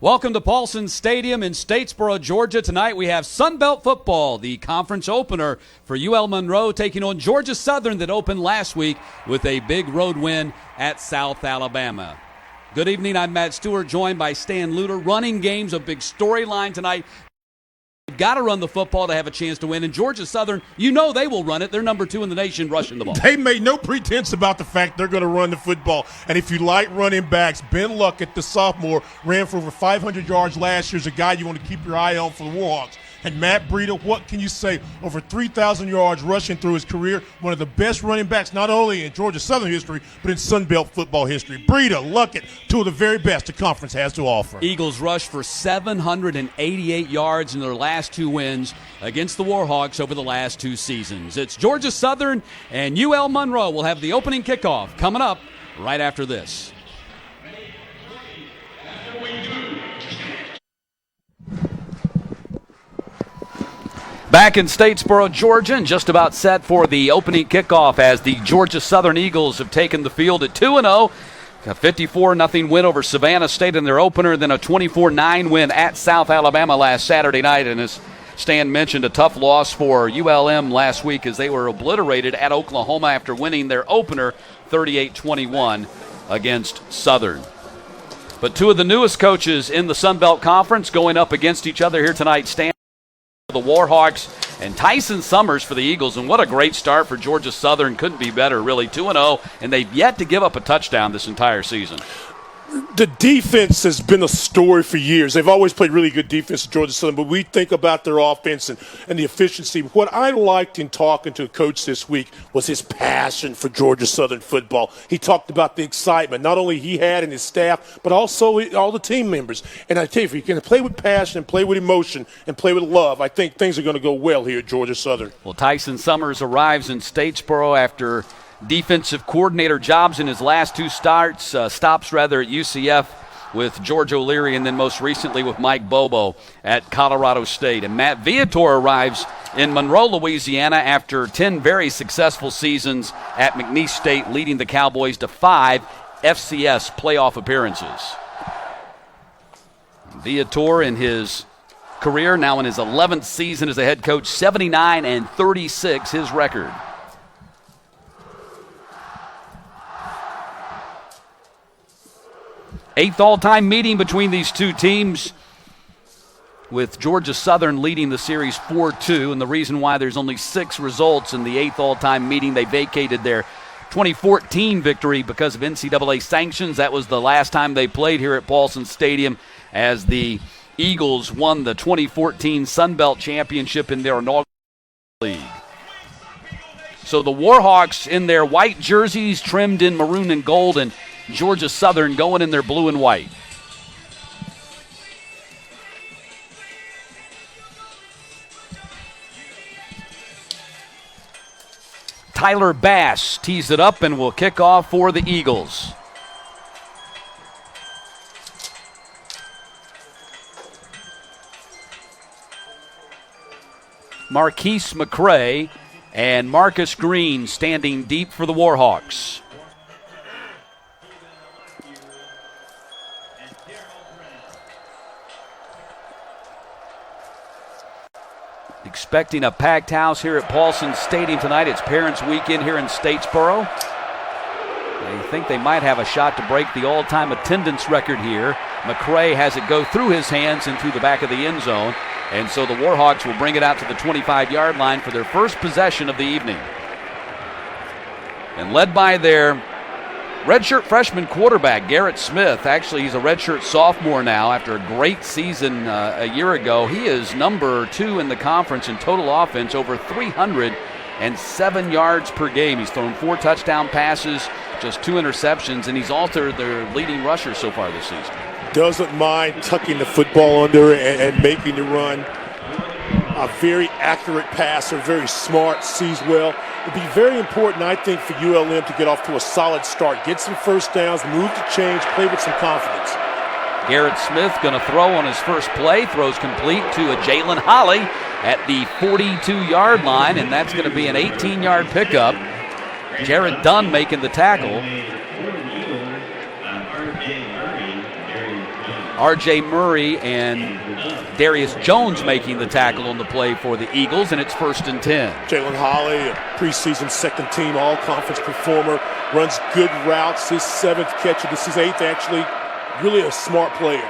Welcome to Paulson Stadium in Statesboro, Georgia. Tonight we have Sun Belt football, the conference opener for UL-Monroe taking on Georgia Southern that opened last week with a big road win at South Alabama. Good evening, I'm Matt Stewart, joined by Stan Luter. Running games, a big storyline tonight. You've got to run the football to have a chance to win. And Georgia Southern, you know they will run it. They're number 2 in the nation rushing the ball. They made no pretense about the fact they're going to run the football. And if you like running backs, Ben Luckett, the sophomore, ran for over 500 yards last year. Is a guy you want to keep your eye on for the Warhawks. And Matt Breida, what can you say? Over 3,000 yards rushing through his career. One of the best running backs, not only in Georgia Southern history, but in Sun Belt football history. Breida, Luckett, two of the very best the conference has to offer. Eagles rushed for 788 yards in their last 2 wins against the Warhawks over the last 2 seasons. It's Georgia Southern and UL-Monroe will have the opening kickoff coming up right after this. Back in Statesboro, Georgia, and just about set for the opening kickoff as the Georgia Southern Eagles have taken the field at 2-0. A 54-0 win over Savannah State in their opener, then a 24-9 win at South Alabama last Saturday night. And as Stan mentioned, a tough loss for ULM last week as they were obliterated at Oklahoma after winning their opener 38-21 against Southern. But 2 of the newest coaches in the Sun Belt Conference going up against each other here tonight. Stan, the Warhawks, and Tyson Summers for the Eagles. And what a great start for Georgia Southern. Couldn't be better, really. 2-0, and they've yet to give up a touchdown this entire season. The defense has been a story for years. They've always played really good defense at Georgia Southern, but we think about their offense and the efficiency. What I liked in talking to a coach this week was his passion for Georgia Southern football. He talked about the excitement, not only he had and his staff, but also all the team members. And I tell you, if you can play with passion and play with emotion and play with love, I think things are going to go well here at Georgia Southern. Well, Tyson Summers arrives in Statesboro after defensive coordinator jobs in his last 2 stops at UCF with George O'Leary, and then most recently with Mike Bobo at Colorado State. And Matt Viator arrives in Monroe, Louisiana after 10 very successful seasons at McNeese State, leading the Cowboys to 5 FCS playoff appearances. Viator in his career, now in his 11th season as a head coach, 79-36 his record. Eighth all-time meeting between these 2 teams, with Georgia Southern leading the series 4-2. And the reason why there's only 6 results in the 8th all-time meeting, they vacated their 2014 victory because of NCAA sanctions. That was the last time they played here at Paulson Stadium as the Eagles won the 2014 Sun Belt Championship in their inaugural league. So the Warhawks in their white jerseys trimmed in maroon and gold, and Georgia Southern going in their blue and white. Tyler Bass tees it up and will kick off for the Eagles. Marquise McCray and Marcus Green standing deep for the Warhawks. Expecting a packed house here at Paulson Stadium tonight. It's Parents Weekend here in Statesboro. They think they might have a shot to break the all-time attendance record here. McCray has it go through his hands and through the back of the end zone. And so the Warhawks will bring it out to the 25-yard line for their first possession of the evening. And led by their redshirt freshman quarterback, Garrett Smith. Actually, he's a redshirt sophomore now after a great season a year ago. He is number 2 in the conference in total offense, over 307 yards per game. He's thrown 4 touchdown passes, just 2 interceptions, and he's also their leading rusher so far this season. Doesn't mind tucking the football under and making the run. A very accurate passer, very smart, sees well. It'd be very important, I think, for ULM to get off to a solid start. Get some first downs, move the chains, play with some confidence. Garrett Smith going to throw on his first play. Throws complete to a Jalen Holly at the 42-yard line, and that's going to be an 18-yard pickup. Jared Dunn making the tackle. R.J. Murray and Darius Jones making the tackle on the play for the Eagles, and it's 1st and 10. Jalen Holley, a preseason second-team all-conference performer, runs good routes. His 7th catch, this is 8th actually. Really a smart player.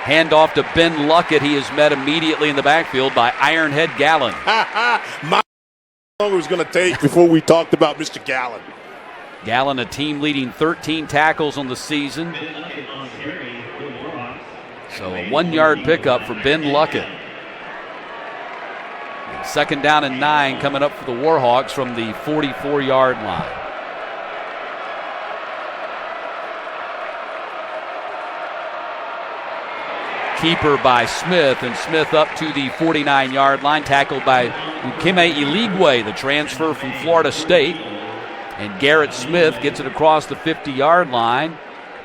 Handoff to Ben Luckett. He is met immediately in the backfield by Ironhead Gallen. How long it was going to take before we talked about Mr. Gallen. Gallen, a team-leading 13 tackles on the season. So a 1-yard pickup for Ben Luckett. 2nd down and 9 coming up for the Warhawks from the 44-yard line. Keeper by Smith, and Smith up to the 49-yard line, tackled by Ukeme Iligwe, the transfer from Florida State. And Garrett Smith gets it across the 50-yard line,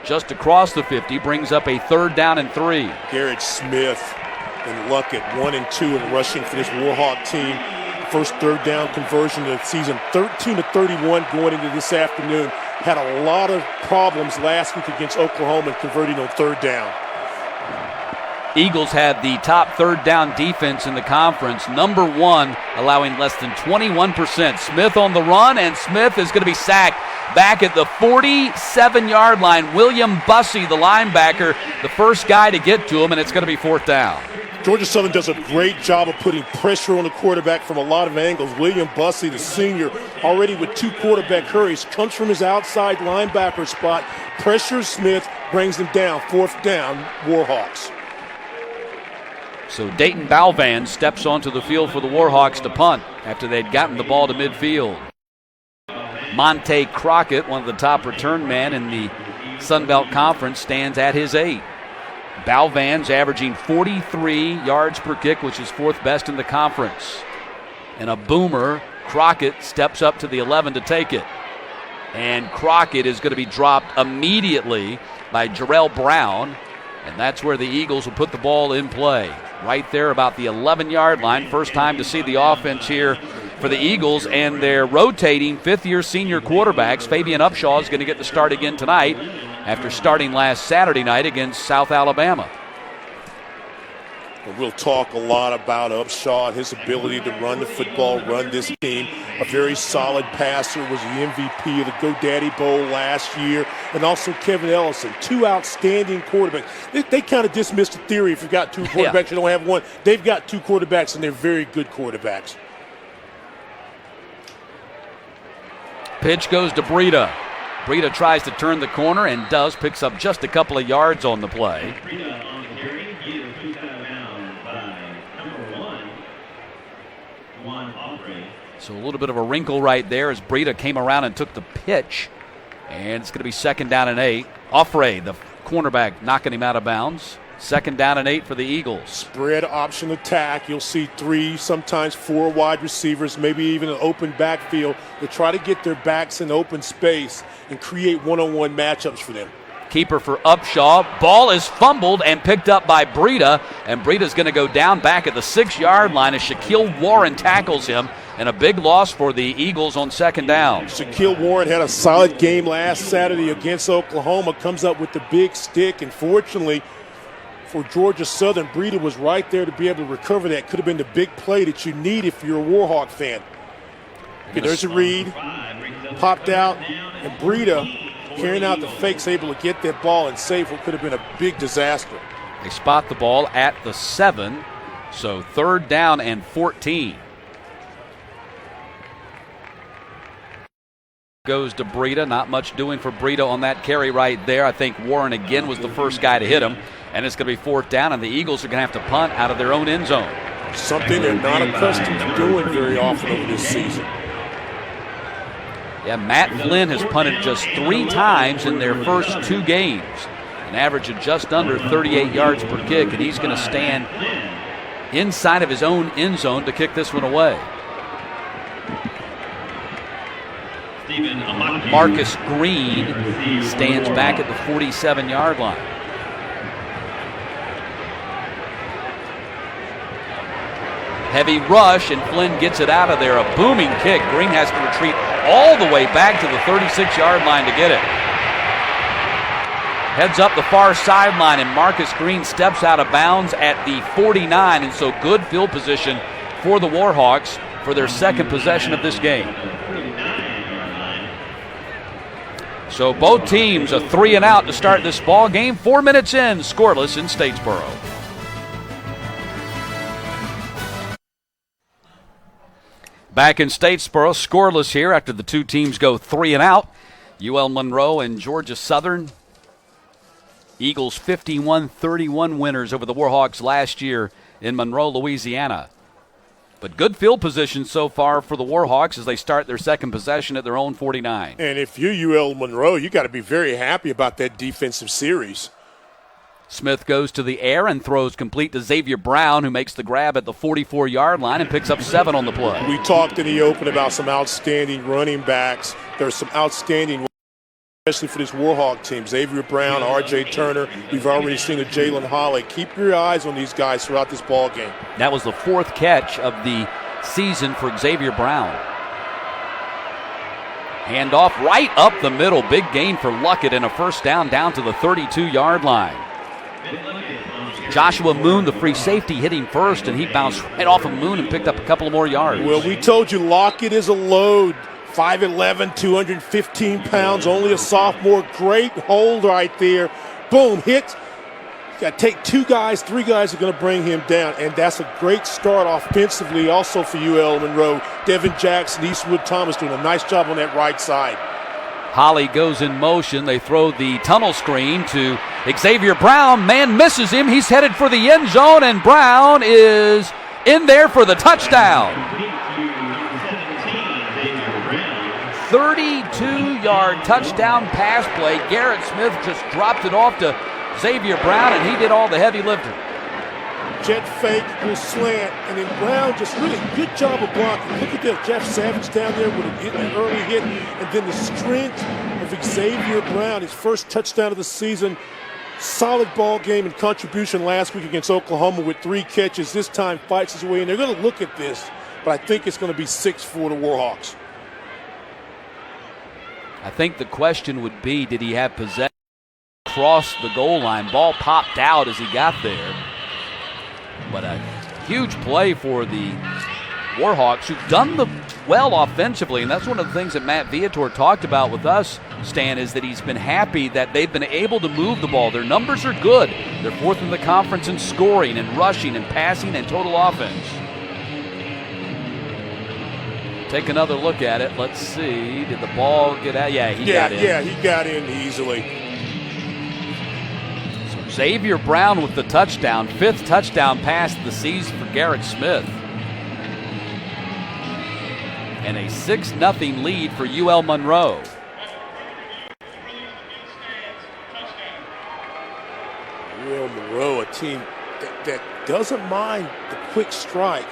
just across the 50, brings up a 3rd down and 3. Garrett Smith and Luckett, 1 and 2 in rushing for this Warhawk team. First 3rd down conversion of the season, 13-31 going into this afternoon. Had a lot of problems last week against Oklahoma converting on 3rd down. Eagles had the top 3rd down defense in the conference, #1, allowing less than 21%. Smith on the run, and Smith is going to be sacked back at the 47-yard line. William Bussey, the linebacker, the first guy to get to him, and it's going to be 4th down. Georgia Southern does a great job of putting pressure on the quarterback from a lot of angles. William Bussey, the senior, already with 2 quarterback hurries, comes from his outside linebacker spot, pressures Smith, brings him down. 4th down, Warhawks. So Dayton Balvan steps onto the field for the Warhawks to punt after they'd gotten the ball to midfield. Monte Crockett, one of the top return men in the Sun Belt Conference, stands at his 8. Balvan's averaging 43 yards per kick, which is 4th best in the conference. And a boomer, Crockett steps up to the 11 to take it. And Crockett is going to be dropped immediately by Jarrell Brown, and that's where the Eagles will put the ball in play. Right there about the 11-yard line. First time to see the offense here for the Eagles, and they're rotating 5th-year senior quarterbacks. Fabian Upshaw is going to get the start again tonight after starting last Saturday night against South Alabama. We'll talk a lot about Upshaw and his ability to run the football, run this team. A very solid passer, was the MVP of the GoDaddy Bowl last year. And also Kevin Ellison, 2 outstanding quarterbacks. They kind of dismissed the theory if you've got 2 quarterbacks, you don't have one. They've got 2 quarterbacks, and they're very good quarterbacks. Pitch goes to Breida. Breida tries to turn the corner and does, picks up just a couple of yards on the play. So a little bit of a wrinkle right there as Breida came around and took the pitch. And it's going to be 2nd down and 8. Offray, the cornerback, knocking him out of bounds. 2nd down and 8 for the Eagles. Spread option attack. You'll see 3, sometimes 4 wide receivers, maybe even an open backfield to try to get their backs in open space and create one-on-one matchups for them. Keeper for Upshaw. Ball is fumbled and picked up by Breida, and Breida's going to go down back at the 6-yard line as Shaquille Warren tackles him, and a big loss for the Eagles on 2nd down. Shaquille Warren had a solid game last Saturday against Oklahoma, comes up with the big stick, and fortunately for Georgia Southern, Breida was right there to be able to recover that. Could have been the big play that you need if you're a Warhawk fan. Okay, there's a read, popped out, and Breida carrying out the fakes, able to get that ball and save what could have been a big disaster. They spot the ball at the 7, so 3rd down and 14. Goes to Breida. Not much doing for Breida on that carry right there. I think Warren again was the first guy to hit him, and it's going to be 4th down, and the Eagles are going to have to punt out of their own end zone. Something they're not accustomed to doing very often over this season. Yeah, Matt Flynn has punted just 3 times in their first 2 games, an average of just under 38 yards per kick, and he's going to stand inside of his own end zone to kick this one away. Marcus Green stands back at the 47-yard line. Heavy rush, and Flynn gets it out of there. A booming kick. Green has to retreat all the way back to the 36-yard line to get it. heads up the far sideline, and Marcus Green steps out of bounds at the 49, and so good field position for the Warhawks for their second possession of this game. So both teams a 3-and-out to start this ball game. 4 minutes in, scoreless in Statesboro. Back in Statesboro, scoreless here after the two teams go 3-and-out. UL-Monroe and Georgia Southern. Eagles 51-31 winners over the Warhawks last year in Monroe, Louisiana. But good field position so far for the Warhawks as they start their second possession at their own 49. And if you're UL-Monroe, you got to be very happy about that defensive series. Smith goes to the air and throws complete to Xavier Brown, who makes the grab at the 44-yard line and picks up 7 on the play. We talked in the open about some outstanding running backs. There's some outstanding, especially for this Warhawk team. Xavier Brown, R.J. Turner. We've already seen a Jalen Holly. Keep your eyes on these guys throughout this ball game. That was the 4th catch of the season for Xavier Brown. Handoff right up the middle. Big gain for Luckett and a first down to the 32-yard line. Joshua Moon, the free safety, hitting first, and he bounced right off of Moon and picked up a couple of more yards. Well, we told you Lockett is a load. 5'11", 215 pounds, only a sophomore. Great hold right there. Boom, hit. Got to take 2 guys, 3 guys are going to bring him down, and that's a great start offensively also for UL-Monroe. Devin Jackson, Eastwood Thomas doing a nice job on that right side. Holly goes in motion. They throw the tunnel screen to Xavier Brown. Man misses him. He's headed for the end zone, and Brown is in there for the touchdown. 32-yard touchdown pass play. Garrett Smith just dropped it off to Xavier Brown, and he did all the heavy lifting. Jet fake, will slant, and then Brown just really good job of blocking. Look at that, Jeff Savage down there with an early hit, and then the strength of Xavier Brown, his first touchdown of the season. Solid ball game and contribution last week against Oklahoma with 3 catches. This time fights his way in. They're going to look at this, but I think it's going to be 6 for the Warhawks. I think the question would be, did he have possession across the goal line? Ball popped out as he got there. But a huge play for the Warhawks, who've done well offensively, and that's one of the things that Matt Viator talked about with us, Stan, is that he's been happy that they've been able to move the ball. Their numbers are good. They're 4th in the conference in scoring and rushing and passing and total offense. Take another look at it. Let's see. Did the ball get out? Yeah, he got in. Yeah, he got in easily. Xavier Brown with the touchdown, 5th touchdown pass of the season for Garrett Smith. And a 6-0 lead for UL-Monroe. UL-Monroe, a team that doesn't mind the quick strike.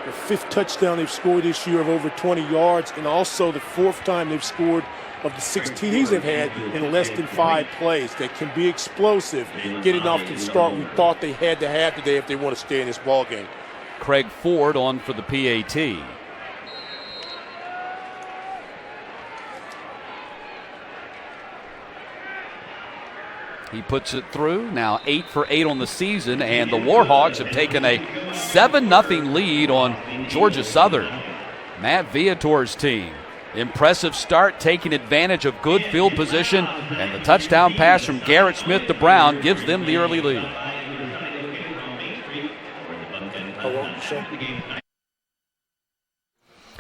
The 5th touchdown they've scored this year of over 20 yards, and also the 4th time they've scored of the 6 TDs they've had in less than 5 plays. That can be explosive, getting off to the start we thought they had to have today if they want to stay in this ball game. Craig Ford on for the PAT. He puts it through. Now 8 for 8 on the season, and the Warhawks have taken a 7-0 lead on Georgia Southern. Matt Viator's team. Impressive start, taking advantage of good field position, and the touchdown pass from Garrett Smith to Brown gives them the early lead.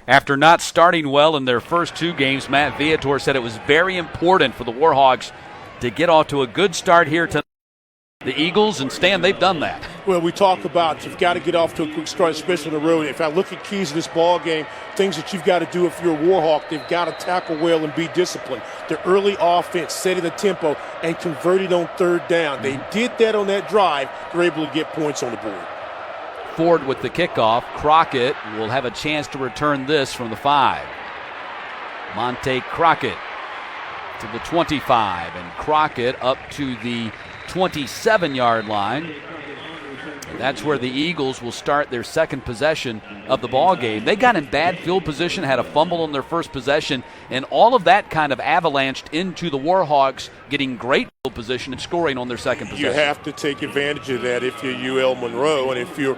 After not starting well in their first 2 games, Matt Viator said it was very important for the Warhawks to get off to a good start here tonight. The Eagles, and Stan, they've done that. Well, we talk about you've got to get off to a quick start, especially on the road. If I look at keys to this ball game, things that you've got to do if you're a Warhawk, they've got to tackle well and be disciplined. The early offense, setting the tempo, and converting on 3rd down. They did that on that drive. They're able to get points on the board. Ford with the kickoff. Crockett will have a chance to return this from the 5. Monte Crockett to the 25, and Crockett up to the 27-yard line. And that's where the Eagles will start their second possession of the ball game. They got in bad field position, had a fumble on their first possession, and all of that kind of avalanched into the Warhawks getting great field position and scoring on their second possession. You have to take advantage of that if you're UL-Monroe, and if you're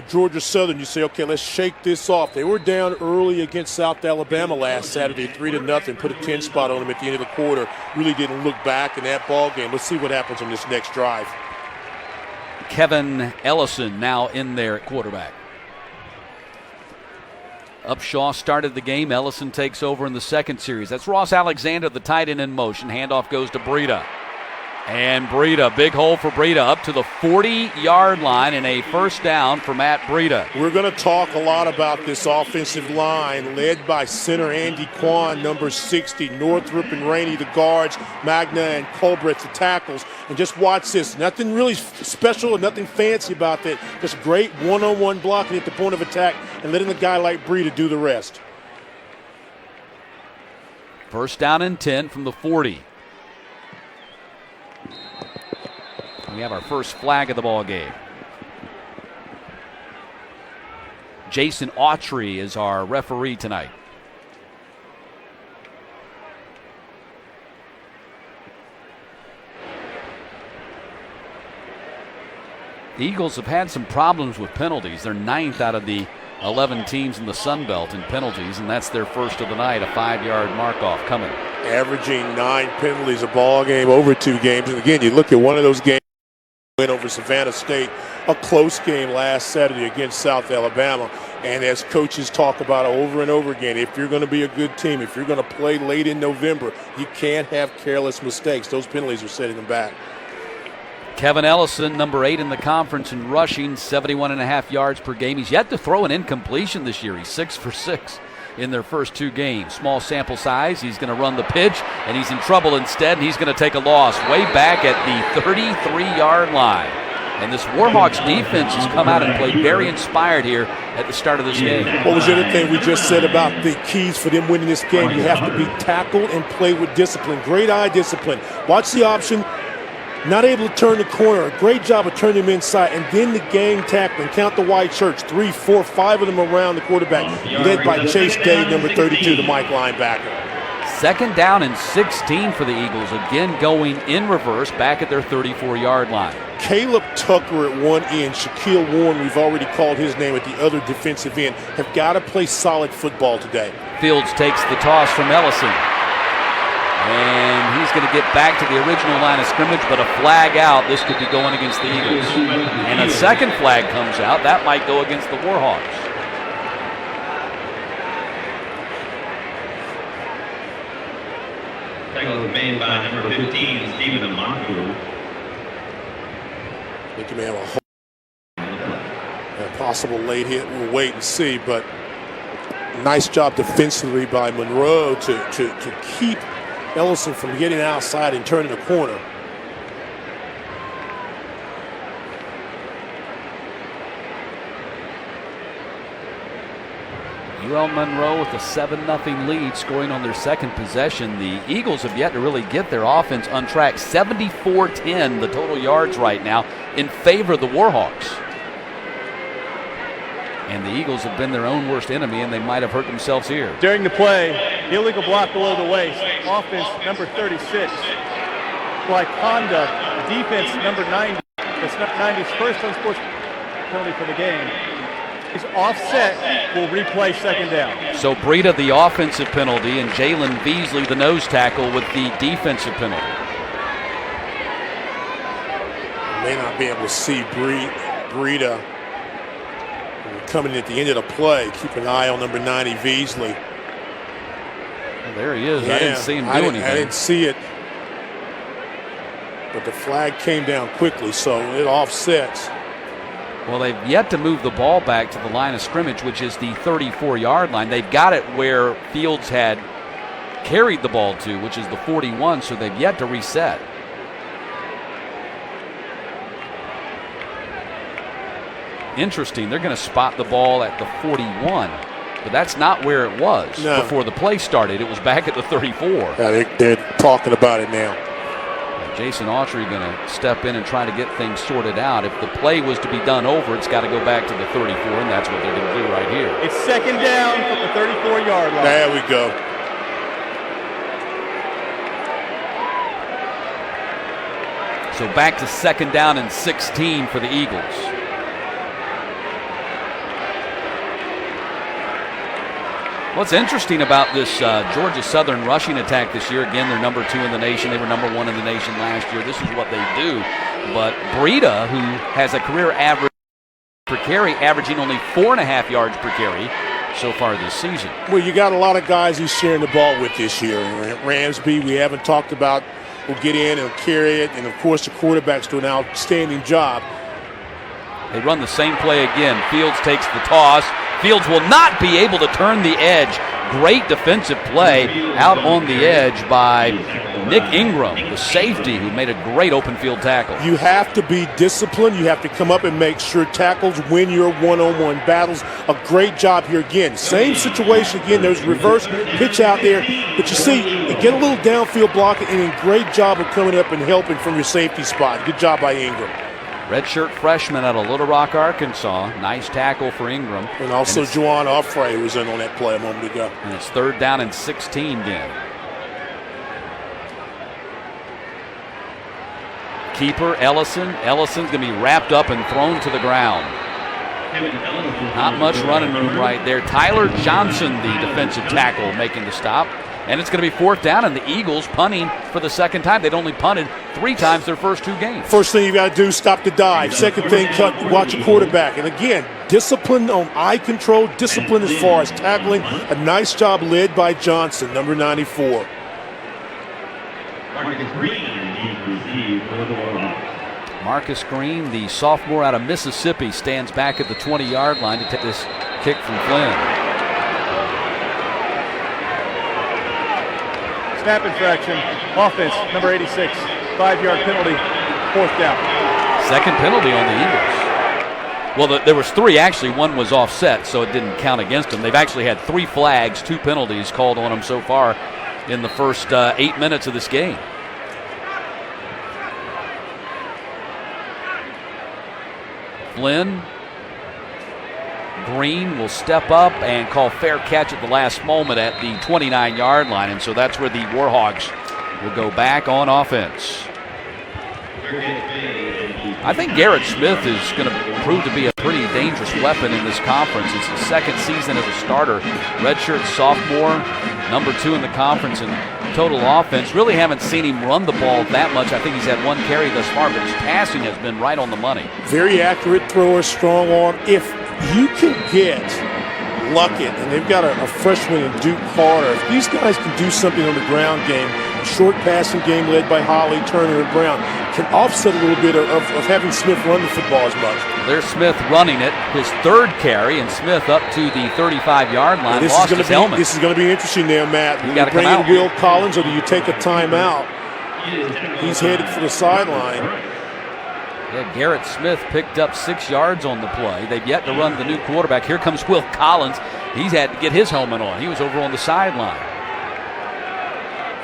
Georgia Southern, you say, okay, let's shake this off. They were down early against South Alabama last Saturday, 3-0, put a 10 spot on them at the end of the quarter. Really didn't look back in that ball game. Let's see what happens on this next drive. Kevin Ellison now in there at quarterback. Upshaw started the game. Ellison takes over in the second series. That's Ross Alexander, the tight end, in motion. Handoff goes to Breida. And Breida, big hole for Breida, up to the 40-yard line, and a first down for Matt Breida. We're going to talk a lot about this offensive line led by center Andy Kwan, number 60, Northrup and Rainey, the guards, Magna and Colbreth, the tackles. And just watch this. Nothing really special or nothing fancy about that. Just great one-on-one blocking at the point of attack and letting a guy like Breida do the rest. First down and 10 from the 40. We have our first flag of the ball game. Jason Autry is our referee tonight. The Eagles have had some problems with penalties. They're 9th out of the 11 teams in the Sun Belt in penalties, and that's their first of the night, a 5-yard mark-off coming. Averaging 9 penalties a ball game over 2 games. And again, you look at one of those games, win over Savannah State, a close game last Saturday against South Alabama. And as coaches talk about over and over again, if you're going to be a good team, if you're going to play late in November, you can't have careless mistakes. Those penalties are setting them back. Kevin Ellison, number 8 in the conference in rushing, 71.5 yards per game. He's yet to throw an incompletion this year. He's 6 for 6 in their first 2 games. Small sample size. He's going to run the pitch, and he's in trouble instead, and he's going to take a loss way back at the 33-yard line. And this Warhawks defense has come out and played very inspired here at the start of this game. What was the other thing we just said about the keys for them winning this game? You have to be tackled and play with discipline. Great eye discipline. Watch the option. Not able to turn the corner. A great job of turning them inside. And then the game tackling. Count the white shirts. 3, 4, 5 of them around the quarterback. Led by Chase Day, number 32, the Mike linebacker. Second down and 16 for the Eagles. Again going in reverse back at their 34-yard line. Caleb Tucker at one end. Shaquille Warren, we've already called his name, at the other defensive end, have got to play solid football today. Fields takes the toss from Ellison. And he's going to get back to the original line of scrimmage, but a flag out. This could be going against the Eagles. And a second flag comes out. That might go against the Warhawks. Tackle made by number 15, Stephen Monroe. I think he may have a possible late hit. We'll wait and see, but nice job defensively by Monroe to keep Ellison from getting outside and turning the corner. UL-Monroe with a 7-0 lead, scoring on their second possession. The Eagles have yet to really get their offense on track. 74-10 the total yards right now in favor of the Warhawks. And the Eagles have been their own worst enemy, and they might have hurt themselves here. During the play, the illegal block below the waist, offense number 36. By conduct, defense number 90. That's 90's first unsports penalty for the game. His offset will replay second down. So Breida the offensive penalty, and Jalen Beasley the nose tackle with the defensive penalty. May not be able to see Breida coming at the end of the play. Keep an eye on number 90, Beasley. Well, there he is. Yeah, I didn't see him do anything. I didn't see it. But the flag came down quickly, so it offsets. Well, they've yet to move the ball back to the line of scrimmage, which is the 34-yard line. They've got it where Fields had carried the ball to, which is the 41, so they've yet to reset. Interesting, they're going to spot the ball at the 41, but that's not where it was before the play started. It was back at the 34. Yeah, they're talking about it now. Jason Autry going to step in and try to get things sorted out. If the play was to be done over, it's got to go back to the 34, and that's what they're going to do right here. It's second down from the 34-yard line. There we go. So back to second down and 16 for the Eagles. What's interesting about this Georgia Southern rushing attack this year, again, they're number 2 in the nation. They were number 1 in the nation last year. This is what they do. But Breida, who has a career average per carry, averaging only 4.5 yards per carry so far this season. Well, you got a lot of guys he's sharing the ball with this year. Ramsby, we haven't talked about, will get in and carry it. And, of course, the quarterbacks do an outstanding job. They run the same play again. Fields takes the toss. Fields will not be able to turn the edge. Great defensive play out on the edge by Nick Ingram, the safety, who made a great open field tackle. You have to be disciplined. You have to come up and make sure tackles win your one-on-one battles. A great job here again. Same situation again. There's a reverse pitch out there. But you see, you get a little downfield blocking, and a great job of coming up and helping from your safety spot. Good job by Ingram. Redshirt freshman out of Little Rock, Arkansas. Nice tackle for Ingram. And also Juwan Offray was in on that play a moment ago. And it's third down and 16 again. Keeper Ellison. Ellison's going to be wrapped up and thrown to the ground. Not much running room right there. Tyler Johnson, the defensive tackle, making the stop. And it's going to be fourth down, and the Eagles punting for the second time. They'd only punted 3 times their first 2 games. First thing you got to do is stop the dive. Second thing, watch your quarterback. And again, discipline on eye control, discipline as far as tackling. A nice job led by Johnson, number 94. Marcus Green, the sophomore out of Mississippi, stands back at the 20-yard line to take this kick from Flynn. Snap infraction, offense, number 86, 5-yard penalty, fourth down. Second penalty on the Eagles. Well, there was 3 actually. 1 was offset, so it didn't count against them. They've actually had 3 flags, 2 penalties called on them so far in the first 8 minutes of this game. Flynn. Green will step up and call fair catch at the last moment at the 29-yard line, and so that's where the Warhawks will go back on offense. I think Garrett Smith is going to prove to be a pretty dangerous weapon in this conference. It's his second season as a starter. Redshirt sophomore, number 2 in the conference in total offense. Really haven't seen him run the ball that much. I think he's had 1 carry thus far, but his passing has been right on the money. Very accurate thrower, strong arm. If you can get Luckett, and they've got a freshman in Duke Carter. If these guys can do something on the ground game, short passing game led by Holly, Turner, and Brown, can offset a little bit of having Smith run the football as much. There's Smith running it, his 3rd carry, and Smith up to the 35-yard line. Lost his helmet. This is going to be interesting there, Matt. You got to bring come out. in Will Collins, or do you take a timeout? He's headed for the sideline. Yeah, Garrett Smith picked up 6 yards on the play. They've yet to run the new quarterback. Here comes Will Collins. He's had to get his helmet on. He was over on the sideline.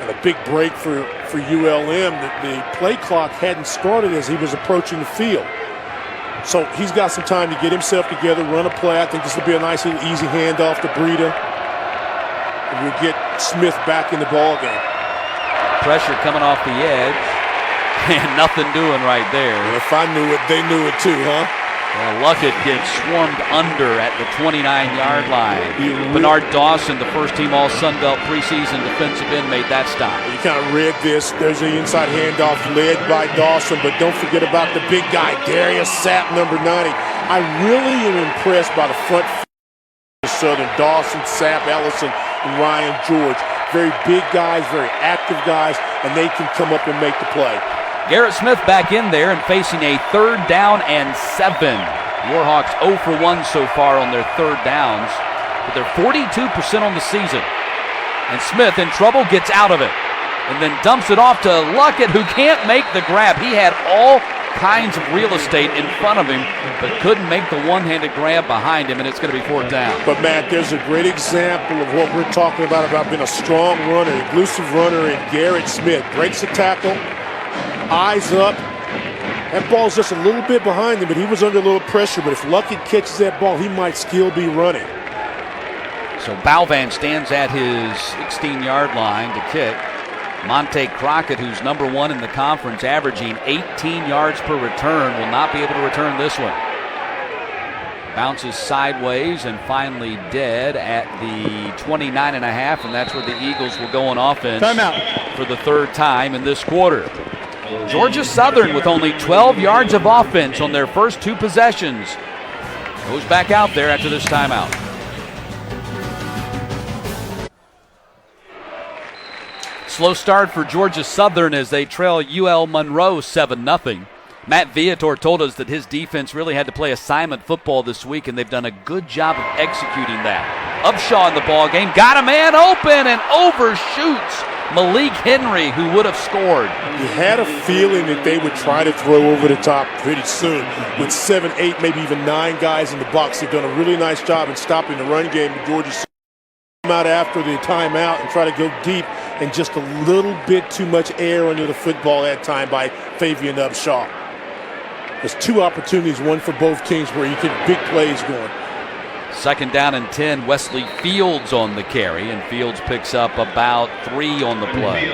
And a big break for ULM. The play clock hadn't started as he was approaching the field. So he's got some time to get himself together, run a play. I think this will be a nice little easy handoff to Breida. And we'll get Smith back in the ball game. Pressure coming off the edge. And nothing doing right there. Well, if I knew it, they knew it too, huh? Well, Luckett gets swarmed under at the 29-yard line. Bernard Dawson, the first-team All-Sun Belt preseason defensive end, made that stop. You kind of read this. There's an inside handoff led by Dawson, but don't forget about the big guy, Darius Sapp, number 90. I really am impressed by the front of Southern. Dawson, Sapp, Ellison, and Ryan George. Very big guys, very active guys, and they can come up and make the play. Garrett Smith back in there and facing a 3rd down and 7. Warhawks 0 for 1 so far on their 3rd downs, but they're 42% on the season. And Smith in trouble, gets out of it, and then dumps it off to Luckett, who can't make the grab. He had all kinds of real estate in front of him, but couldn't make the one-handed grab behind him, and it's going to be 4th down. But, Matt, there's a great example of what we're talking about being a strong runner, elusive runner in Garrett Smith. Breaks a tackle, eyes up. That ball's just a little bit behind him, but he was under a little pressure. But if Luckett catches that ball, he might still be running. So Balvan stands at his 16-yard line to kick. Monte Crockett, who's number 1 in the conference, averaging 18 yards per return, will not be able to return this one. Bounces sideways and finally dead at the 29.5, and that's where the Eagles will go on offense. Timeout. For the third time in this quarter. Georgia Southern with only 12 yards of offense on their first 2 possessions. Goes back out there after this timeout. Slow start for Georgia Southern as they trail UL-Monroe 7-0. Matt Viator told us that his defense really had to play assignment football this week, and they've done a good job of executing that. Upshaw in the ball game, got a man open and overshoots Malik Henry, who would have scored. You had a feeling that they would try to throw over the top pretty soon. With 7, 8, maybe even 9 guys in the box, they've done a really nice job in stopping the run game. Georgia come out after the timeout and try to go deep, and just a little bit too much air under the football that time by Fabian Upshaw. There's 2 opportunities, one for both teams, where you get big plays going. 2nd down and 10, Wesley Fields on the carry, and Fields picks up about 3 on the play.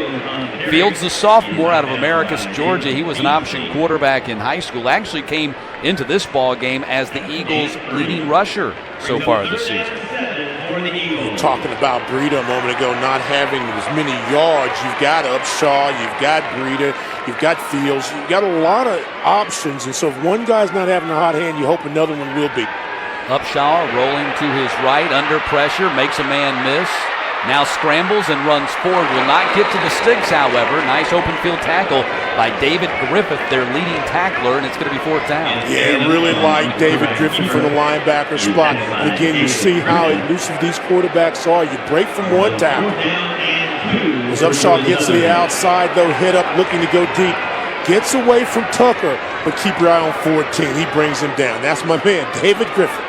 Fields, the sophomore out of Americus, Georgia, he was an option quarterback in high school. Actually came into this ball game as the Eagles' leading rusher so far this season. Talking about Breida a moment ago not having as many yards. You've got Upshaw, you've got Breida, you've got Fields, you've got a lot of options. And so if one guy's not having a hot hand, you hope another one will be. Upshaw rolling to his right under pressure, makes a man miss. Now scrambles and runs forward. Will not get to the sticks, however. Nice open field tackle by David Griffith, their leading tackler, and it's going to be 4th down. Yeah, really like David Griffith for the linebacker spot. And again, you see how elusive these quarterbacks are. You break from one tackle. As Upshaw gets to the outside, though, head up looking to go deep. Gets away from Tucker, but keep your eye on 14. He brings him down. That's my man, David Griffith.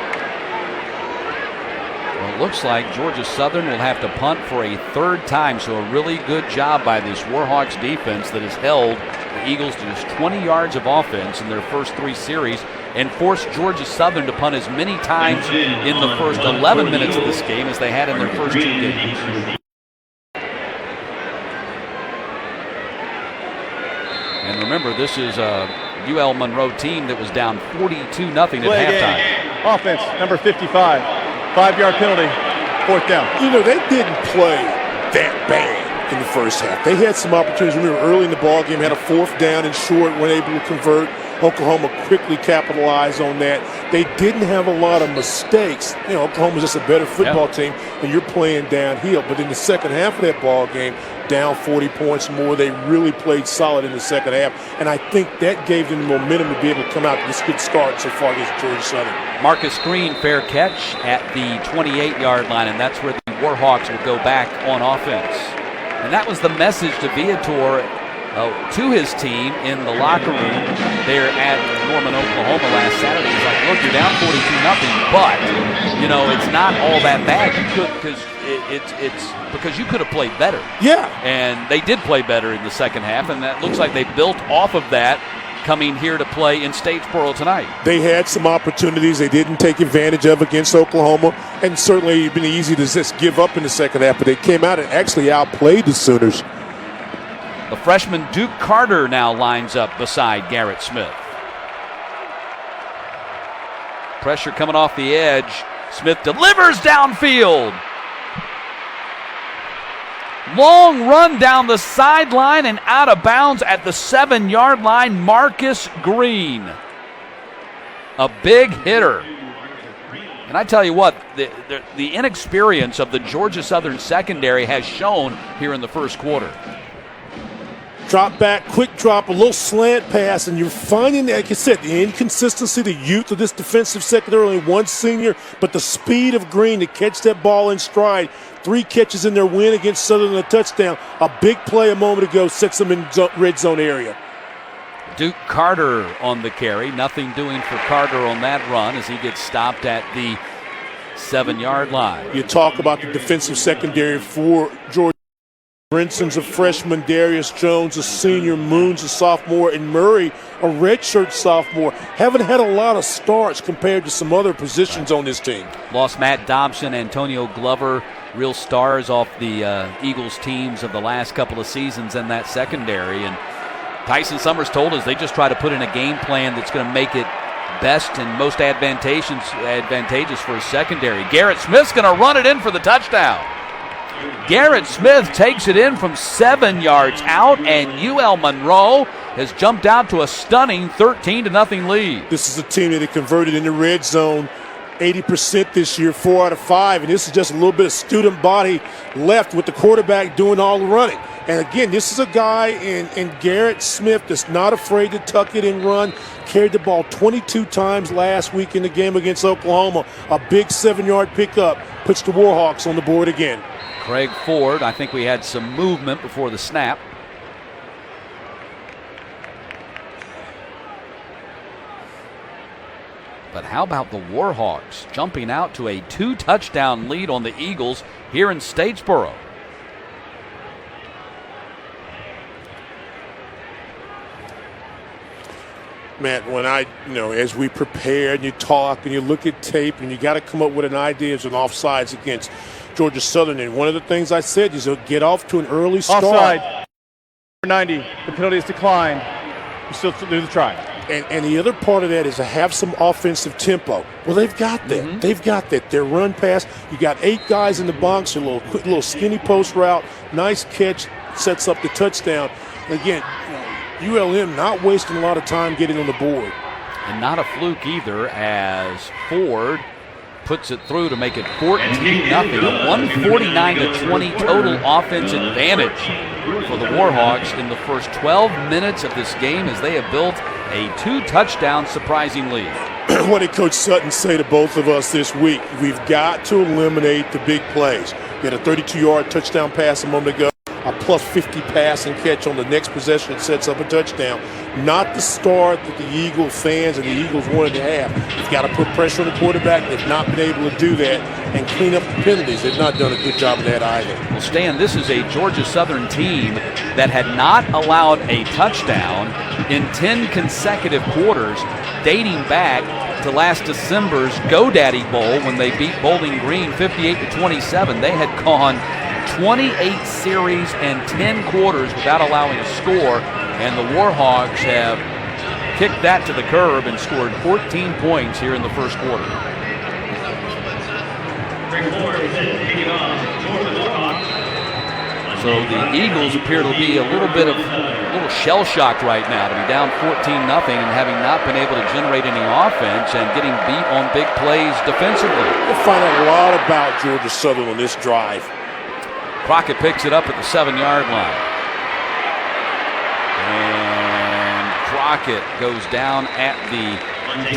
Looks like Georgia Southern will have to punt for a 3rd time, so a really good job by this Warhawks defense that has held the Eagles to just 20 yards of offense in their first 3 series and forced Georgia Southern to punt as many times in the first 11 minutes of this game as they had in their first 2 games. And remember, this is a UL-Monroe team that was down 42-0 at halftime. Offense, number 55. 5-yard penalty, 4th down. You know, they didn't play that bad in the first half. They had some opportunities. Remember, early in the ball game, had a 4th down and short, weren't able to convert. Oklahoma quickly capitalized on that. They didn't have a lot of mistakes. You know, Oklahoma's just a better football team, and you're playing downhill. But in the second half of that ball game, down 40 points more, they really played solid in the second half. And I think that gave them the momentum to be able to come out with this good start so far against Georgia Southern. Marcus Green, fair catch at the 28-yard line, and that's where the Warhawks will go back on offense. And that was the message to Viator to his team in the locker room there at Norman, Oklahoma last Saturday. He's like, look, you're down 42-0, but, you know, it's not all that bad. You could, it's because you could have played better. Yeah. And they did play better in the second half, and that looks like they built off of that coming here to play in Statesboro tonight. They had some opportunities they didn't take advantage of against Oklahoma, and certainly it's been easy to just give up in the second half, but they came out and actually outplayed the Sooners. The freshman Duke Carter now lines up beside Garrett Smith. Pressure coming off the edge. Smith delivers downfield. Long run down the sideline and out of bounds at the 7-yard line. Marcus Green. A big hitter. And I tell you what, the inexperience of the Georgia Southern secondary has shown here in the first quarter. Drop back, quick drop, a little slant pass, and you're finding, like I said, the inconsistency, the youth of this defensive secondary, only one senior, but the speed of Green to catch that ball in stride. 3 catches in their win against Southern and a touchdown. A big play a moment ago sets them in red zone area. Duke Carter on the carry. Nothing doing for Carter on that run as he gets stopped at the 7-yard line. You talk about the defensive secondary for Georgia. Brinson's a freshman, Darius Jones a senior, Moon's a sophomore, and Murray a redshirt sophomore. Haven't had a lot of starts compared to some other positions on this team. Lost Matt Dobson, Antonio Glover, real stars off the Eagles teams of the last couple of seasons in that secondary. And Tyson Summers told us they just try to put in a game plan that's going to make it best and most advantageous for his secondary. Garrett Smith's going to run it in for the touchdown. Garrett Smith takes it in from 7 yards out, and UL-Monroe has jumped out to a stunning 13-0 lead. This is a team that had converted in the red zone 80% this year, 4 out of 5, and this is just a little bit of student body left with the quarterback doing all the running. And again, this is a guy in Garrett Smith that's not afraid to tuck it and run. Carried the ball 22 times last week in the game against Oklahoma. A big 7-yard pickup puts the Warhawks on the board again. Craig Ford, I think we had some movement before the snap. But how about the Warhawks jumping out to a 2-touchdown lead on the Eagles here in Statesboro? Matt, when as we prepare and you talk and you look at tape and you got to come up with an idea of an offsides against Georgia Southern, and one of the things I said is get off to an early start. Offside. 90. The penalty is declined. You still do the try. And the other part of that is to have some offensive tempo. Well, they've got that. Mm-hmm. They've got that. Their run pass. You got 8 guys in the box. A little skinny post route. Nice catch. Sets up the touchdown. Again, ULM not wasting a lot of time getting on the board. And not a fluke either, as Ford puts it through to make it 14-0. A 149-20 total offense advantage for the Warhawks in the first 12 minutes of this game, as they have built a 2-touchdown surprising lead. What did Coach Sutton say to both of us this week? We've got to eliminate the big plays. We had a 32-yard touchdown pass a moment ago. A plus 50 pass and catch on the next possession that sets up a touchdown. Not the start that the Eagle fans and the Eagles wanted to have. You've got to put pressure on the quarterback. They've not been able to do that and clean up the penalties. They've not done a good job of that either. Well, Stan, this is a Georgia Southern team that had not allowed a touchdown in 10 consecutive quarters, dating back to last December's GoDaddy Bowl when they beat Bowling Green 58-27. They had gone 28 series and 10 quarters without allowing a score, and the Warhawks have kicked that to the curb and scored 14 points here in the first quarter. So the Eagles appear to be a little shell-shocked right now, to be down 14-0 and having not been able to generate any offense and getting beat on big plays defensively. We'll find out a lot about Georgia Southern on this drive. Crockett picks it up at the 7-yard line. And Crockett goes down at the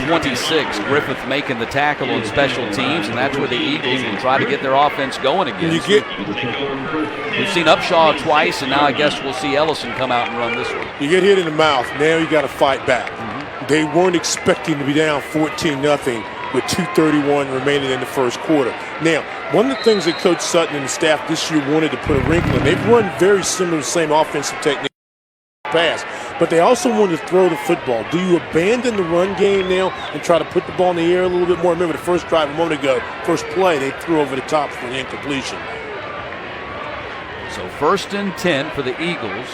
26. Griffith making the tackle on special teams, and that's where the Eagles will try to get their offense going again. We've seen Upshaw twice, and now I guess we'll see Ellison come out and run this one. You get hit in the mouth, now you got to fight back. Mm-hmm. They weren't expecting to be down 14-0 with 2:31 remaining in the first quarter. Now, one of the things that Coach Sutton and the staff this year wanted to put a wrinkle in, they've run very similar to the same offensive technique pass, but they also wanted to throw the football. Do you abandon the run game now and try to put the ball in the air a little bit more? Remember the first drive a moment ago, first play, they threw over the top for the incompletion. So 1st and 10 for the Eagles.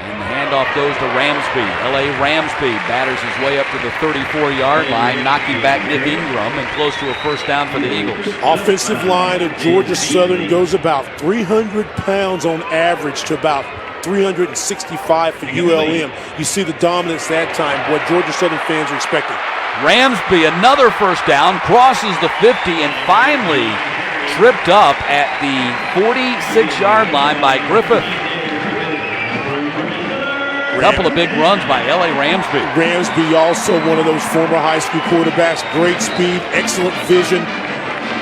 And the handoff goes to Ramsby. L.A. Ramsby batters his way up to the 34-yard line, knocking back Nick Ingram, and close to a first down for the Eagles. Offensive line of Georgia Southern goes about 300 pounds on average to about 365 for ULM. You see the dominance that time, what Georgia Southern fans are expecting. Ramsby, another first down, crosses the 50, and finally tripped up at the 46-yard line by Griffith. A couple of big runs by L.A. Ramsby. Ramsby, also one of those former high school quarterbacks. Great speed, excellent vision.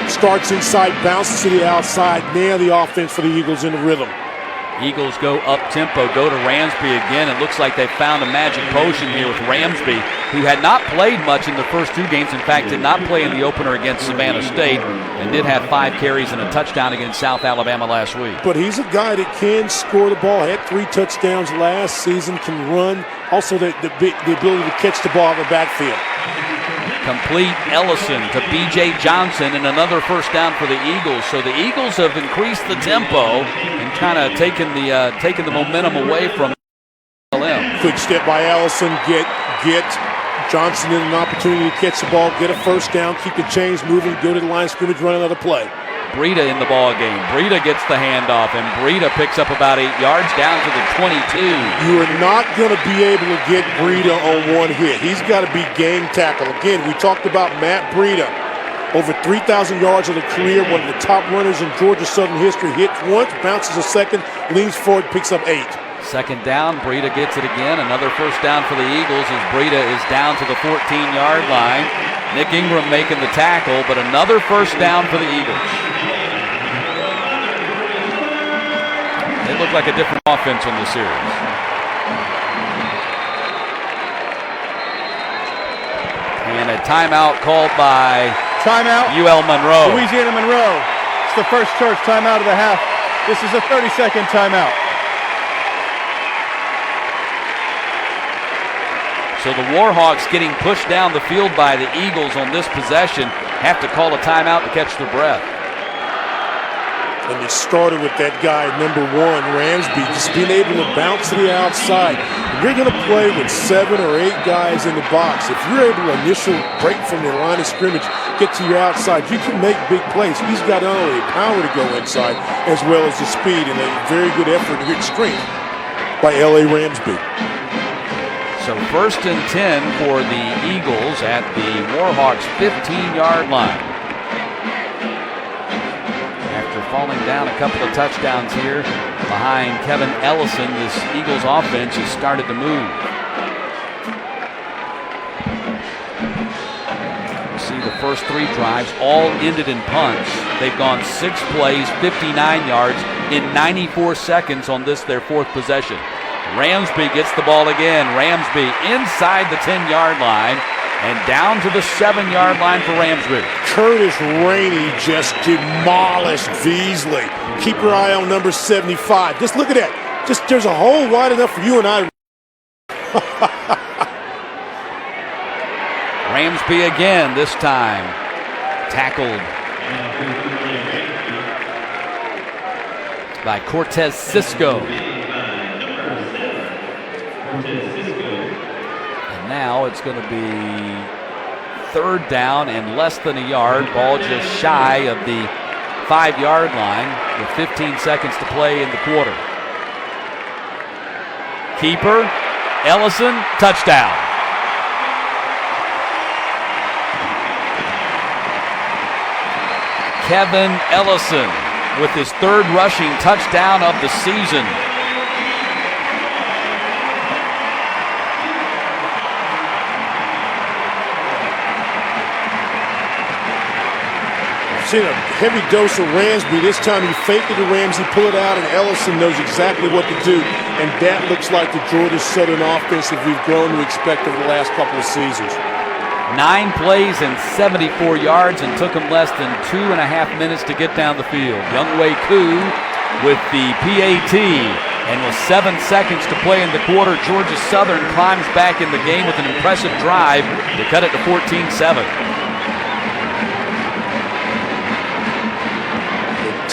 Starts inside, bounces to the outside. Now the offense for the Eagles in the rhythm. Eagles go up-tempo, go to Ramsby again. It looks like they found a magic potion here with Ramsby, who had not played much in the first two games. In fact, did not play in the opener against Savannah State and did have 5 carries and a touchdown against South Alabama last week. But he's a guy that can score the ball. Had 3 touchdowns last season, can run. Also the ability to catch the ball in the backfield. Complete Ellison to B.J. Johnson and another first down for the Eagles. So the Eagles have increased the tempo and kind of taken the momentum away from ULM. Quick step by Ellison. Get Johnson in an opportunity to catch the ball, get a first down, keep the chains moving, go to the line of scrimmage, run another play. Breida in the ball game. Breida gets the handoff, and Breida picks up about 8 yards down to the 22. You are not going to be able to get Breida on one hit. He's got to be game tackle. Again, we talked about Matt Breida. Over 3,000 yards of a career, one of the top runners in Georgia Southern history. Hits once, bounces a second, leans forward, picks up 8. Second down, Breida gets it again. Another first down for the Eagles as Breida is down to the 14-yard line. Nick Ingram making the tackle, but another first down for the Eagles. They look like a different offense on this series. And a timeout called by UL-Monroe. Louisiana Monroe. It's the first church timeout of the half. This is a 30-second timeout. So the Warhawks getting pushed down the field by the Eagles on this possession have to call a timeout to catch their breath. And it started with that guy, number 1, Ramsby, just being able to bounce to the outside. You're going to play with 7 or 8 guys in the box. If you're able to initial break from the line of scrimmage, get to your outside, you can make big plays. He's got not only the power to go inside, as well as the speed and a very good effort to hit strength by L.A. Ramsby. So 1st and 10 for the Eagles at the Warhawks' 15-yard line. After falling down a couple of touchdowns here behind Kevin Ellison, this Eagles offense has started to move. You see the first 3 drives all ended in punts. They've gone 6 plays, 59 yards in 94 seconds on this, their 4th possession. Ramsby gets the ball again. Ramsby inside the 10-yard line and down to the 7-yard line for Ramsby. Curtis Rainey just demolished Beasley. Keep your eye on number 75. Just look at that. Just there's a hole wide enough for you and I. Ramsby again, this time tackled by Cortez Cisco. And now it's going to be 3rd down and less than a yard. Ball just shy of the 5-yard line with 15 seconds to play in the quarter. Keeper, Ellison, touchdown. Kevin Ellison with his 3rd rushing touchdown of the season. Seen a heavy dose of Ramsby. This time he faked it to Ramsey, pull it out, and Ellison knows exactly what to do. And that looks like the Georgia Southern offense that we've grown to expect over the last couple of seasons. 9 plays and 74 yards and took him less than 2.5 minutes to get down the field. Younghoe Koo with the PAT. And with 7 seconds to play in the quarter, Georgia Southern climbs back in the game with an impressive drive to cut it to 14-7.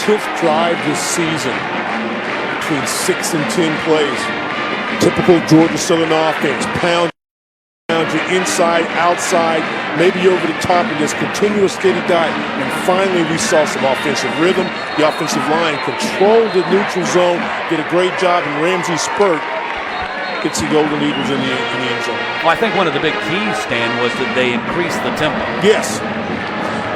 10th drive this season, between 6 and 10 plays. Typical Georgia Southern offense. Pound you inside, outside, maybe over the top of this continuous steady diet. And finally we saw some offensive rhythm. The offensive line controlled the neutral zone, did a great job, and Ramsey spurt gets the Golden Eagles in the end zone. Well, I think one of the big keys, Stan, was that they increased the tempo. Yes.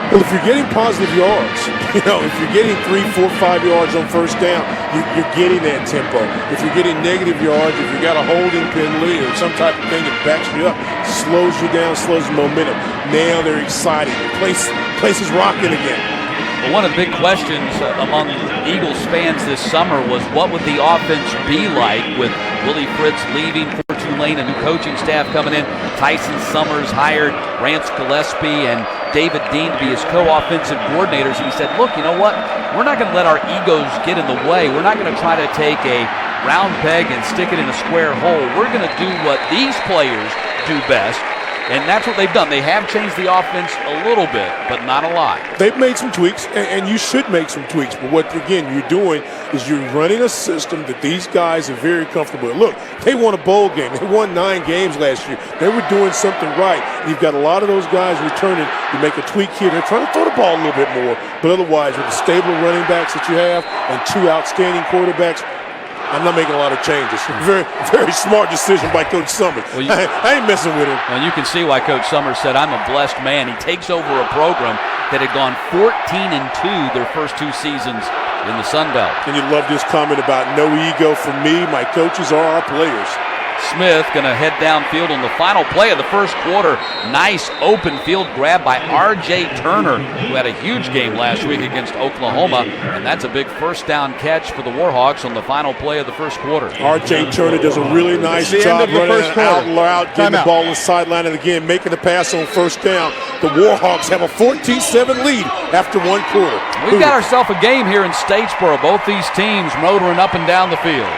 Well, if you're getting positive yards, if you're getting 3, 4, 5 yards on first down, you're getting that tempo. If you're getting negative yards, if you got a holding penalty or some type of thing that backs you up, slows you down, slows the momentum. Now they're excited. The place is rocking again. Well, one of the big questions among Eagles fans this summer was what would the offense be like with Willie Fritz leaving for Tulane, a new coaching staff coming in. Tyson Summers hired Rance Gillespie and David Dean to be his co-offensive coordinators. And he said, look, you know what? We're not going to let our egos get in the way. We're not going to try to take a round peg and stick it in a square hole. We're going to do what these players do best. And that's what they've done. They have changed the offense a little bit, but not a lot. They've made some tweaks, and you should make some tweaks. But what, again, you're doing is you're running a system that these guys are very comfortable with. Look, they won a bowl game. They won 9 games last year. They were doing something right. You've got a lot of those guys returning. You make a tweak here. They're trying to throw the ball a little bit more. But otherwise, with the stable running backs that you have and 2 outstanding quarterbacks, I'm not making a lot of changes. Very, very smart decision by Coach Summers. Well, I ain't messing with him. Well, you can see why Coach Summers said, I'm a blessed man. He takes over a program that had gone 14-2 their first 2 seasons in the Sun Belt. And you love this comment about no ego for me. My coaches are our players. Smith going to head downfield on the final play of the first quarter. Nice open field grab by R.J. Turner, who had a huge game last week against Oklahoma. And that's a big first down catch for the Warhawks on the final play of the first quarter. R.J. Turner does a really nice job running an out route, getting the ball on the sideline, and again, making the pass on first down. The Warhawks have a 14-7 lead after 1 quarter. We've got ourselves a game here in Statesboro. Both these teams motoring up and down the field.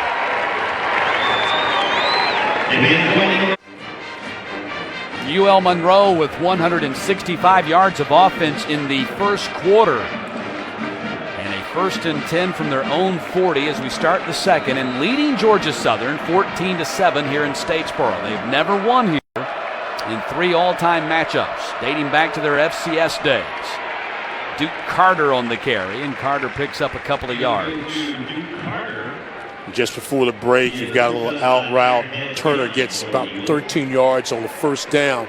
UL-Monroe with 165 yards of offense in the first quarter. And a 1st and 10 from their own 40 as we start the second, and leading Georgia Southern 14-7 here in Statesboro. They've never won here in 3 all-time matchups dating back to their FCS days. Duke Carter on the carry, and Carter picks up a couple of yards. Just before the break, you've got a little out route. Turner gets about 13 yards on the first down.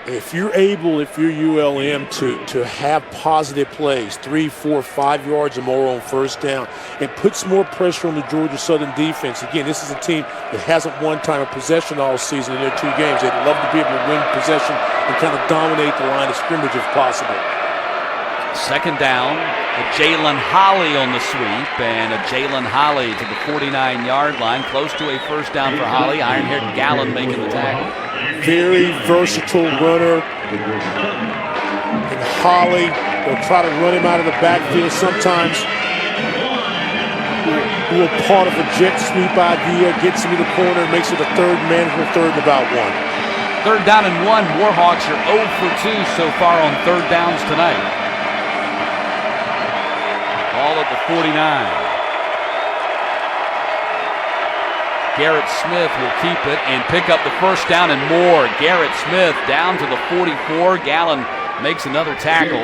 If you're able, if you're ULM, to have positive plays, 3, 4, 5 yards or more on first down, it puts more pressure on the Georgia Southern defense. Again, this is a team that hasn't won time of possession all season in their 2 games. They'd love to be able to win possession and kind of dominate the line of scrimmage if possible. Second down, a Jalen Holly on the sweep, and a Jalen Holly to the 49-yard line, close to a first down for Holly. Iron-haired Gallen making the tackle. Very versatile runner. And Holly, they'll try to run him out of the backfield sometimes. Do a part of a jet sweep idea, gets him to the corner, makes it a third manageable third and about 1. Third down and 1. Warhawks are 0 for 2 so far on third downs tonight. Ball at the 49. Garrett Smith will keep it and pick up the first down and more. Garrett Smith down to the 44. Gallen makes another tackle.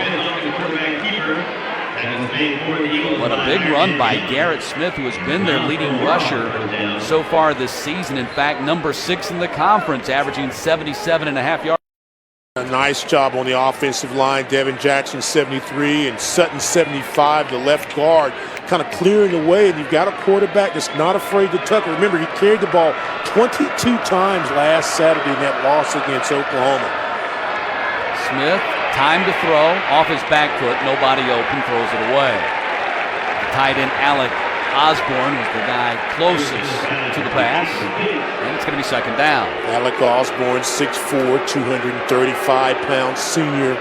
What a big run by Garrett Smith, who has been their leading rusher so far this season. In fact, number 6 in the conference, averaging 77.5 yards. A nice job on the offensive line. Devin Jackson 73 and Sutton 75, the left guard, kind of clearing the way. And you've got a quarterback that's not afraid to tuck it. Remember, he carried the ball 22 times last Saturday in that loss against Oklahoma. Smith, time to throw, off his back foot, nobody open, throws it away. The tight end Alec Osborne was the guy closest to the pass, and it's going to be second down. Alec Osborne, 6'4", 235-pound senior,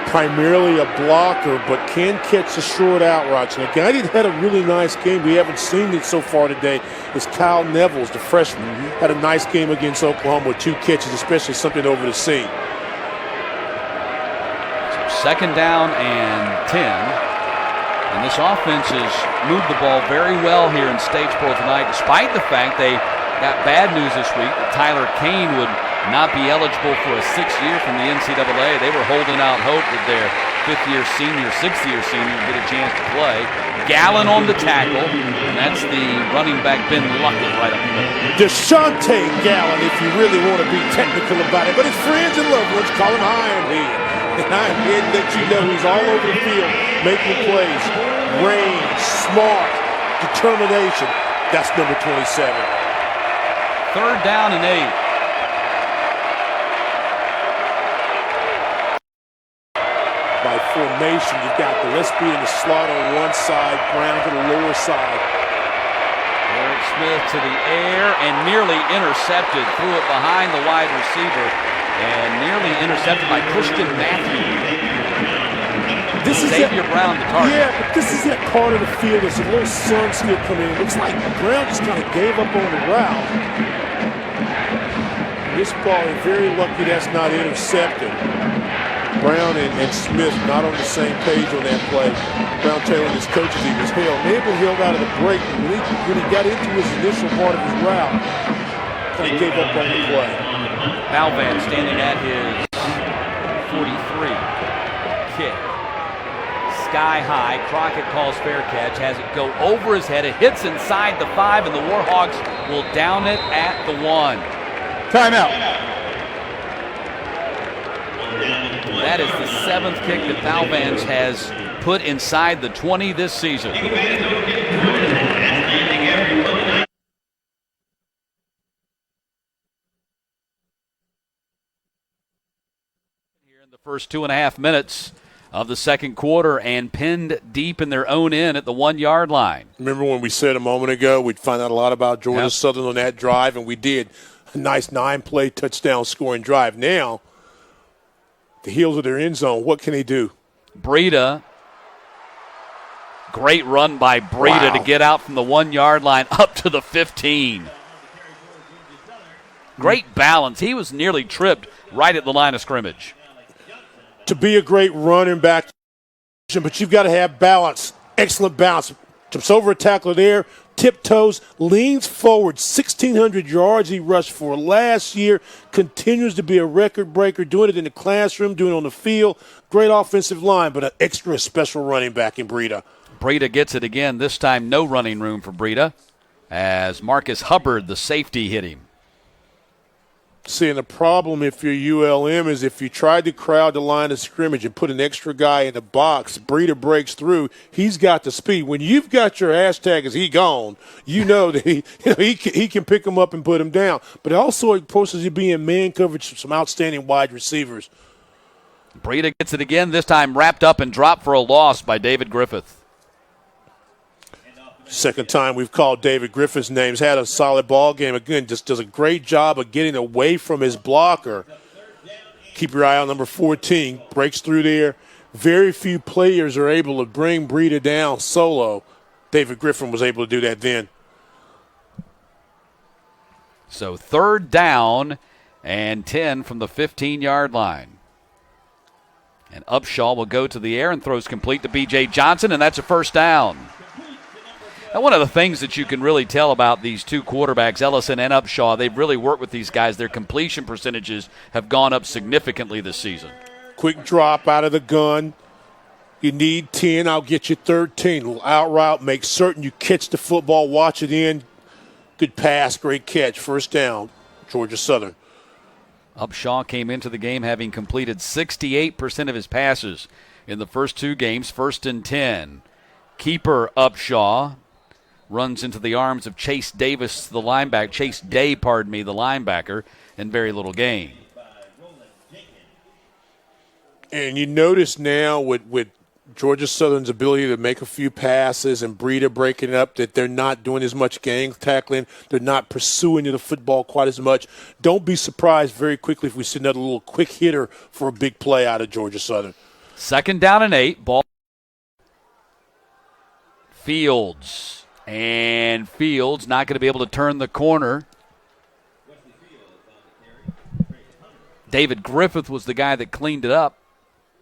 primarily a blocker, but can catch the short out routes. And a guy that had a really nice game, we haven't seen it so far today, is Kyle Nevels, the freshman. Had a nice game against Oklahoma with 2 catches, especially something over the seam. So second down and 10. And this offense has moved the ball very well here in Statesboro tonight, despite the fact they got bad news this week that Tyler Kane would not be eligible for a 6th year from the NCAA. They were holding out hope that their 6th-year senior would get a chance to play. Gallen on the tackle, and that's the running back Ben Luckett right up the middle. Deshaunte Gallen, if you really want to be technical about it, but his friends and loved ones call him Ironhead. And Ironhead lets you know he's all over the field making plays. Range, smart, determination. That's number 27. Third down and 8. By formation. formation. You've got Gillespie in the slot on one side, Brown to the lower side. Eric Smith to the air and nearly intercepted. Threw it behind the wide receiver and nearly intercepted by Christian Matthews. This is Xavier Brown, the target. Yeah, but this is that part of the field. There's a little sun still coming in. Looks like Brown just kind of gave up on the route. This ball is very lucky that's not intercepted. Brown and Smith not on the same page on that play. Brown telling his coaches he was held. May have been held out of the break, but when he got into his initial part of his route, kind of gave up on the play. Malvan standing at his 43. Kick. Sky high. Crockett calls fair catch. Has it go over his head. It hits inside the 5, and the Warhawks will down it at the 1. Timeout. That is the 7th kick that Malvan has put inside the 20 this season. Here in the first 2.5 minutes of the second quarter, and pinned deep in their own end at the 1-yard line. Remember when we said a moment ago we'd find out a lot about Georgia Southern on that drive, and we did. A nice 9-play touchdown scoring drive. Now, the heels of their end zone, what can they do? Breida. Great run by Breida to get out from the 1-yard line up to the 15. Great balance. He was nearly tripped right at the line of scrimmage. To be a great running back, but you've got to have balance, excellent balance. Jumps over a tackler there, tiptoes, leans forward, 1,600 yards he rushed for last year, continues to be a record breaker, doing it in the classroom, doing it on the field. Great offensive line, but an extra special running back in Breida. Breida gets it again, this time no running room for Breida, as Marcus Hubbard, the safety, hit him. See, and the problem if you're ULM is if you tried to crowd the line of scrimmage and put an extra guy in the box, Breida breaks through, he's got the speed. When you've got your hashtag as he gone, you know that he can pick him up and put him down. But also it forces you to be in man coverage with some outstanding wide receivers. Breida gets it again, this time wrapped up and dropped for a loss by David Griffith. Second time we've called David Griffith's name. He's had a solid ball game. Again, just does a great job of getting away from his blocker. Keep your eye on number 14. Breaks through there. Very few players are able to bring Breida down solo. David Griffin was able to do that then. So 3rd down and 10 from the 15-yard line. And Upshaw will go to the air and throws complete to B.J. Johnson, and that's a first down. Now, one of the things that you can really tell about these two quarterbacks, Ellison and Upshaw, they've really worked with these guys. Their completion percentages have gone up significantly this season. Quick drop out of the gun. You need 10, I'll get you 13. Little out route, make certain you catch the football, watch it in. Good pass, great catch. First down, Georgia Southern. Upshaw came into the game having completed 68% of his passes in the first 2 games, 1st and 10. Keeper Upshaw runs into the arms of Chase Day, the linebacker, and very little gain. And you notice now with Georgia Southern's ability to make a few passes and Breida breaking up that they're not doing as much gang tackling. They're not pursuing the football quite as much. Don't be surprised very quickly if we see another little quick hitter for a big play out of Georgia Southern. 2nd down and 8. Ball. Fields. And Fields not going to be able to turn the corner. David Griffith was the guy that cleaned it up.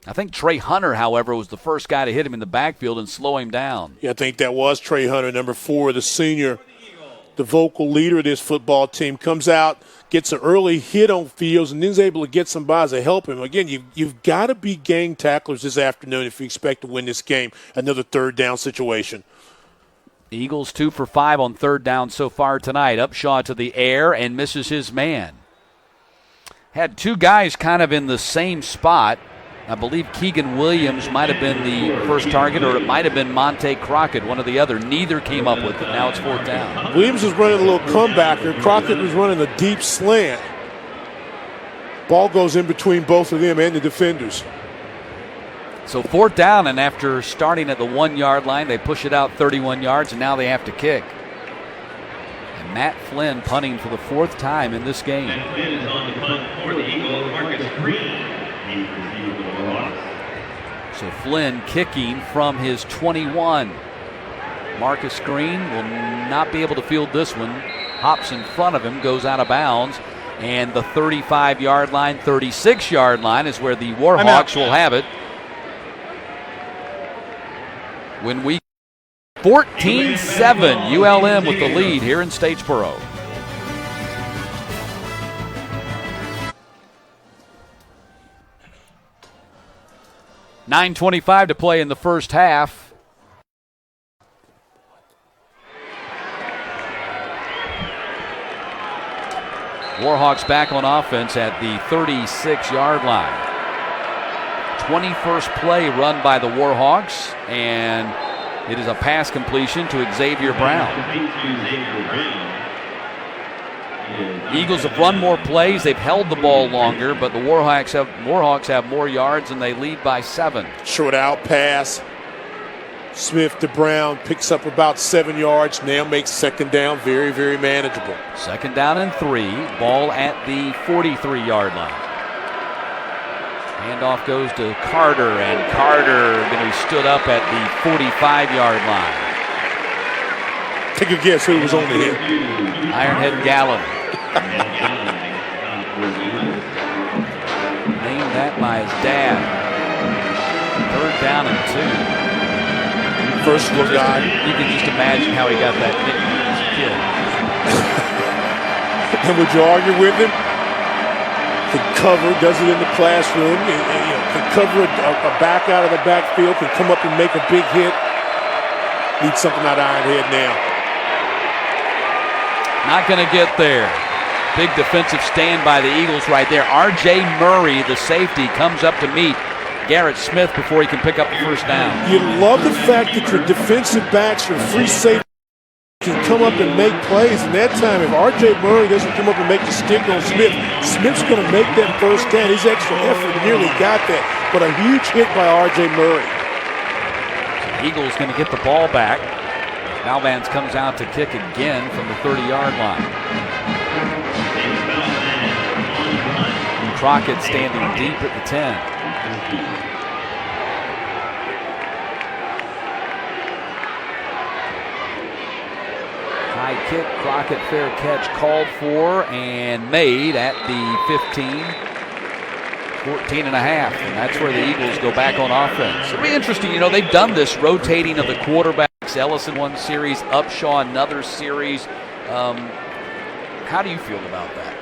I think Trey Hunter, however, was the first guy to hit him in the backfield and slow him down. Yeah, I think that was Trey Hunter, number 4, the senior, the vocal leader of this football team. Comes out, gets an early hit on Fields, and then is able to get some guys to help him. Again, you've got to be gang tacklers this afternoon if you expect to win this game. Another 3rd down situation. Eagles 2 for 5 on 3rd down so far tonight. Upshaw to the air and misses his man. Had 2 guys kind of in the same spot. I believe Keegan Williams might have been the first target, or it might have been Monte Crockett, one or the other. Neither came up with it. Now it's 4th down. Williams was running a little comebacker. Crockett was running a deep slant. Ball goes in between both of them and the defenders. So 4th down, and after starting at the 1-yard line, they push it out 31 yards, and now they have to kick. And Matt Flynn punting for the 4th time in this game. And Flynn is on the punt for the Eagles. Marcus Green. He received the Warhawks. So Flynn kicking from his 21. Marcus Green will not be able to field this one. Hops in front of him, goes out of bounds. And the 35-yard line, 36-yard line is where the Warhawks will have it. When we 14-7, ULM with the lead here in Statesboro. $9:25 to play in the first half. Warhawks back on offense at the 36-yard line. 21st play run by the Warhawks, and it is a pass completion to Xavier Brown. Eagles have run more plays, they've held the ball longer, but the Warhawks have more yards, and they lead by 7. Short out pass. Smith to Brown, picks up about 7 yards, now makes 2nd down very, very manageable. 2nd down and 3, ball at the 43-yard line. Handoff goes to Carter, and Carter going to be stood up at the 45-yard line. Take a guess who was on the hit. Ironhead Gallen. Named that by his dad. 3rd down and 2. First look guy. You can just imagine how he got that nickname as a kid. And would you argue with him? Can cover, does it in the classroom, can cover a back out of the backfield, can come up and make a big hit. Needs something out of Ironhead now. Not going to get there. Big defensive stand by the Eagles right there. R.J. Murray, the safety, comes up to meet Garrett Smith before he can pick up the first down. You love the fact that your defensive backs, your free safety, can come up and make plays. And that time, if R.J. Murray doesn't come up and make the stick on Smith, Smith's going to make that first down. His extra effort nearly got that. But a huge hit by R.J. Murray. Eagles going to get the ball back. Malvans comes out to kick again from the 30-yard line. Crockett standing deep at the 10. High kick, Crockett fair catch called for and made at the 15. 14 and a half, and that's where the Eagles go back on offense. It'll be interesting, they've done this rotating of the quarterbacks. Ellison one series, Upshaw another series. How do you feel about that?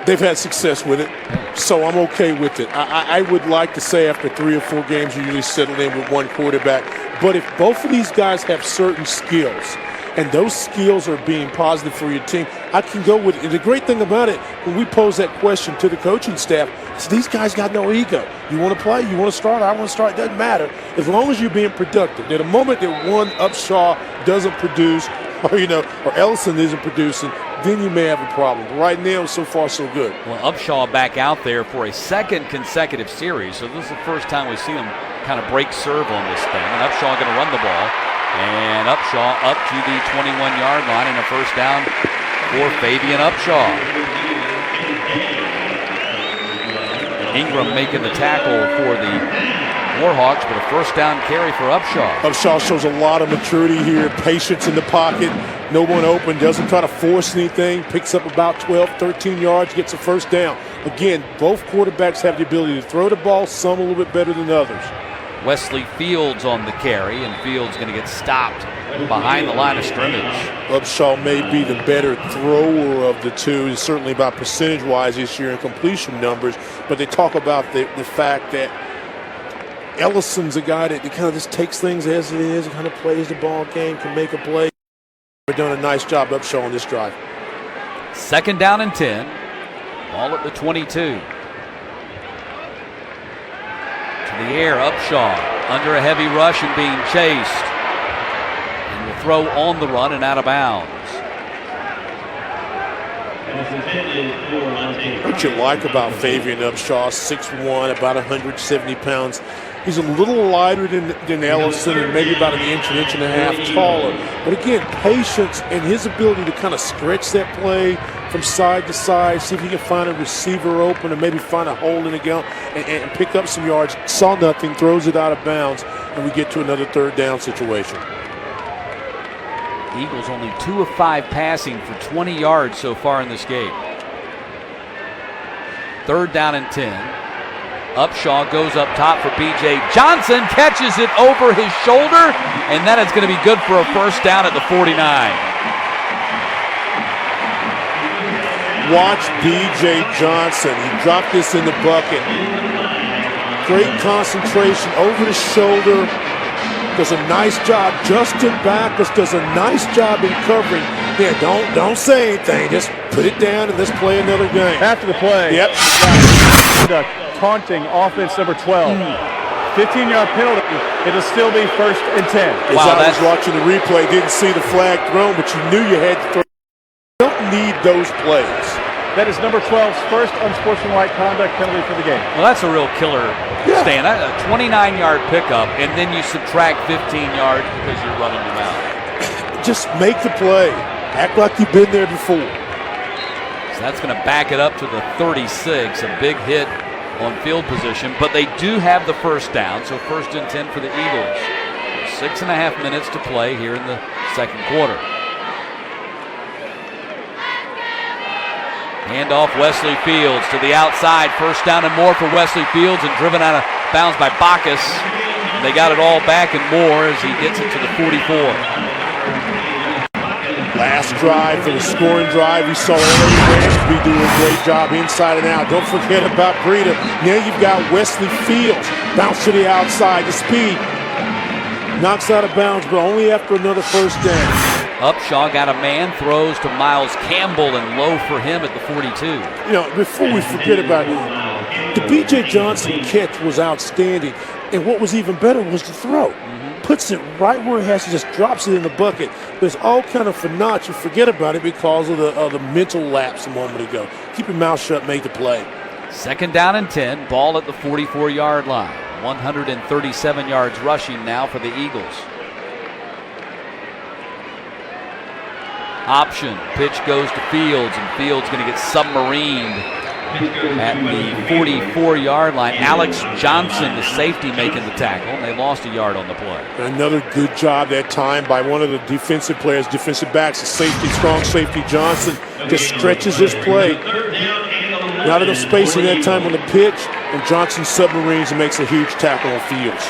They've had success with it, so I'm okay with it. I would like to say after 3 or 4 games, you usually settle in with one quarterback. But if both of these guys have certain skills, and those skills are being positive for your team, I can go with it. And the great thing about it, when we pose that question to the coaching staff, is these guys got no ego. You want to play? You want to start? I want to start. It doesn't matter. As long as you're being productive. Now, the moment that one Upshaw doesn't produce, or Ellison isn't producing, then you may have a problem. But right now, so far, so good. Well, Upshaw back out there for a 2nd consecutive series, so this is the first time we see him kind of break serve on this thing. And Upshaw going to run the ball. And Upshaw up to the 21-yard line and a first down for Fabian Upshaw. Ingram making the tackle for the Warhawks, but a first down carry for Upshaw. Upshaw shows a lot of maturity here, patience in the pocket, no one open, doesn't try to force anything, picks up about 12, 13 yards, gets a first down. Again, both quarterbacks have the ability to throw the ball, some a little bit better than others. Wesley Fields on the carry, and Fields going to get stopped behind the line of scrimmage. Upshaw may be the better thrower of the two, certainly about percentage-wise this year in completion numbers, but they talk about the fact that Ellison's a guy that kind of just takes things as it is, kind of plays the ball game, can make a play. They've done a nice job, Upshaw, on this drive. 2nd down and 10. Ball at the 22. To the air, Upshaw under a heavy rush and being chased. And will throw on the run and out of bounds. What you like about Fabian Upshaw, 6'1", about 170 pounds. He's a little lighter than Ellison and maybe about an inch and a half taller. But again, patience and his ability to kind of stretch that play from side to side, see if he can find a receiver open and maybe find a hole in the gap and pick up some yards. Saw nothing, throws it out of bounds, and we get to another third down situation. Eagles only 2 of 5 passing for 20 yards so far in this game. Third down and 10. Upshaw goes up top for B.J. Johnson, catches it over his shoulder, and then it's going to be good for a first down at the 49. Watch B.J. Johnson. He dropped this in the bucket. Great concentration over the shoulder. Does a nice job. Justin Backus does a nice job in covering. Yeah, don't say anything. Just put it down and let's play another game. After the play. Yep. Taunting offense number 12. 15-yard penalty. It'll still be 1st and 10. Wow, I was watching the replay, didn't see the flag thrown, but you knew you had to throw. You don't need those plays. That is number 12's first unsportsmanlike conduct penalty for the game. Well, that's a real killer, Stan. A 29-yard pickup, and then you subtract 15 yards because you're running them out. Just make the play. Act like you've been there before. So that's going to back it up to the 36. A big hit on field position, but they do have the first down, so 1st and 10 for the Eagles. 6.5 minutes to play here in the second quarter. Hand off Wesley Fields to the outside. First down and more for Wesley Fields, and driven out of bounds by Backus. They got it all back and more as he gets it to the 44. Last drive for the scoring drive. We saw Ransby do a great job inside and out. Don't forget about Breida. Now you've got Wesley Fields. Bounce to the outside. The speed. Knocks out of bounds, but only after another first down. Upshaw got a man, throws to Miles Campbell, and low for him at the 42. You know, before we forget about it, the B.J. Johnson catch was outstanding, and what was even better was the throw. Puts it right where it has to, just drops it in the bucket. There's all kind of finesse. You forget about it because of the mental lapse a moment ago. Keep your mouth shut, make the play. 2nd down and 10, ball at the 44-yard line. 137 yards rushing now for the Eagles. Option, pitch goes to Fields, and Fields going to get submarined at the 44-yard line. Alex Johnson, the safety, making the tackle, and they lost a yard on the play. Another good job that time by one of the defensive players, defensive backs, the safety, strong safety Johnson, just stretches this play. Not enough space in that time on the pitch, and Johnson submarines and makes a huge tackle on Fields.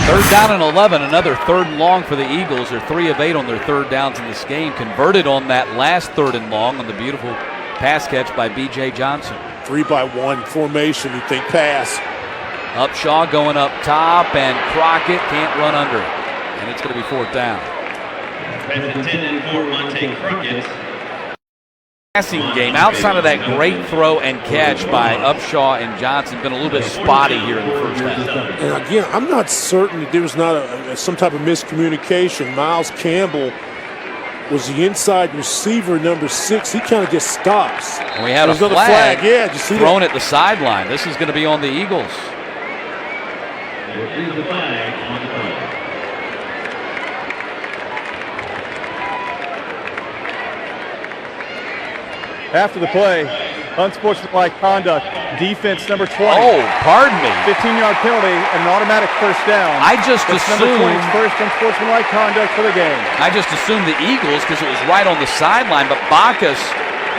3rd down and 11, another 3rd and long for the Eagles. They're 3 of 8 on their 3rd downs in this game. Converted on that last 3rd and long on the beautiful pass catch by B.J. Johnson. 3-by-1 formation, you think pass. Upshaw going up top, and Crockett can't run under it. And it's going to be 4th down. Intended for Monte Crockett. Passing game, outside of that great throw and catch by Upshaw and Johnson, been a little bit spotty here in the first half. And again, I'm not certain that there was not some type of miscommunication. Miles Campbell was the inside receiver, number 6. He kind of just stops. And we had There's a flag Yeah, did you see thrown that? at the sideline. This is going to be on the Eagles. There is the flag on the play. After the play, unsportsmanlike conduct, defense number 20. Oh, pardon me. 15-yard penalty and an automatic first down. I just That's number assumed 20's first unsportsmanlike conduct for the game. I just assumed the Eagles because it was right on the sideline, but Backus,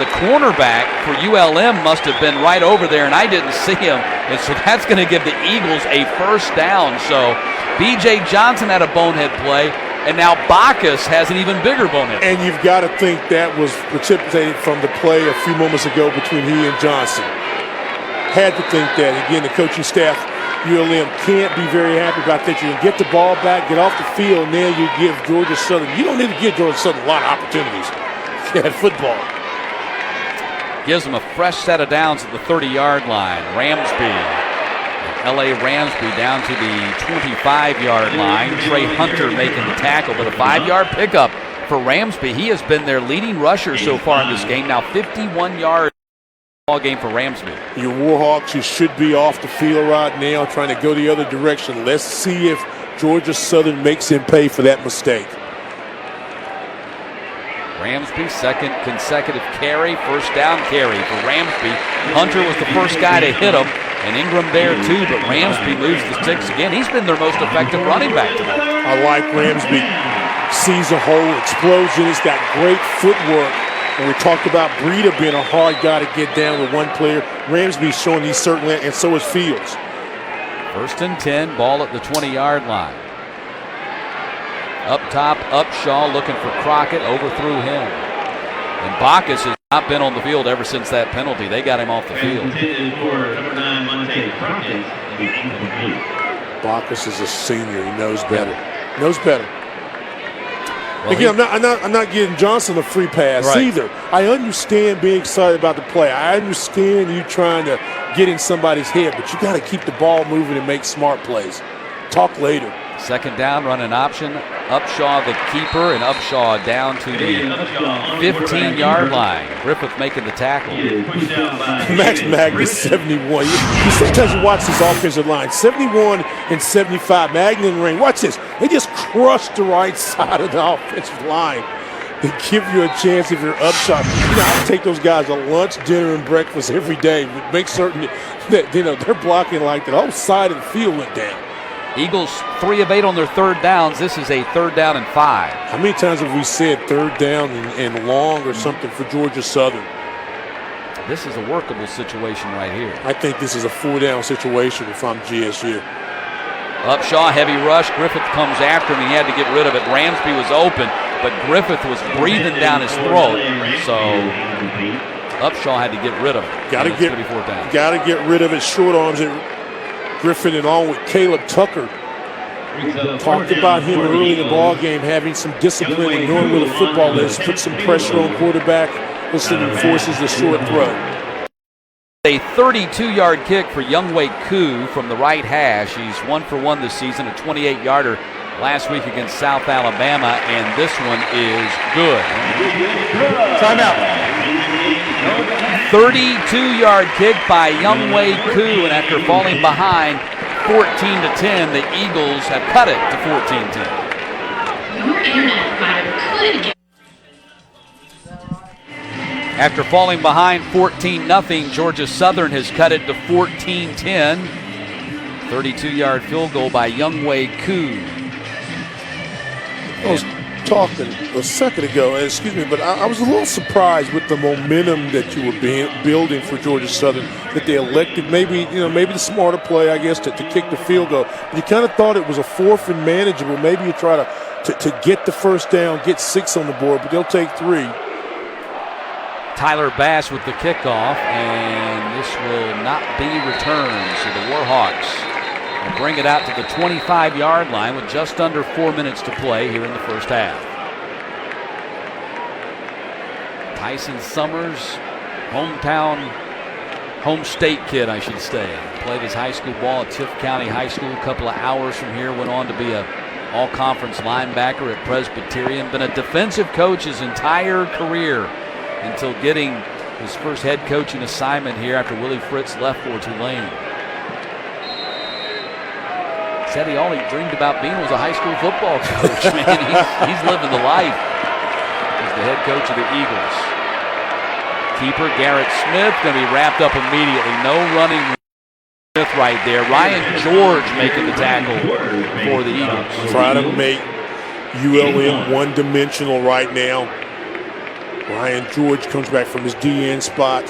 the cornerback for ULM, must have been right over there, and I didn't see him. And so that's going to give the Eagles a first down. So B.J. Johnson had a bonehead play, and now Backus has an even bigger bonehead. And you've got to think that was precipitated from the play a few moments ago between he and Johnson. Had to think that. Again, the coaching staff, ULM, can't be very happy about that. You can get the ball back, get off the field, and now you give Georgia Southern. You don't need to give Georgia Southern a lot of opportunities. Yeah, football. Gives them a fresh set of downs at the 30-yard line. Ramsby. L.A. Ramsby down to the 25-yard line. Trey Hunter making the tackle, but a 5-yard pickup for Ramsby. He has been their leading rusher so far in this game. Now 51 yards ball game for Ramsby. Your Warhawks, you should be off the field right now trying to go the other direction. Let's see if Georgia Southern makes him pay for that mistake. Ramsby, second consecutive carry, first down carry for Ramsby. Hunter was the first guy to hit him, and Ingram there too, but Ramsby moves the sticks again. He's been their most effective running back today. I like Ramsby. Sees a hole, explosion. He's got great footwork. And we talked about Breida being a hard guy to get down with one player. Ramsby's showing he's certainly, and so is Fields. First and 10, ball at the 20-yard line. Up top, Upshaw looking for Crockett, overthrew him. And Bacchus has not been on the field ever since that penalty. They got him off the field. Bacchus is a senior. He knows better. Knows better. Well, again, I'm not giving Johnson a free pass either. I understand being excited about the play. I understand you trying to get in somebody's head, but you got to keep the ball moving and make smart plays. Talk later. Second down, running option. Upshaw the keeper, and Upshaw down to the 15-yard line. Griffith making the tackle. Max Magnus, 71. Sometimes you watch this offensive line, 71 and 75. Magnan ring. Watch this. They just crushed the right side of the offensive line. They give you a chance if you're Upshaw. I take those guys to lunch, dinner, and breakfast every day. Make certain that they're blocking like the whole side of the field went down. Eagles 3 of 8 on their third downs. This is a 3rd down and 5. How many times have we said 3rd down and long or something for Georgia Southern? This is a workable situation right here. I think this is a 4-down situation if I'm GSU. Upshaw, heavy rush. Griffith comes after him. He had to get rid of it. Ramsby was open, but Griffith was breathing down his throat. So Upshaw had to get rid of it. Got to get rid of it. Short arms it. Griffin and on with Caleb Tucker. Talked about him early in the ball game, having some discipline and knowing where the football is, put some pressure on quarterback, listening forces the short throw. A 32-yard kick for Youngwei Koo from the right hash. He's 1 for 1 this season, a 28-yarder last week against South Alabama, and this one is good. Timeout. 32-yard kick by Youngwei Koo, and after falling behind 14-10, the Eagles have cut it to 14-10. Your internet provider could get. After falling behind 14-0, Georgia Southern has cut it to 14-10. 32-yard field goal by Youngwei Koo. I was talking a second ago, but I was a little surprised with the momentum that you were building for Georgia Southern, that they elected maybe the smarter play, I guess, to kick the field goal. But you kind of thought it was a 4th and manageable. Maybe you try to get the first down, get 6 on the board, but they'll take 3. Tyler Bass with the kickoff, and this will not be returned. So the Warhawks will bring it out to the 25-yard line with just under 4 minutes to play here in the first half. Tyson Summers, home state kid, I should say. Played his high school ball at Tift County High School. A couple of hours from here, went on to be a all-conference linebacker at Presbyterian. Been a defensive coach his entire career until getting his first head coaching assignment here after Willie Fritz left for Tulane. Said all he dreamed about being was a high school football coach. Man, he's living the life. He's the head coach of the Eagles. Keeper Garrett Smith going to be wrapped up immediately. No running Smith right there. Ryan George making the tackle for the Eagles. Try to make ULM one-dimensional right now. Ryan George comes back from his DN spot,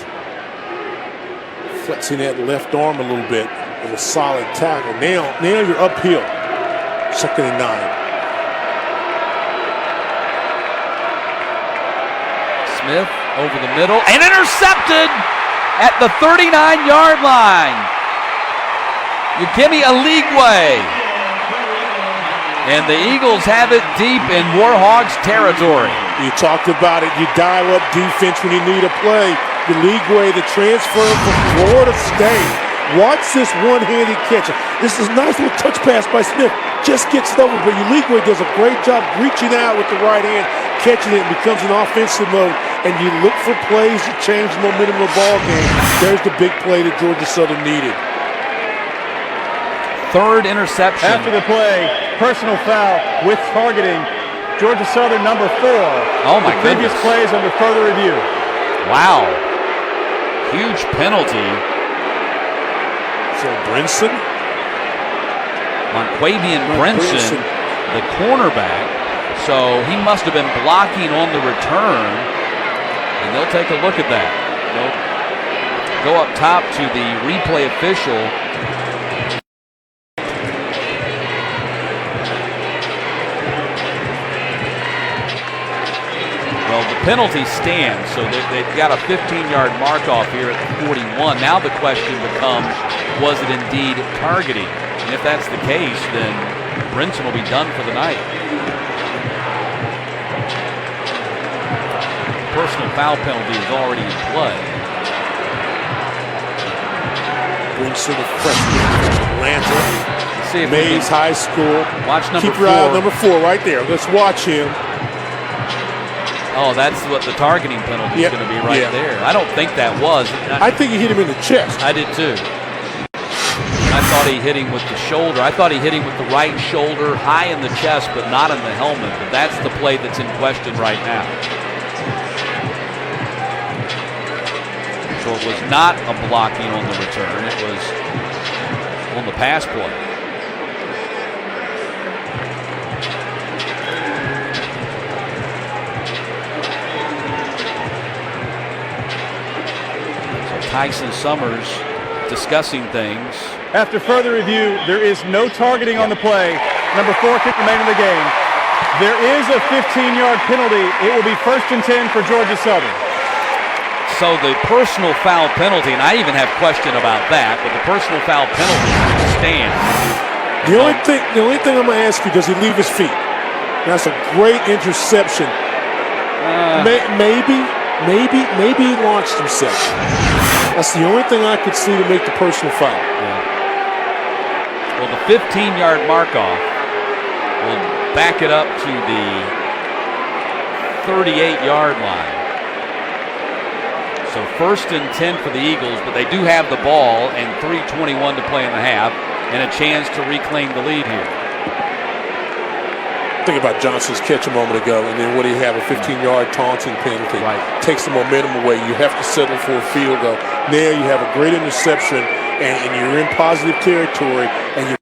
flexing that left arm a little bit with a solid tackle. Now you're uphill. 2nd and 9. Smith over the middle and intercepted at the 39-yard line. Yukimi Aligwe. And the Eagles have it deep in Warhawks territory. You talked about it. You dial up defense when you need a play. The Aligwe, the transfer from Florida State, Watch this one-handed catch. This is a nice little touch pass by Smith. Just gets it over, but Uligwe does a great job reaching out with the right hand, catching it, and becomes an offensive mode. And you look for plays to change the momentum of the ball game. There's the big play that Georgia Southern needed. Third interception. After the play, personal foul with targeting. Georgia Southern number 4. Oh my goodness. Previous plays under further review. Wow. Huge penalty. So Brinson? Monquavian Brinson, the cornerback. So he must have been blocking on the return. And they'll take a look at that. They'll go up top to the replay official. Well, the penalty stands, so they've got a 15-yard mark off here at the 41. Now the question becomes, was it indeed targeting? And if that's the case, then Brinson will be done for the night. Personal foul penalty is already in play. Brinson, a freshman from Atlanta. See if Mays High School. Watch number 4. Keep your eye on number 4 right there. Let's watch him. Oh, that's what the targeting penalty is going to be right there. I don't think that was. I think he hit him in the chest. I did too. I thought he hit him with the shoulder. I thought he hit him with the right shoulder, high in the chest, but not in the helmet. But that's the play that's in question right now. So it was not a blocking on the return. It was on the pass play. Tyson Summers discussing things. After further review, there is no targeting on the play. Number 4 can remain in the game. There is a 15-yard penalty. It will be 1st and 10 for Georgia Southern. So the personal foul penalty, and I even have question about that, but the personal foul penalty stands. The only thing I'm going to ask you, does he leave his feet? That's a great interception. Maybe he launched himself. That's the only thing I could see to make the personal foul. Yeah. Well, the 15-yard mark off will back it up to the 38-yard line. So 1st and 10 for the Eagles, but they do have the ball and 3:21 to play in the half and a chance to reclaim the lead here. Think about Johnson's catch a moment ago, and then what do you have? A 15-yard taunting penalty. Right. Takes the momentum away. You have to settle for a field goal. Now you have a great interception, and you're in positive territory, and you're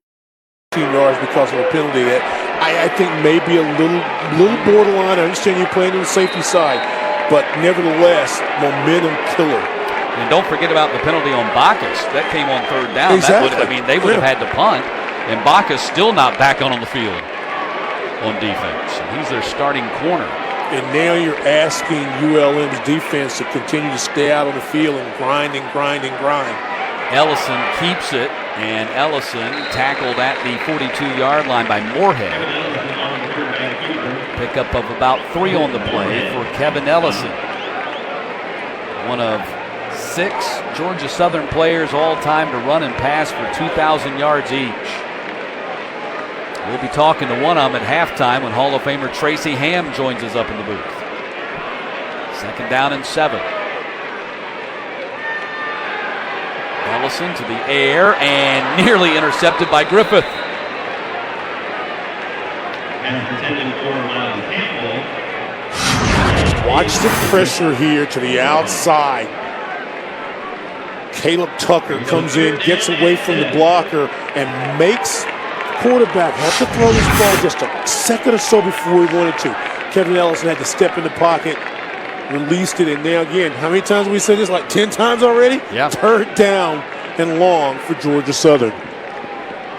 15 yards because of a penalty that I think may be a little borderline. I understand you're playing on the safety side, but nevertheless, momentum killer. And don't forget about the penalty on Bacchus. That came on 3rd down. Exactly. They would have had to punt, and Bacchus still not back on the field on defense. And he's their starting corner. And now you're asking ULM's defense to continue to stay out on the field and grind and grind and grind. Ellison keeps it, and Ellison tackled at the 42-yard line by Moorhead. Pickup of about 3 on the play for Kevin Ellison. One of 6 Georgia Southern players all time to run and pass for 2,000 yards each. We'll be talking to one of them at halftime when Hall of Famer Tracy Ham joins us up in the booth. 2nd down and 7. Ellison to the air and nearly intercepted by Griffith. Watch the pressure here to the outside. Caleb Tucker comes in, gets away from the blocker, and makes quarterback have to throw this ball just a second or so before he wanted to. Kevin Ellison had to step in the pocket, released it, and now again, how many times have we said this? Like 10 times already? Yeah. 3rd down and long for Georgia Southern.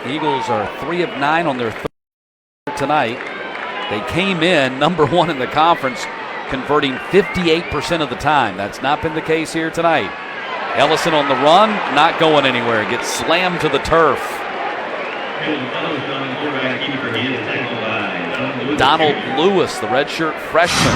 Eagles are 3 of 9 on their 3rd tonight. They came in number 1 in the conference, converting 58% of the time. That's not been the case here tonight. Ellison on the run, not going anywhere. Gets slammed to the turf. Donald Lewis, the redshirt freshman.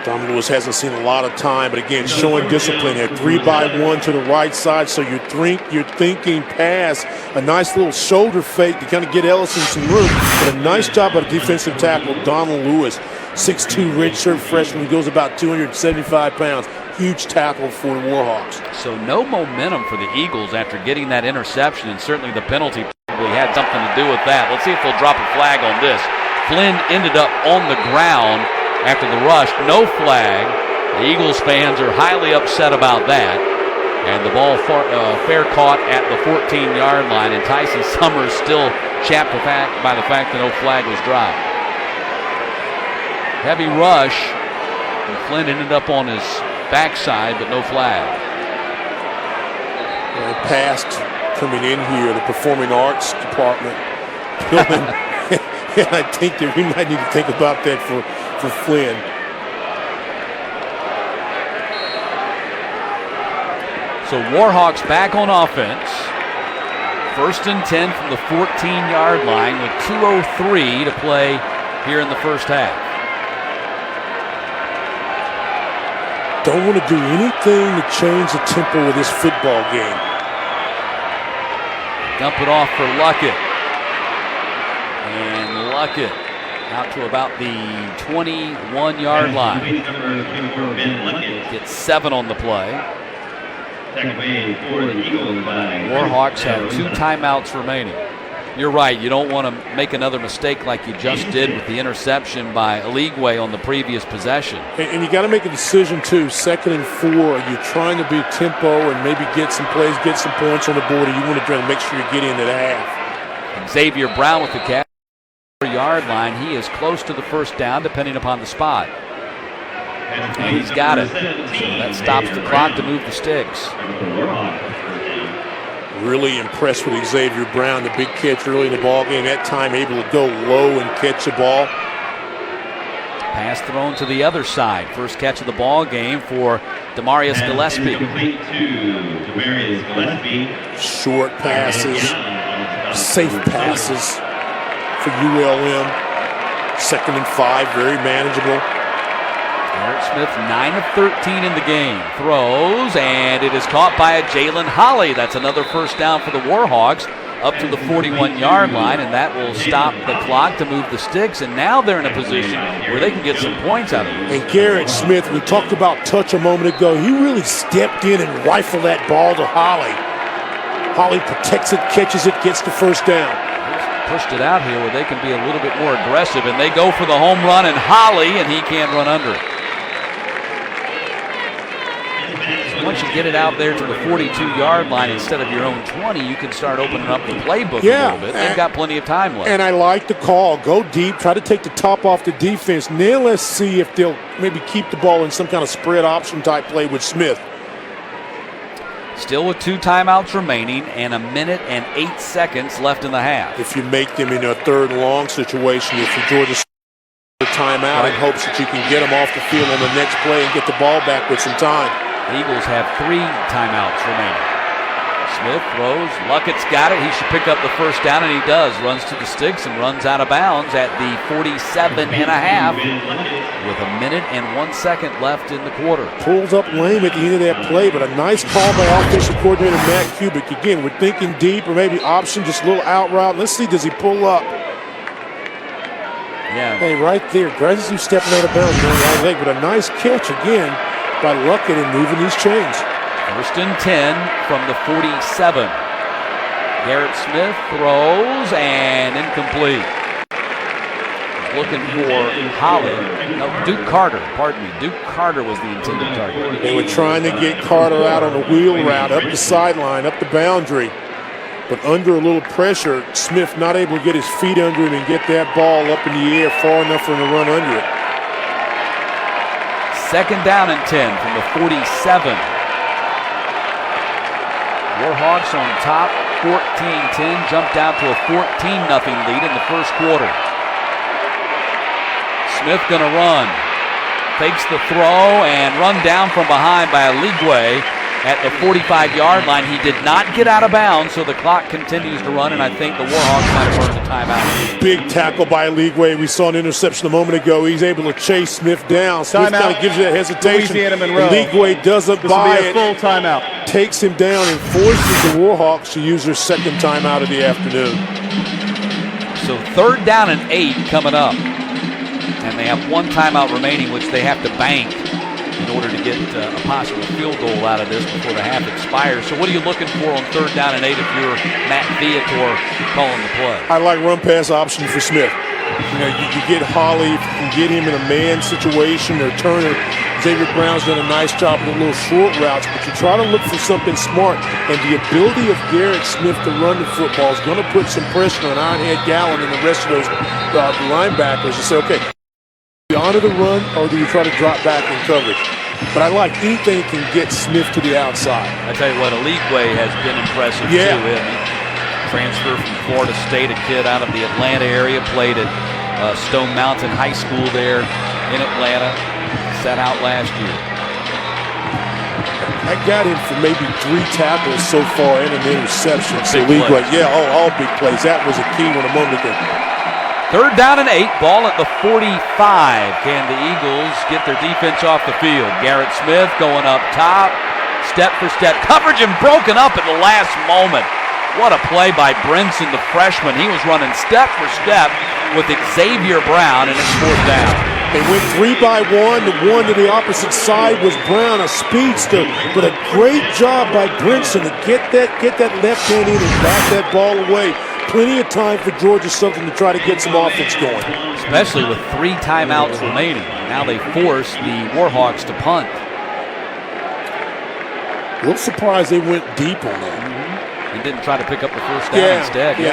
Dom Lewis hasn't seen a lot of time, but again, showing discipline here. 3-by-1 to the right side, so you're thinking pass. A nice little shoulder fake to kind of get Ellison some room, but a nice job by the defensive tackle, Donald Lewis. 6'2", redshirt freshman, goes about 275 pounds. Huge tackle for the Warhawks. So no momentum for the Eagles after getting that interception, and certainly the penalty probably had something to do with that. Let's see if they'll drop a flag on this. Flynn ended up on the ground after the rush. No flag. The Eagles fans are highly upset about that. And the ball fair caught at the 14-yard line, and Tyson Summers still chapped by the fact that no flag was dropped. Heavy rush, and Flynn ended up on his backside, but no flag. And past coming in here, the Performing Arts Department. And I think that we might need to think about that for Flynn. So Warhawks back on offense. 1st and 10 from the 14-yard line with 2:03 to play here in the first half. Don't want to do anything to change the tempo of this football game. Dump it off for Luckett. And Luckett out to about the 21-yard line. Gets 7 on the play. Warhawks have 2 timeouts remaining. You're right. You don't want to make another mistake like you just did with the interception by Aligwe on the previous possession. And you got to make a decision, too. 2nd and 4. Are you trying to be tempo and maybe get some plays, get some points on the board, or you want to try to make sure you get into the half? Xavier Brown with the catch. Yard line. He is close to the first down, depending upon the spot. And he's got it. So that stops the clock to move the sticks. Really impressed with Xavier Brown, the big catch early in the ball game. That time able to go low and catch the ball. Pass thrown to the other side. First catch of the ball game for Demarius Gillespie. Short passes, safe passes for ULM. 2nd and 5, very manageable. Garrett Smith, 9 of 13 in the game. Throws, and it is caught by a Jalen Holly. That's another first down for the Warhawks up to the 41-yard line, and that will stop the clock to move the sticks. And now they're in a position where they can get some points out of it. And Garrett Smith, we talked about touch a moment ago. He really stepped in and rifled that ball to Holly. Holly protects it, catches it, gets the first down. Pushed it out here where they can be a little bit more aggressive, and they go for the home run, and Holly, and he can't run under it. Once you get it out there to the 42-yard line instead of your own 20, you can start opening up the playbook a little bit. They've got plenty of time left. And I like the call. Go deep. Try to take the top off the defense. Now let's see if they'll maybe keep the ball in some kind of spread option type play with Smith. Still with 2 timeouts remaining and 1 minute and 8 seconds left in the half. If you make them in a 3rd and long situation, if you Georgia the timeout in hopes that you can get them off the field on the next play and get the ball back with some time. The Eagles have 3 timeouts remaining. Smith throws. Luckett's got it. He should pick up the first down, and he does. Runs to the sticks and runs out of bounds at the 47 and a half with 1 minute and 1 second left in the quarter. Pulls up lame at the end of that play, but a nice call by offensive coordinator Matt Kubik. Again, we're thinking deep or maybe option, just a little out route. Let's see, does he pull up? Yeah. Hey, right there. Gradually stepping out of bounds on the right leg, but a nice catch again by Luckett in moving these chains. 1st and 10 from the 47. Garrett Smith throws and incomplete. Looking for Holly. No, Duke Carter. Pardon me. Duke Carter was the intended target. They were trying to get Carter out on a wheel route up the sideline, up the boundary. But under a little pressure, Smith not able to get his feet under him and get that ball up in the air far enough for him to run under it. 2nd down and 10 from the 47. Warhawks on top, 14-10, jumped out to a 14-0 lead in the first quarter. Smith gonna run. Fakes the throw and run down from behind by Aligwe. at the 45-yard line. He did not get out of bounds, so the clock continues to run, and I think the Warhawks might have earned a timeout. Big tackle by Leagueway. We saw an interception a moment ago. He's able to chase Smith down. Smith kind of gives you that hesitation. Louisiana-Monroe. Leagueway doesn't buy it. Full timeout. Takes him down and forces the Warhawks to use their second timeout of the afternoon. So 3rd down and 8 coming up. And they have 1 timeout remaining, which they have to bank in order to get a possible field goal out of this before the half expires. So what are you looking for on 3rd down and 8 if you're Matt Viator calling the play? I like run-pass option for Smith. You know, you get Holly, if you can get him in a man situation, or Turner. Xavier Brown's done a nice job with the little short routes, but you try to look for something smart. And the ability of Garrett Smith to run the football is going to put some pressure on Ironhead Gallen and the rest of those linebackers to say, okay, do you honor the run or do you try to drop back in coverage? But I like anything that can get Smith to the outside. I tell you what, Leagueway has been impressive too. Transfer from Florida State, a kid out of the Atlanta area, played at Stone Mountain High School there in Atlanta, sat out last year. I got him for maybe 3 tackles so far and an interception. So Leagueway, all big plays. That was a key one a moment ago. 3rd down and 8, ball at the 45. Can the Eagles get their defense off the field? Garrett Smith going up top, step for step, coverage and broken up at the last moment. What a play by Brinson, the freshman. He was running step for step with Xavier Brown, and it's 4th down. They went 3 by 1. The one to the opposite side was Brown, a speedster, but a great job by Brinson to get that left hand in and back that ball away. Plenty of time for Georgia Southern to try to get some offense going. Especially with 3 timeouts remaining. Now they force the Warhawks to punt. A little surprised they went deep on that. And didn't try to pick up the 1st down instead. And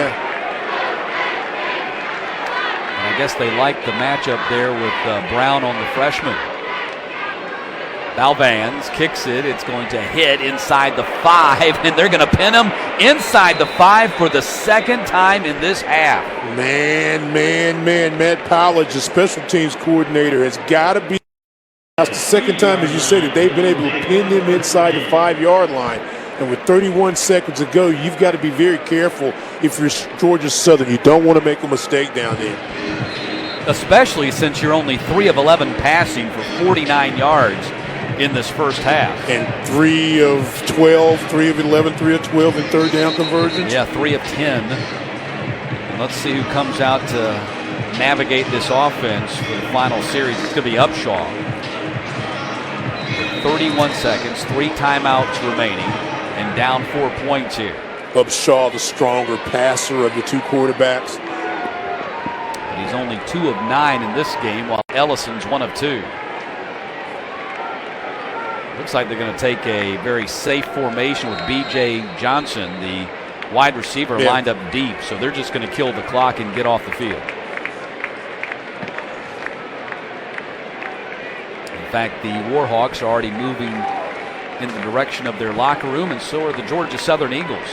I guess they like the matchup there with Brown on the freshman. Valvans kicks it. It's going to hit inside the 5, and they're going to pin him inside the 5 for the 2nd time in this half. Man. Matt Powledge, the special teams coordinator, has got to be. That's the 2nd time, as you said, that they've been able to pin him inside the 5-yard line. And with 31 seconds to go, you've got to be very careful if you're Georgia Southern. You don't want to make a mistake down there. Especially since you're only 3 of 11 passing for 49 yards in this first half. And 3 of 12, 3 of 11, 3 of 12 in 3rd down conversions. Yeah, 3 of 10. And let's see who comes out to navigate this offense for the final series. It's going to be Upshaw. 31 seconds, 3 timeouts remaining, and down 4 points here. Upshaw, the stronger passer of the 2 quarterbacks. But he's only 2 of 9 in this game, while Ellison's 1 of 2. Looks like they're going to take a very safe formation with B.J. Johnson, the wide receiver, lined up deep. So they're just going to kill the clock and get off the field. In fact, the Warhawks are already moving in the direction of their locker room, and so are the Georgia Southern Eagles.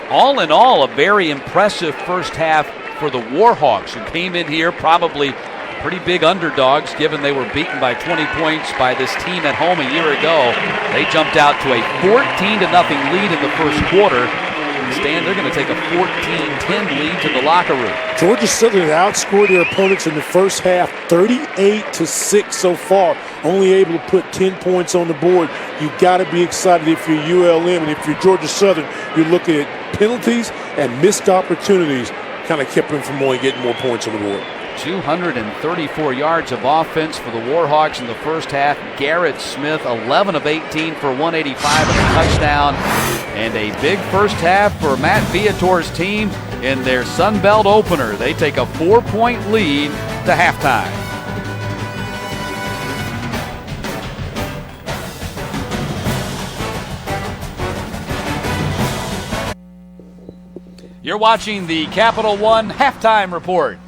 All in all, a very impressive first half for the Warhawks, who came in here probably pretty big underdogs, given they were beaten by 20 points by this team at home a year ago. They jumped out to a 14-0 lead in the first quarter. Stan, they're going to take a 14-10 lead to the locker room. Georgia Southern outscored their opponents in the first half 38-6 so far, only able to put 10 points on the board. You've got to be excited if you're ULM, and if you're Georgia Southern, you're looking at penalties and missed opportunities kind of kept them from only getting more points on the board. 234 yards of offense for the Warhawks in the first half. Garrett Smith, 11 of 18 for 185 and a touchdown. And a big first half for Matt Viator's team in their Sun Belt opener. They take a 4-point lead to halftime. You're watching the Capital One Halftime Report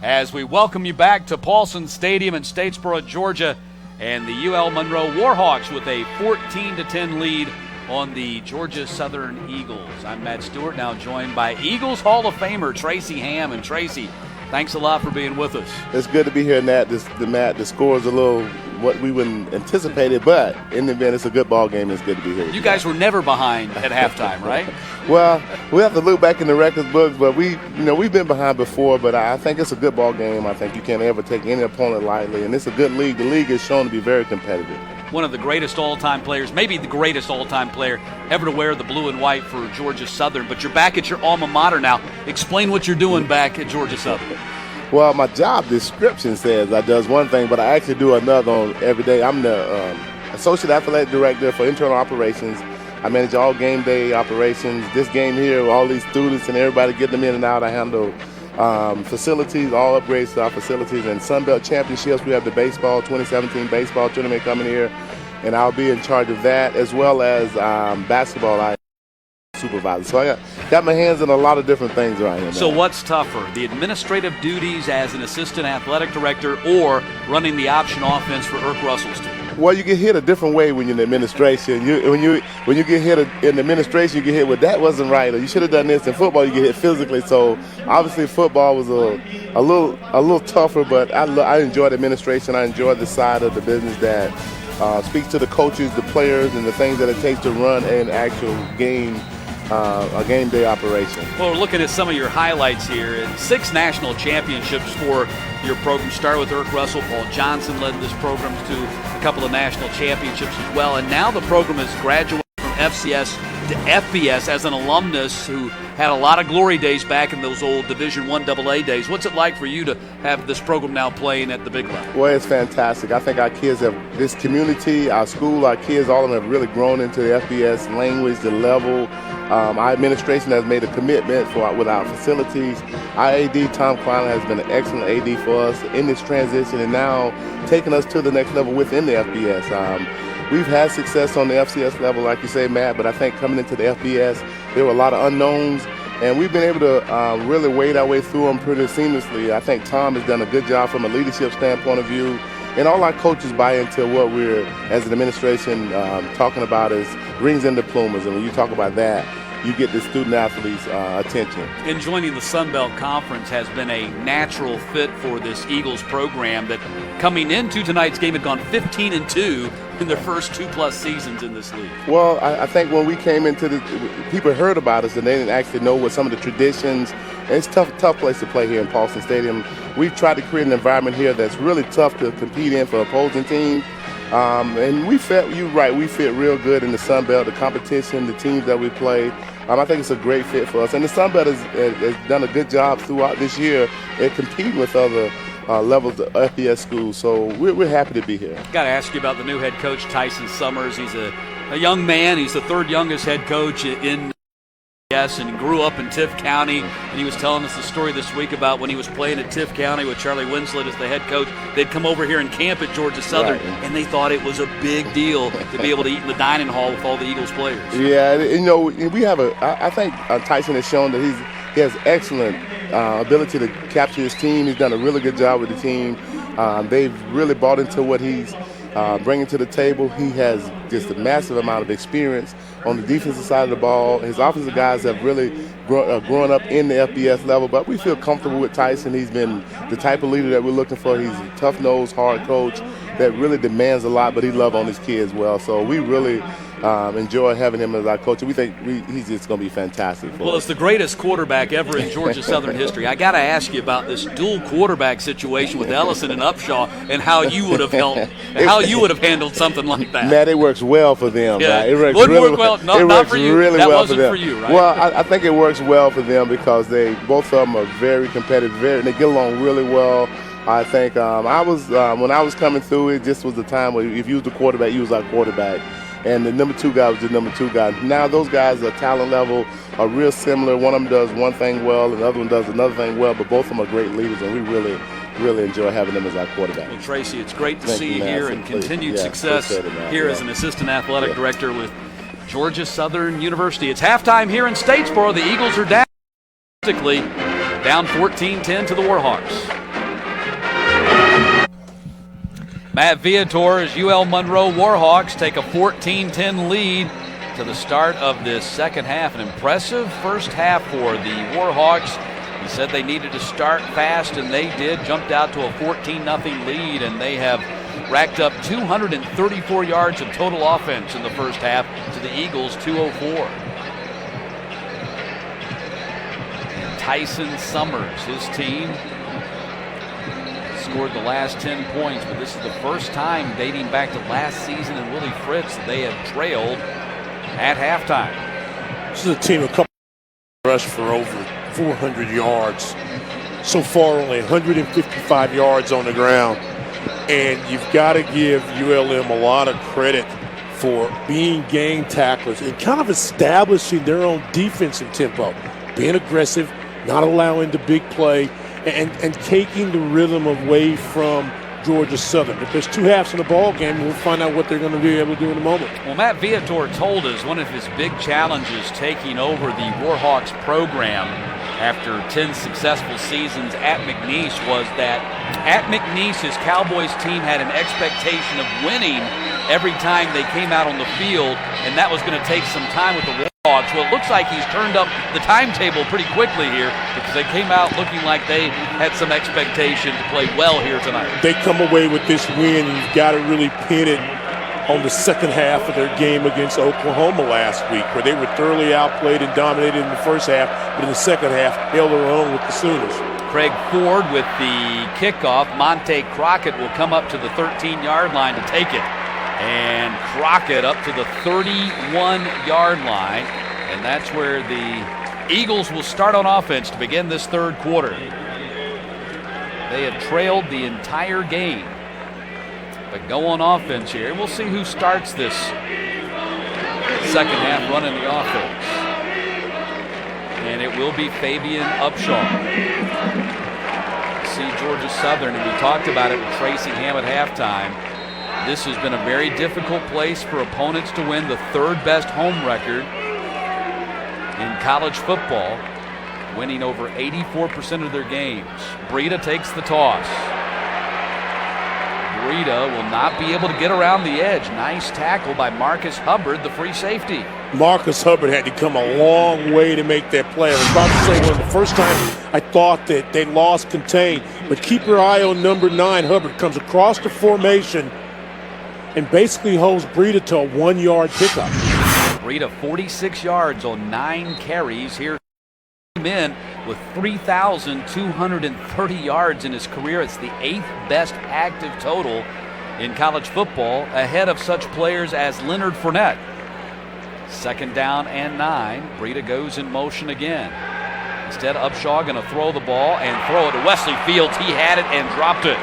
as we welcome you back to Paulson Stadium in Statesboro, Georgia, and the UL-Monroe Warhawks with a 14-10 lead on the Georgia Southern Eagles. I'm Matt Stewart, now joined by Eagles Hall of Famer Tracy Ham. And Tracy, thanks a lot for being with us. It's good to be here, Matt. The score is a little what we wouldn't anticipate it, but in the event, it's a good ball game. It's good to be here. You guys were never behind at halftime, right? Well, we have to look back in the records books, but we've been behind before. But I think it's a good ball game. I think you can't ever take any opponent lightly, and it's a good league. The league is shown to be very competitive. One of the greatest all-time players, maybe the greatest all-time player ever to wear the blue and white for Georgia Southern. But you're back at your alma mater now. Explain what you're doing back at Georgia Southern. Well, my job description says I does one thing, but I actually do another on every day. I'm the Associate Athletic Director for Internal Operations. I manage all game day operations. This game here, all these students and everybody getting them in and out, I handle facilities, all upgrades to our facilities, and Sun Belt Championships. We have the baseball, 2017 baseball tournament coming here, and I'll be in charge of that, as well as basketball. I supervisor. So I got my hands in a lot of different things around here. So what's tougher, the administrative duties as an assistant athletic director or running the option offense for Irk Russell's team? Well, you get hit a different way when you're in administration. When you get hit in administration, you get hit with that wasn't right, or you should have done this. In football, you get hit physically. So obviously, football was a little tougher. But I enjoyed administration. I enjoyed the side of the business that speaks to the coaches, the players, and the things that it takes to run an actual game. A game day operation. Well, we're looking at some of your highlights here. 6 national championships for your program. Start with Irk Russell. Paul Johnson led this program to a couple of national championships as well. And now the program has graduated from FCS to FBS as an alumnus who had a lot of glory days back in those old Division I AA days. What's it like for you to have this program now playing at the big level? Well, it's fantastic. I think our kids have, this community, our school, our kids, all of them have really grown into the FBS language, the level. Our administration has made a commitment with our facilities. Our AD, Tom Klein, has been an excellent AD for us in this transition and now taking us to the next level within the FBS. We've had success on the FCS level, like you say, Matt, but I think coming into the FBS, there were a lot of unknowns, and we've been able to really wade our way through them pretty seamlessly. I think Tom has done a good job from a leadership standpoint of view, and all our coaches buy into what we're, as an administration, talking about is rings and diplomas, and when you talk about that, you get the student-athletes' attention. And joining the Sun Belt Conference has been a natural fit for this Eagles program that coming into tonight's game had gone 15-2 in their first 2+ seasons in this league. Well, I think when we came into the, people heard about us and they didn't actually know what some of the traditions. And it's a tough place to play here in Paulson Stadium. We've tried to create an environment here that's really tough to compete in for opposing teams. And we fit real good in the Sun Belt, the competition, the teams that we play. I think it's a great fit for us. And the Sun Belt has done a good job throughout this year at competing with other levels of FBS schools. So we're happy to be here. Got to ask you about the new head coach, Tyson Summers. He's a young man. He's the 3rd youngest head coach in FBS and grew up in Tift County. And he was telling us the story this week about when he was playing at Tift County with Charlie Winslet as the head coach. They'd come over here and camp at Georgia Southern, right, and they thought it was a big deal to be able to eat in the dining hall with all the Eagles players. Yeah, we have I think Tyson has shown that he has excellent ability to capture his team. He's done a really good job with the team. They've really bought into what he's bringing to the table. He has just a massive amount of experience on the defensive side of the ball. His offensive guys have really grown up in the FBS level, but we feel comfortable with Tyson. He's been the type of leader that we're looking for. He's a tough-nosed, hard coach that really demands a lot, but he loves on his kids well. So we really enjoy having him as our coach. We think he's just going to be fantastic for us. Well, it's the greatest quarterback ever in Georgia Southern history. I got to ask you about this dual quarterback situation with Ellison and Upshaw and how you would have handled something like that. Matt, it works well for them. Yeah, right? It works wouldn't really work well. No, it not works for you. Really that well wasn't for them. For you, right? Well, I think it works well for them because both of them are very competitive. They get along really well. I think when I was coming through, it just was the time where if you was the quarterback, you was our quarterback. And the number 2 guy was the number 2 guy. Now those guys, at talent level, are real similar. One of them does one thing well, and the other one does another thing well, but both of them are great leaders, and we really enjoy having them as our quarterback. Well, Tracy, it's great to Thank see you you, here and continued success here as an assistant athletic director with Georgia Southern University. It's halftime here in Statesboro. The Eagles are down 14-10 to the Warhawks. Matt Viator's UL-Monroe Warhawks take a 14-10 lead to the start of this second half. An impressive first half for the Warhawks. He said they needed to start fast, and they did. Jumped out to a 14-0 lead, and they have racked up 234 yards of total offense in the first half to the Eagles' 204. And Tyson Summers, his team, scored the last 10 points, but this is the first time dating back to last season and Willie Fritz that they have trailed at halftime. This is a team a couple rushed for over 400 yards. So far, only 155 yards on the ground. And you've got to give ULM a lot of credit for being game tacklers and kind of establishing their own defensive tempo, being aggressive, not allowing the big play, and taking the rhythm away from Georgia Southern. If there's 2 halves in the ball game, we'll find out what they're going to be able to do in a moment. Well, Matt Viator told us one of his big challenges taking over the Warhawks program after 10 successful seasons at McNeese was that at McNeese, his Cowboys team had an expectation of winning every time they came out on the field, and that was going to take some time with the Warhawks. Well, it looks like he's turned up the timetable pretty quickly here because they came out looking like they had some expectation to play well here tonight. They come away with this win, and you've got to really pin it on the second half of their game against Oklahoma last week, where they were thoroughly outplayed and dominated in the first half, but in the second half held their own with the Sooners. Craig Ford with the kickoff. Monte Crockett will come up to the 13-yard line to take it. And Crockett up to the 31-yard line. And that's where the Eagles will start on offense to begin this third quarter. They have trailed the entire game. But go on offense here. We'll see who starts this second half running the offense. And it will be Fabian Upshaw. See Georgia Southern, and we talked about it with Tracy Ham at halftime. This has been a very difficult place for opponents to win, the 3rd best home record in college football, winning over 84% of their games. Breida takes the toss. Breida will not be able to get around the edge. Nice tackle by Marcus Hubbard, the free safety. Marcus Hubbard had to come a long way to make that play. I was about to say one of the first time I thought that they lost contain, but keep your eye on number 9. Hubbard comes across the formation and basically holds Breida to a 1-yard pickup. Breida 46 yards on 9 carries here. In with 3,230 yards in his career. It's the 8th best active total in college football, ahead of such players as Leonard Fournette. 2nd down and 9. Breida goes in motion again. Instead, Upshaw going to throw the ball and throw it to Wesley Fields. He had it and dropped it.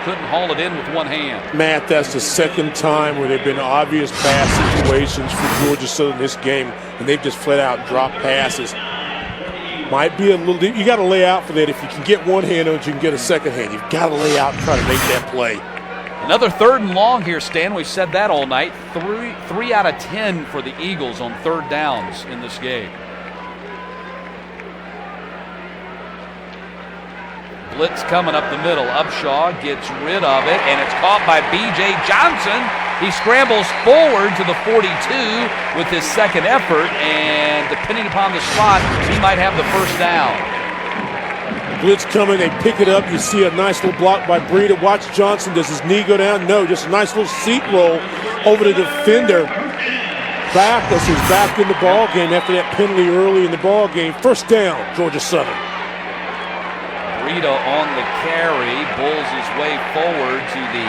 Couldn't haul it in with one hand. Matt, that's the 2nd time where there have been obvious pass situations for Georgia Southern this game, and they've just flat out dropped passes. Might be a little deep. You got to lay out for that. If you can get one hand on it, you can get a second hand. You've got to lay out and try to make that play. Another 3rd and long here, Stan. We've said that all night. 3 out of 10 for the Eagles on 3rd downs in this game. Blitz coming up the middle. Upshaw gets rid of it, and it's caught by B.J. Johnson. He scrambles forward to the 42 with his 2nd effort, and depending upon the spot, he might have the 1st down. Blitz coming, they pick it up. You see a nice little block by Breida. Watch Johnson. Does his knee go down? No, just a nice little seat roll over the defender. Backless is back in the ball game after that penalty early in the ball game. 1st down, Georgia Southern. Breida on the carry, bulls his way forward to the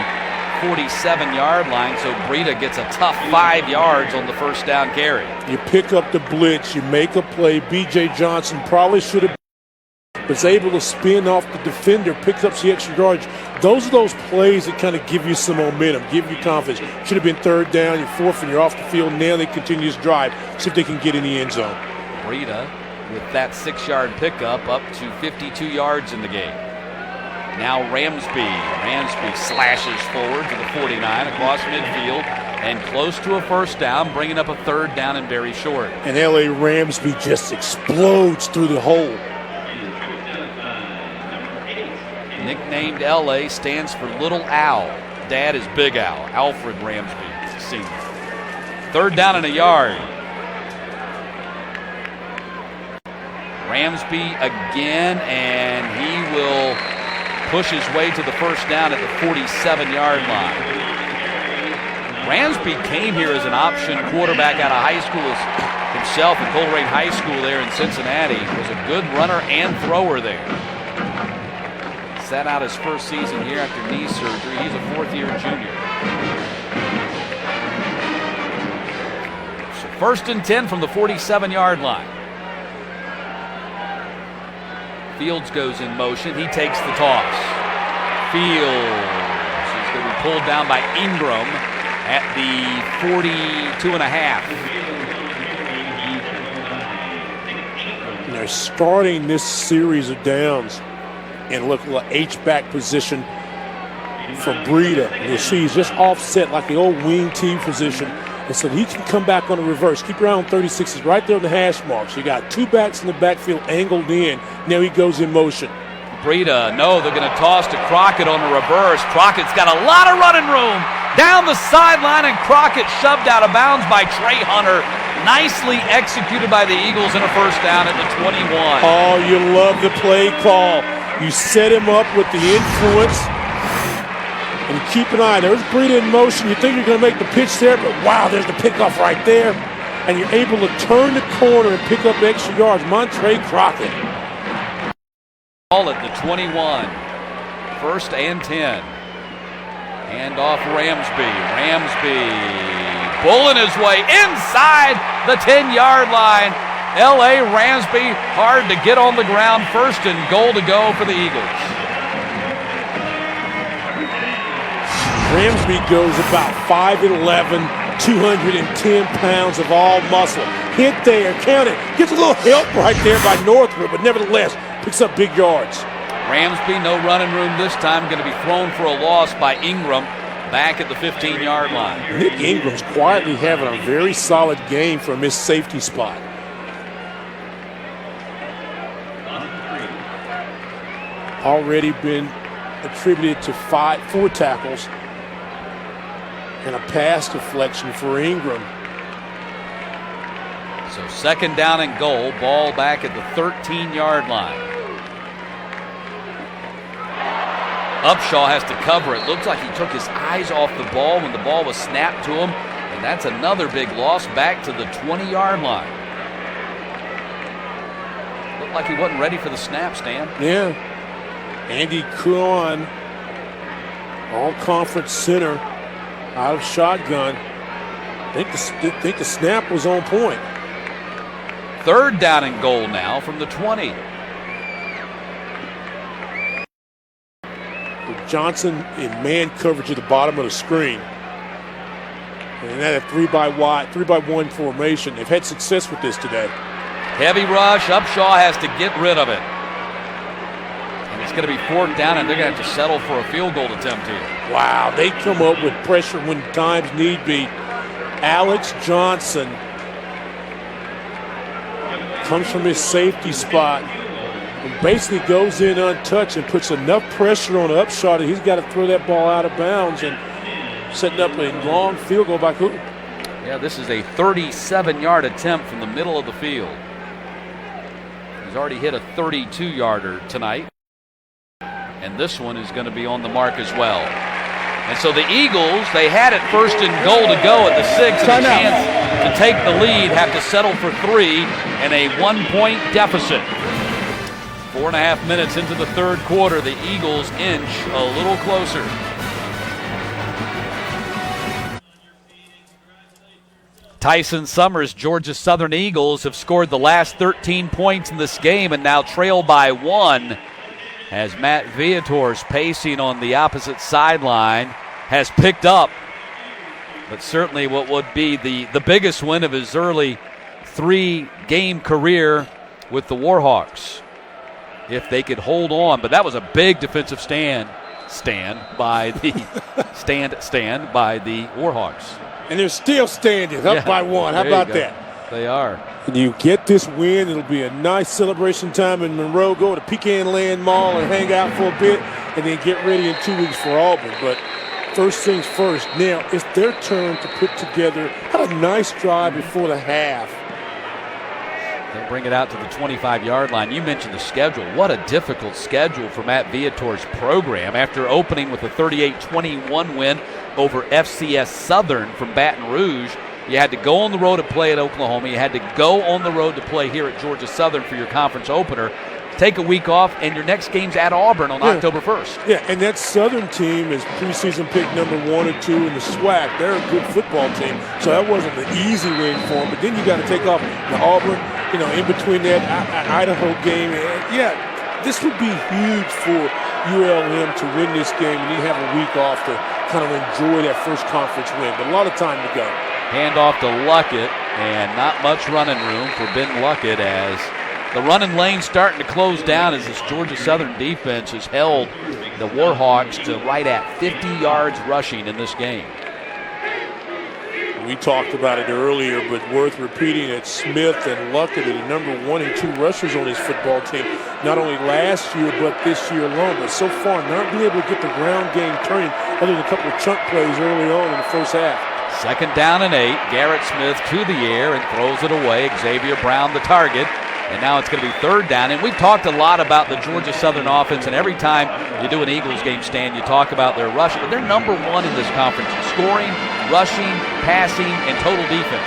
47-yard line, so Breida gets a tough 5 yards on the 1st down carry. You pick up the blitz, you make a play. B.J. Johnson probably should have was able to spin off the defender, picks up the extra yards. Those are those plays that kind of give you some momentum, give you confidence. Should have been 3rd down, you're 4th, and you're off the field. Now they continue to drive, see if they can get in the end zone. Breida with that 6-yard pickup up to 52 yards in the game. Now Ramsby slashes forward to the 49 across midfield and close to a 1st down, bringing up a 3rd down and very short. And L.A. Ramsby just explodes through the hole. Nicknamed L.A., stands for Little Al. Dad is Big Al. Alfred Ramsby, senior. 3rd down and a yard. Ramsby again, and he will push his way to the first down at the 47-yard line. Ramsby came here as an option quarterback out of high school himself at Coleraine High School there in Cincinnati. Was a good runner and thrower there. Sat out his first season here after knee surgery. He's a fourth-year junior. So 1st and 10 from the 47-yard line. Fields goes in motion. He takes the toss. Fields is going to be pulled down by Ingram at the 42.5. And they're starting this series of downs in look like H-back position for Breida. You see he's just offset like the old wing T position. And so he can come back on the reverse. Keep your eye on 36. He's right there on the hash mark. So you got two backs in the backfield angled in. Now he goes in motion. Breida, no, they're going to toss to Crockett on the reverse. Crockett's got a lot of running room down the sideline, and Crockett shoved out of bounds by Trey Hunter. Nicely executed by the Eagles in a first down at the 21. Oh, you love the play call. You set him up with the influence. And keep an eye. There's Breida in motion. You think you're going to make the pitch there, but wow, there's the pickoff right there. And you're able to turn the corner and pick up extra yards. Montre Crockett. Ball at the 21. 1st and 10. Hand off Ramsby. Ramsby pulling his way inside the 10-yard line. L.A. Ramsby hard to get on the ground. 1st and goal to go for the Eagles. Ramsby goes about 5'11", 210 pounds of all muscle. Hit there, count it. Gets a little help right there by Northwood, but nevertheless picks up big yards. Ramsby, no running room this time. Going to be thrown for a loss by Ingram back at the 15-yard line. Nick Ingram's quietly having a very solid game from his safety spot. Already been attributed to 4 tackles and a pass deflection for Ingram. So 2nd down and goal. Ball back at the 13-yard line. Upshaw has to cover it. Looks like he took his eyes off the ball when the ball was snapped to him. And that's another big loss back to the 20-yard line. Looked like he wasn't ready for the snap, Stan. Yeah. Andy Kuhn, all-conference center, out of shotgun. I think the snap was on point. 3rd down and goal now from the 20. Johnson in man coverage at the bottom of the screen. And that a 3-by-1 formation. They've had success with this today. Heavy rush. Upshaw has to get rid of it. And it's going to be 4th down, and they're going to have to settle for a field goal attempt here. Wow, they come up with pressure when times need be. Alex Johnson comes from his safety spot and basically goes in untouched and puts enough pressure on Upshaw that he's got to throw that ball out of bounds and setting up a long field goal by Cooper. Yeah, this is a 37-yard attempt from the middle of the field. He's already hit a 32-yarder tonight. And this one is going to be on the mark as well. And so the Eagles, they had it 1st and goal to go at the 6, and a chance to take the lead, have to settle for 3 and a 1-point deficit. 4.5 minutes into the 3rd quarter, the Eagles inch a little closer. Tyson Summers, Georgia Southern Eagles have scored the last 13 points in this game and now trail by 1. As Matt Viator's pacing on the opposite sideline has picked up. But certainly what would be the biggest win of his early 3-game career with the Warhawks. If they could hold on. But that was a big defensive stand by the Warhawks. And they're still standing up by 1. How about that? They are. And you get this win, it'll be a nice celebration time in Monroe. Go to Pecan Land Mall and hang out for a bit, and then get ready in 2 weeks for Auburn. But first things first, now it's their turn to put together a nice drive before the half. They'll bring it out to the 25-yard line. You mentioned the schedule. What a difficult schedule for Matt Viator's program. After opening with a 38-21 win over FCS Southern from Baton Rouge, you had to go on the road to play at Oklahoma. You had to go on the road to play here at Georgia Southern for your conference opener. Take a week off, and your next game's at Auburn on October 1st. Yeah, and that Southern team is preseason pick number 1 or 2 in the SWAC. They're a good football team, so that wasn't an easy win for them. But then you got to take off the Auburn, in between that Idaho game. And yeah, this would be huge for ULM to win this game and then have a week off to kind of enjoy that first conference win. But a lot of time to go. Hand off to Luckett, and not much running room for Ben Luckett as the running lane starting to close down as this Georgia Southern defense has held the Warhawks to right at 50 yards rushing in this game. We talked about it earlier, but worth repeating that Smith and Luckett are the number 1 and 2 rushers on his football team, not only last year but this year alone. But so far, not being able to get the ground game turning other than a couple of chunk plays early on in the first half. 2nd down and 8. Garrett Smith to the air and throws it away. Xavier Brown the target. And now it's going to be 3rd down. And we've talked a lot about the Georgia Southern offense, and every time you do an Eagles game, Stan, you talk about their rushing. But they're number 1 in this conference, scoring, rushing, passing, and total defense.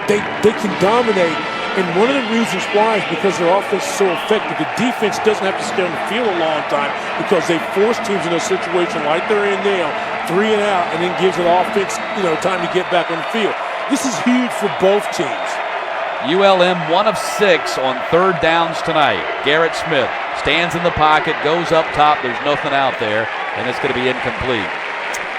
They can dominate, and one of the reasons why is because their offense is so effective. The defense doesn't have to stay on the field a long time because they force teams in a situation like they're in now, 3 and out, and then gives the offense time to get back on the field. This is huge for both teams. ULM 1 of 6 on 3rd downs tonight. Garrett Smith stands in the pocket, goes up top. There's nothing out there, and it's going to be incomplete.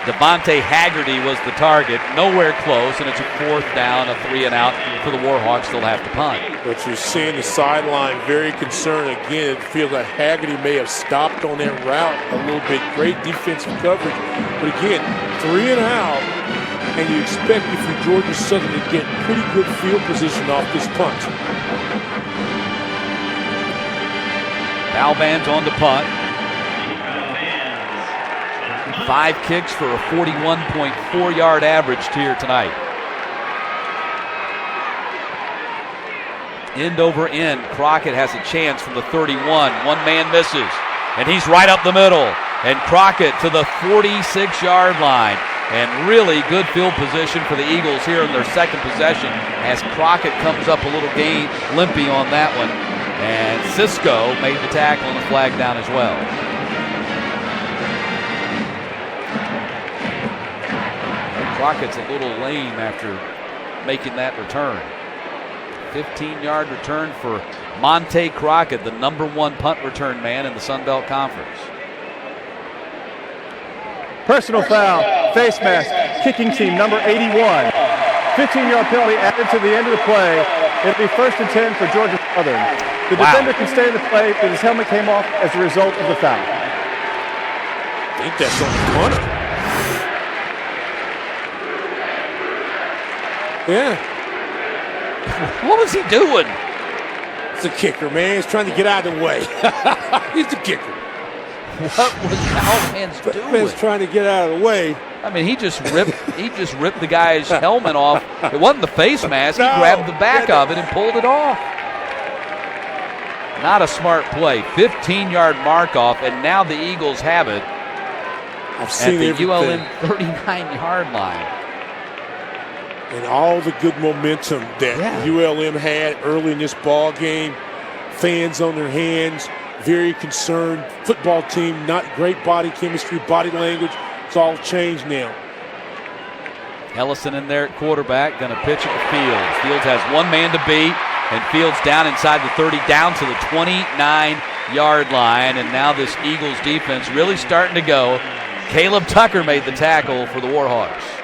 Devontae Haggerty was the target, nowhere close, and it's a 4th down, a 3 and out for the Warhawks. They'll have to punt. But you're seeing the sideline very concerned again. It feels like Haggerty may have stopped on that route a little bit. Great defensive coverage, but again, 3 and out. And you expect if you're Georgia Southern to get pretty good field position off this punt. Balvan's on the punt. 5 kicks for a 41.4-yard average here tonight. End over end, Crockett has a chance from the 31. One man misses, and he's right up the middle. And Crockett to the 46-yard line. And really good field position for the Eagles here in their second possession as Crockett comes up a little limpy on that one. And Cisco made the tackle on the flag down as well. Crockett's a little lame after making that return. 15-yard return for Monte Crockett, the number 1 punt return man in the Sun Belt Conference. Personal foul, face mask, kicking team number 81. 15-yard penalty added to the end of the play. It'll be 1st and 10 for Georgia Southern. The defender can stay in the play, but his helmet came off as a result of the foul. I think that's on the punter. Yeah. What was he doing? It's a kicker, man. He's trying to get out of the way. He's the kicker. What was Balvan's doing? Man's trying to get out of the way. I mean, he just ripped the guy's helmet off. It wasn't the face mask. He grabbed the back of it and pulled it off. Not a smart play. 15-yard mark off, and now the Eagles have it at the ULM 39-yard line. And all the good momentum that ULM had early in this ball game. Fans on their hands. Very concerned. Football team, not great body chemistry, body language. It's all changed now. Ellison in there at quarterback, going to pitch it to Fields. Fields has one man to beat, and Fields down inside the 30, down to the 29-yard line. And now this Eagles defense really starting to go. Caleb Tucker made the tackle for the Warhawks.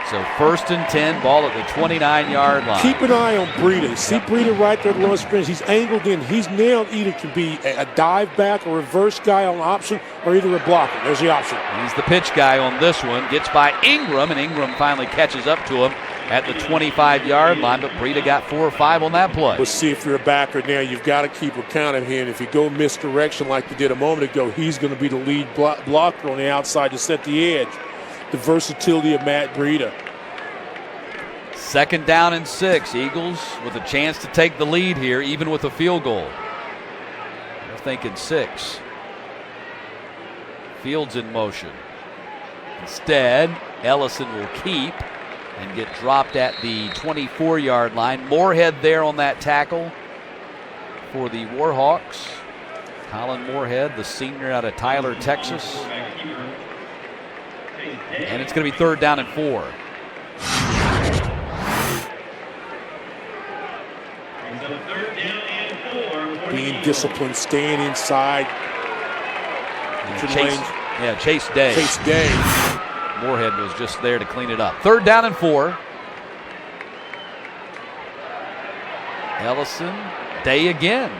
So 1st and 10, ball at the 29-yard line. Keep an eye on Breida. See Breida right there at the line of scrimmage. He's angled in. He's nailed. Either can be a dive back, a reverse guy on option, or either a blocker. There's the option. He's the pitch guy on this one. Gets by Ingram, and Ingram finally catches up to him at the 25-yard line, but Breida got 4 or 5 on that play. Let's see if you're a backer now. You've got to keep account of him. If you go misdirection like you did a moment ago, he's going to be the lead blocker on the outside to set the edge. The versatility of Matt Breida. 2nd down and 6. Eagles with a chance to take the lead here, even with a field goal. They're thinking 6. Fields in motion. Instead, Ellison will keep and get dropped at the 24-yard line. Moorhead there on that tackle for the Warhawks. Colin Moorhead, the senior out of Tyler, Texas. And it's going to be 3rd down and 4. Being disciplined, staying inside. Chase Day. Chase Day. Moorhead was just there to clean it up. 3rd down and 4. Ellison, Day again.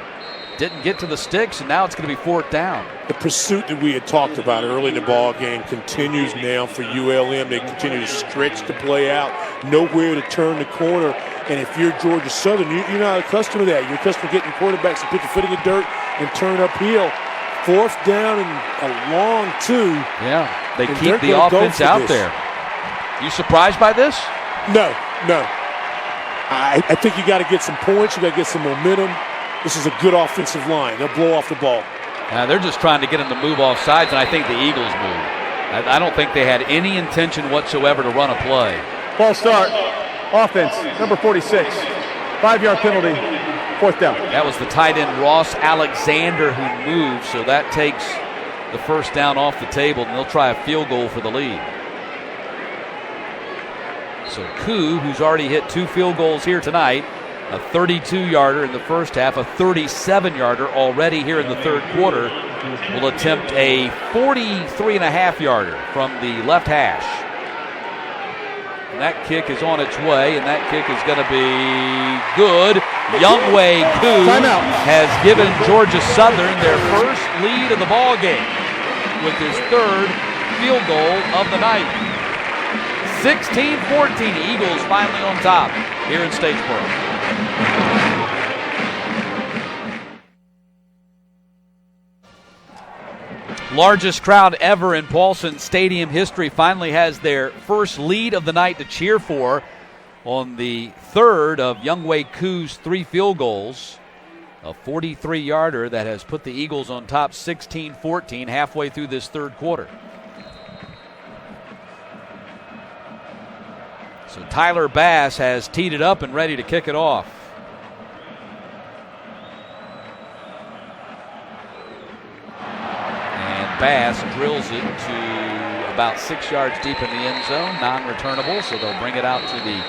Didn't get to the sticks, and now it's going to be 4th down. The pursuit that we had talked about early in the ball game continues now for ULM. They continue to stretch the play out, nowhere to turn the corner. And if you're Georgia Southern, you're not accustomed to that. You're accustomed to getting quarterbacks to put their foot in the dirt and turn uphill. 4th down and a long 2. Yeah, they keep the offense out there. You surprised by this? No. I think you got to get some points. You got to get some momentum. This is a good offensive line. They'll blow off the ball. They're just trying to get them to move off sides, and I think the Eagles move. I don't think they had any intention whatsoever to run a play. False start. Offense, number 46. 5-yard penalty. 4th down. That was the tight end Ross Alexander who moved, so that takes the 1st down off the table, and they'll try a field goal for the lead. So Koo, who's already hit 2 field goals here tonight, a 32-yarder in the first half, a 37-yarder already here in the 3rd quarter, will attempt a 43.5-yarder from the left hash. And that kick is on its way, and that kick is going to be good. Youngway Koo has given Georgia Southern their first lead of the ball game with his 3rd field goal of the night. 16-14, Eagles finally on top here in Statesboro. Largest crowd ever in Paulson Stadium history finally has their first lead of the night to cheer for on the 3rd of Youngway Koo's 3 field goals. A 43-yarder that has put the Eagles on top 16-14 halfway through this 3rd quarter. So Tyler Bass has teed it up and ready to kick it off. And Bass drills it to about 6 yards deep in the end zone, non-returnable, so they'll bring it out to the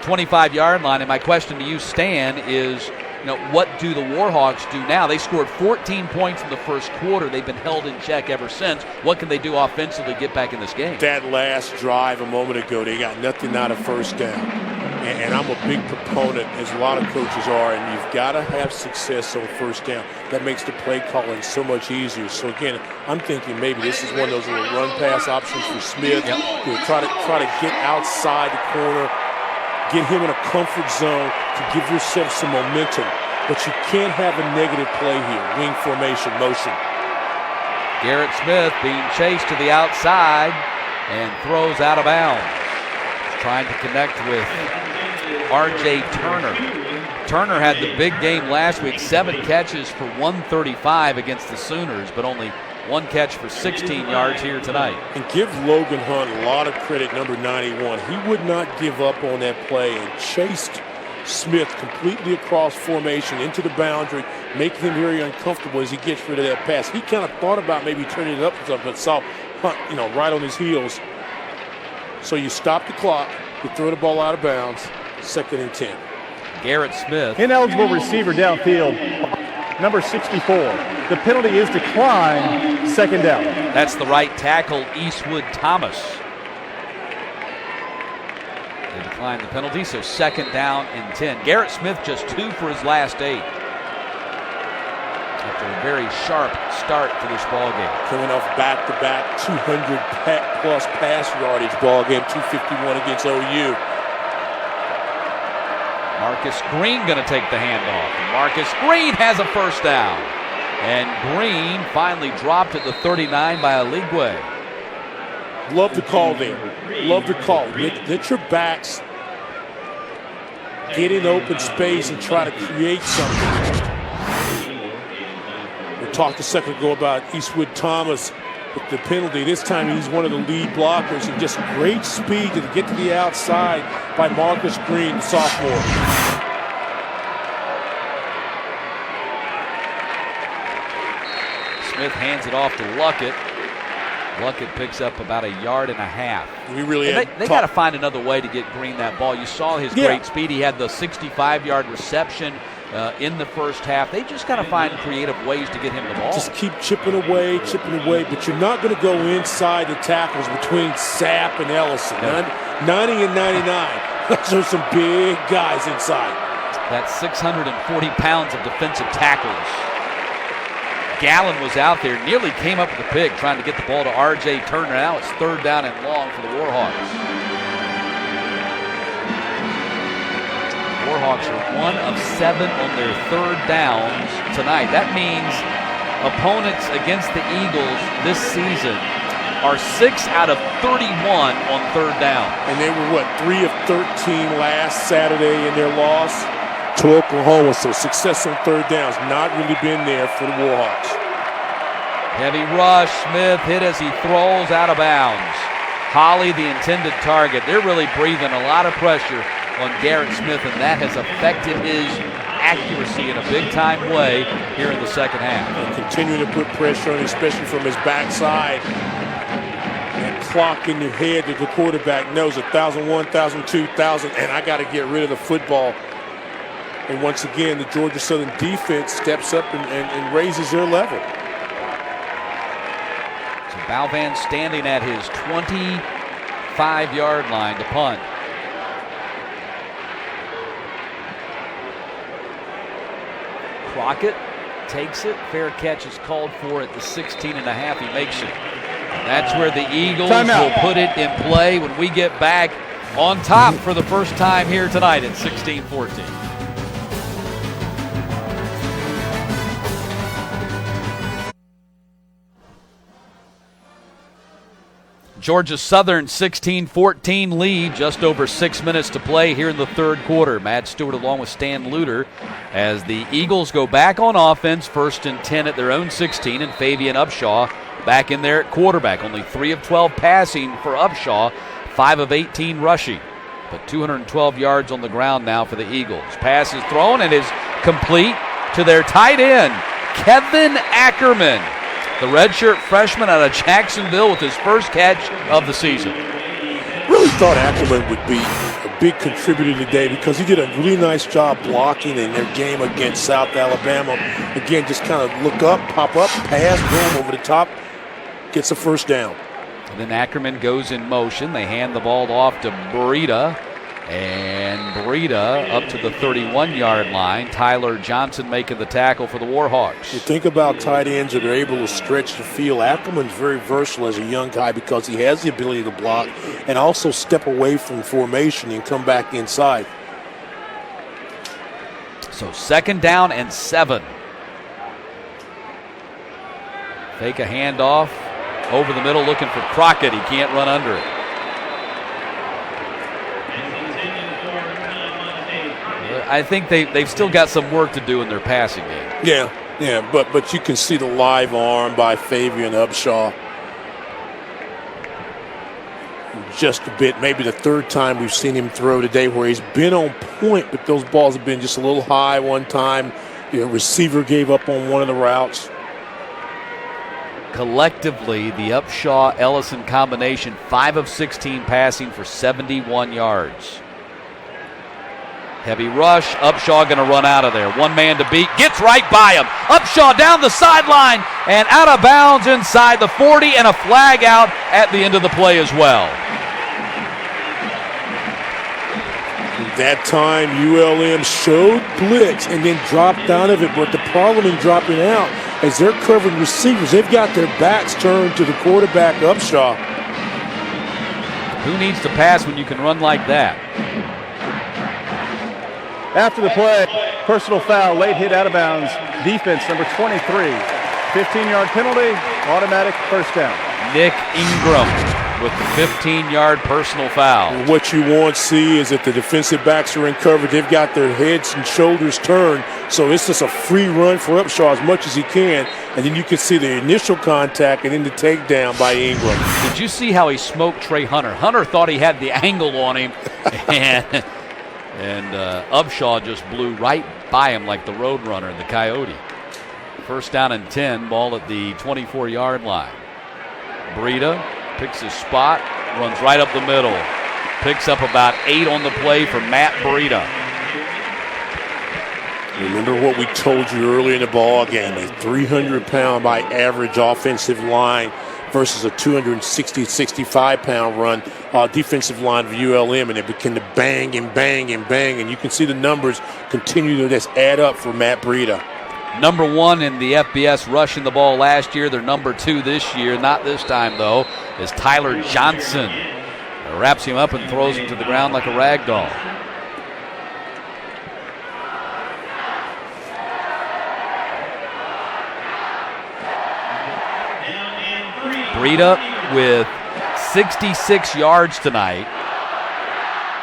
25-yard line. And my question to you, Stan, is what do the Warhawks do now? They scored 14 points in the first quarter. They've been held in check ever since. What can they do offensively to get back in this game? That last drive a moment ago, they got nothing out of 1st down. And I'm a big proponent, as a lot of coaches are, and you've got to have success on 1st down. That makes the play calling so much easier. So, again, I'm thinking maybe this is one of those little run-pass options for Smith. Yep. Try to get outside the corner, get him in a comfort zone to give yourself some momentum. But you can't have a negative play here. Wing formation, motion. Garrett Smith being chased to the outside and throws out of bounds. He's trying to connect with R.J. Turner. Turner had the big game last week, 7 catches for 135 against the Sooners, but only 1 catch for 16 yards here tonight. And give Logan Hunt a lot of credit, number 91. He would not give up on that play and chased Smith completely across formation into the boundary, making him very uncomfortable as he gets rid of that pass. He kind of thought about maybe turning it up or something, but saw Hunt, right on his heels. So you stop the clock, you throw the ball out of bounds, 2nd and 10. Garrett Smith. Ineligible receiver downfield, number 64. The penalty is declined, 2nd down. That's the right tackle, Eastwood Thomas. They declined the penalty, so 2nd down and 10. Garrett Smith just 2 for his last 8. After a very sharp start to this ball game. Coming off back-to-back 200-plus pass yardage ball game, 251 against OU. Marcus Green going to take the handoff. Marcus Green has a 1st down. And Green finally dropped at the 39 by Aligwe. Love the call there. Love the call. Let your backs get in open space and try to create something. We talked a second ago about Eastwood Thomas with the penalty. This time he's one of the lead blockers, and just great speed to get to the outside by Marcus Green, the sophomore. Smith hands it off to Luckett. Luckett picks up about 1.5 yards. We really they got to find another way to get Green that ball. You saw his great speed. He had the 65-yard reception in the first half. They just got to find creative ways to get him the ball. Just keep chipping away, but you're not going to go inside the tackles between Sapp and Ellison. 90 and 99. Those are some big guys inside. That's 640 pounds of defensive tackles. Gallen was out there, nearly came up with a pick, trying to get the ball to R.J. Turner. Now it's 3rd down and long for the Warhawks. Warhawks are 1 of 7 on their 3rd downs tonight. That means opponents against the Eagles this season are 6 out of 31 on 3rd down. And they were, 3 of 13 last Saturday in their loss to Oklahoma, so success on 3rd downs not really been there for the Warhawks. Heavy rush. Smith hit as he throws out of bounds. Holly, the intended target. They're really breathing a lot of pressure on Garrett Smith, and that has affected his accuracy in a big-time way here in the second half. And continuing to put pressure on him, especially from his backside. That clock in your head that the quarterback knows 1,001, 1,002, 1,000, and I got to get rid of the football. And once again, the Georgia Southern defense steps up and raises their level. So Balvan standing at his 25-yard line to punt. Crockett takes it. Fair catch is called for at the 16.5. He makes it. That's where the Eagles will put it in play when we get back on top for the first time here tonight at 16-14. Georgia Southern 16-14 lead, just over 6 minutes to play here in the 3rd quarter. Matt Stewart along with Stan Luter as the Eagles go back on offense, 1st and 10 at their own 16, and Fabian Upshaw back in there at quarterback. Only 3 of 12 passing for Upshaw, 5 of 18 rushing, but 212 yards on the ground now for the Eagles. Pass is thrown and is complete to their tight end, Kevin Ackerman. The redshirt freshman out of Jacksonville with his first catch of the season. Really thought Ackerman would be a big contributor today because he did a really nice job blocking in their game against South Alabama. Again, just kind of look up, pop up, pass, boom, over the top, gets a first down. And then Ackerman goes in motion. They hand the ball off to Breida. And Breida up to the 31-yard line. Tyler Johnson making the tackle for the Warhawks. You think about tight ends that are able to stretch the field. Ackerman's very versatile as a young guy because he has the ability to block and also step away from formation and come back inside. So 2nd down and 7. Fake a handoff over the middle looking for Crockett. He can't run under it. I think they've still got some work to do in their passing game. Yeah, but you can see the live arm by Fabian Upshaw. Just a bit, maybe the 3rd time we've seen him throw today where he's been on point, but those balls have been just a little high one time. The receiver gave up on one of the routes. Collectively, the Upshaw-Ellison combination, 5 of 16 passing for 71 yards. Heavy rush. Upshaw going to run out of there. One man to beat. Gets right by him. Upshaw down the sideline and out of bounds inside the 40, and a flag out at the end of the play as well. That time, ULM showed blitz and then dropped out of it. But the problem in dropping out is they're covering receivers. They've got their backs turned to the quarterback, Upshaw. Who needs to pass when you can run like that? After the play, personal foul, late hit out of bounds, defense number 23. 15-yard penalty, automatic first down. Nick Ingram with the 15-yard personal foul. And what you want to see is that the defensive backs are in coverage. They've got their heads and shoulders turned, so it's just a free run for Upshaw as much as he can. And then you can see the initial contact and then the takedown by Ingram. Did you see how he smoked Trey Hunter? Hunter thought he had the angle on him, and Upshaw just blew right by him like the Roadrunner, the Coyote. First down and 10, ball at the 24-yard line. Breida picks his spot, runs right up the middle. Picks up about 8 on the play for Matt Breida. Remember what we told you earlier in the ball game, a 300-pound by average offensive line versus a 260-65-pound run defensive line of ULM, and it began to bang and bang and bang, and you can see the numbers continue to just add up for Matt Breida. Number 1 in the FBS rushing the ball last year. They're number 2 this year. Not this time, though, is Tyler Johnson. Wraps him up and throws him to the ground like a rag doll. Breida with 66 yards tonight.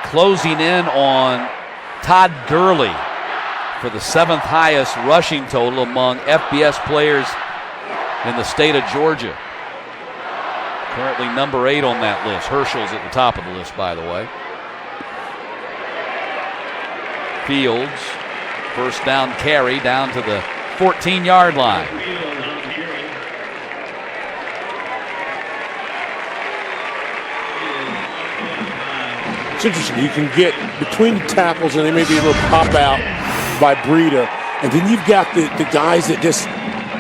Closing in on Todd Gurley for the 7th highest rushing total among FBS players in the state of Georgia. Currently number 8 on that list. Herschel's at the top of the list, by the way. Fields, first down carry down to the 14-yard line. It's interesting. You can get between the tackles and they may be able to pop out by Breida. And then you've got the guys that just,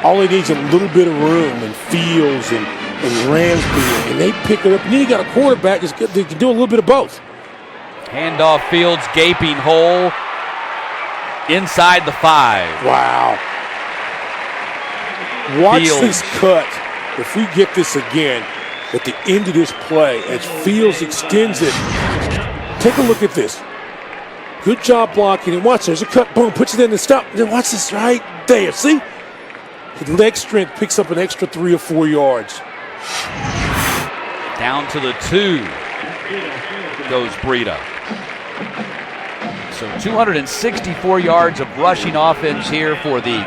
all they need is a little bit of room, and Fields and Ramsby, and they pick it up. And then you got a quarterback that can do a little bit of both. Handoff, Fields, gaping hole inside the 5. Wow. Watch Fields. this cut. If we get this again at the end of this play, as Fields extends it, take a look at this. Good job blocking. And watch, there's a cut. Boom, puts it in the stop. Then watch this right there. See? His leg strength picks up an extra 3 or 4 yards. Down to the 2 goes Breida. So 264 yards of rushing offense here for the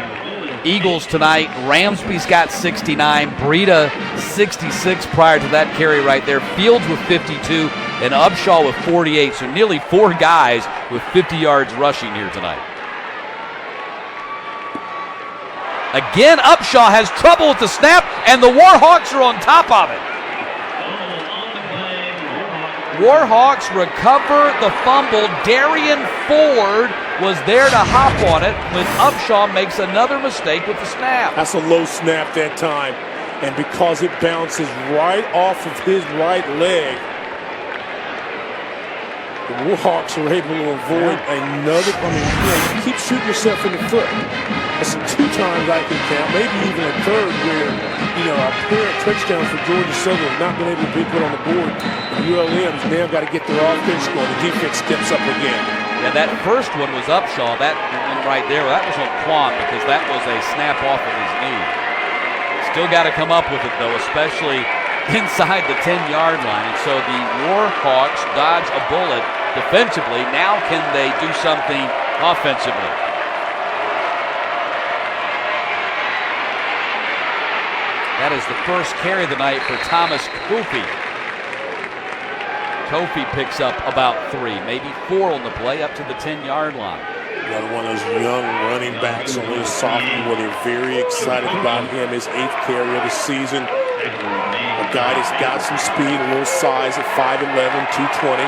Eagles tonight. Ramsby's got 69, Breida 66 prior to that carry right there. Fields with 52, and Upshaw with 48. So nearly 4 guys with 50 yards rushing here tonight. Again, Upshaw has trouble with the snap, and the Warhawks are on top of it. Warhawks recover the fumble. Darian Ford was there to hop on it when Upshaw makes another mistake with the snap. That's a low snap that time. And because it bounces right off of his right leg, the Warhawks are able to avoid another. You keep shooting yourself in the foot. That's 2 times I can count, maybe even a third where, a apparent touchdown for Georgia Southern has not been able to be put on the board. And ULM's now got to get their offense going. The defense steps up again. Yeah, that first one was Upshaw. That one right there, that was on Quan because that was a snap off of his knee. Still got to come up with it, though, especially inside the 10-yard line. And so the Warhawks dodge a bullet defensively. Now can they do something offensively? That is the first carry of the night for Thomas Kofi. Kofi picks up about 3, maybe 4 on the play, up to the 10-yard line. Another one of those young running backs on his sophomore. They're very excited about him. His 8th carry of the season. A guy that's got some speed, a little size at 5'11", 220.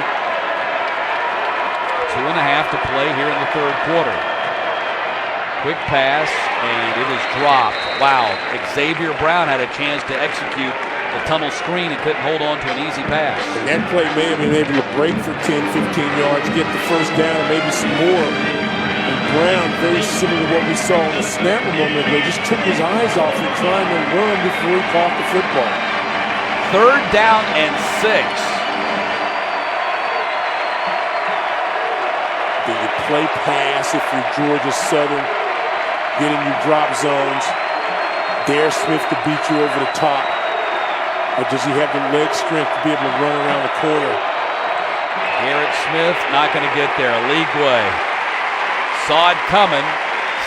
2.5 to play here in the third quarter. Quick pass, and it is dropped. Wow, Xavier Brown had a chance to execute the tunnel screen and couldn't hold on to an easy pass. And that play may have been able to break for 10, 15 yards, get the first down, and maybe some more. And Brown, very similar to what we saw on the snap a moment ago, just took his eyes off and trying to run before he caught the football. 3rd down and 6. Do you play pass if you're Georgia Southern? Get in your drop zones. Dare Smith to beat you over the top. Or does he have the leg strength to be able to run around the corner? Garrett Smith not going to get there. League-way saw it coming,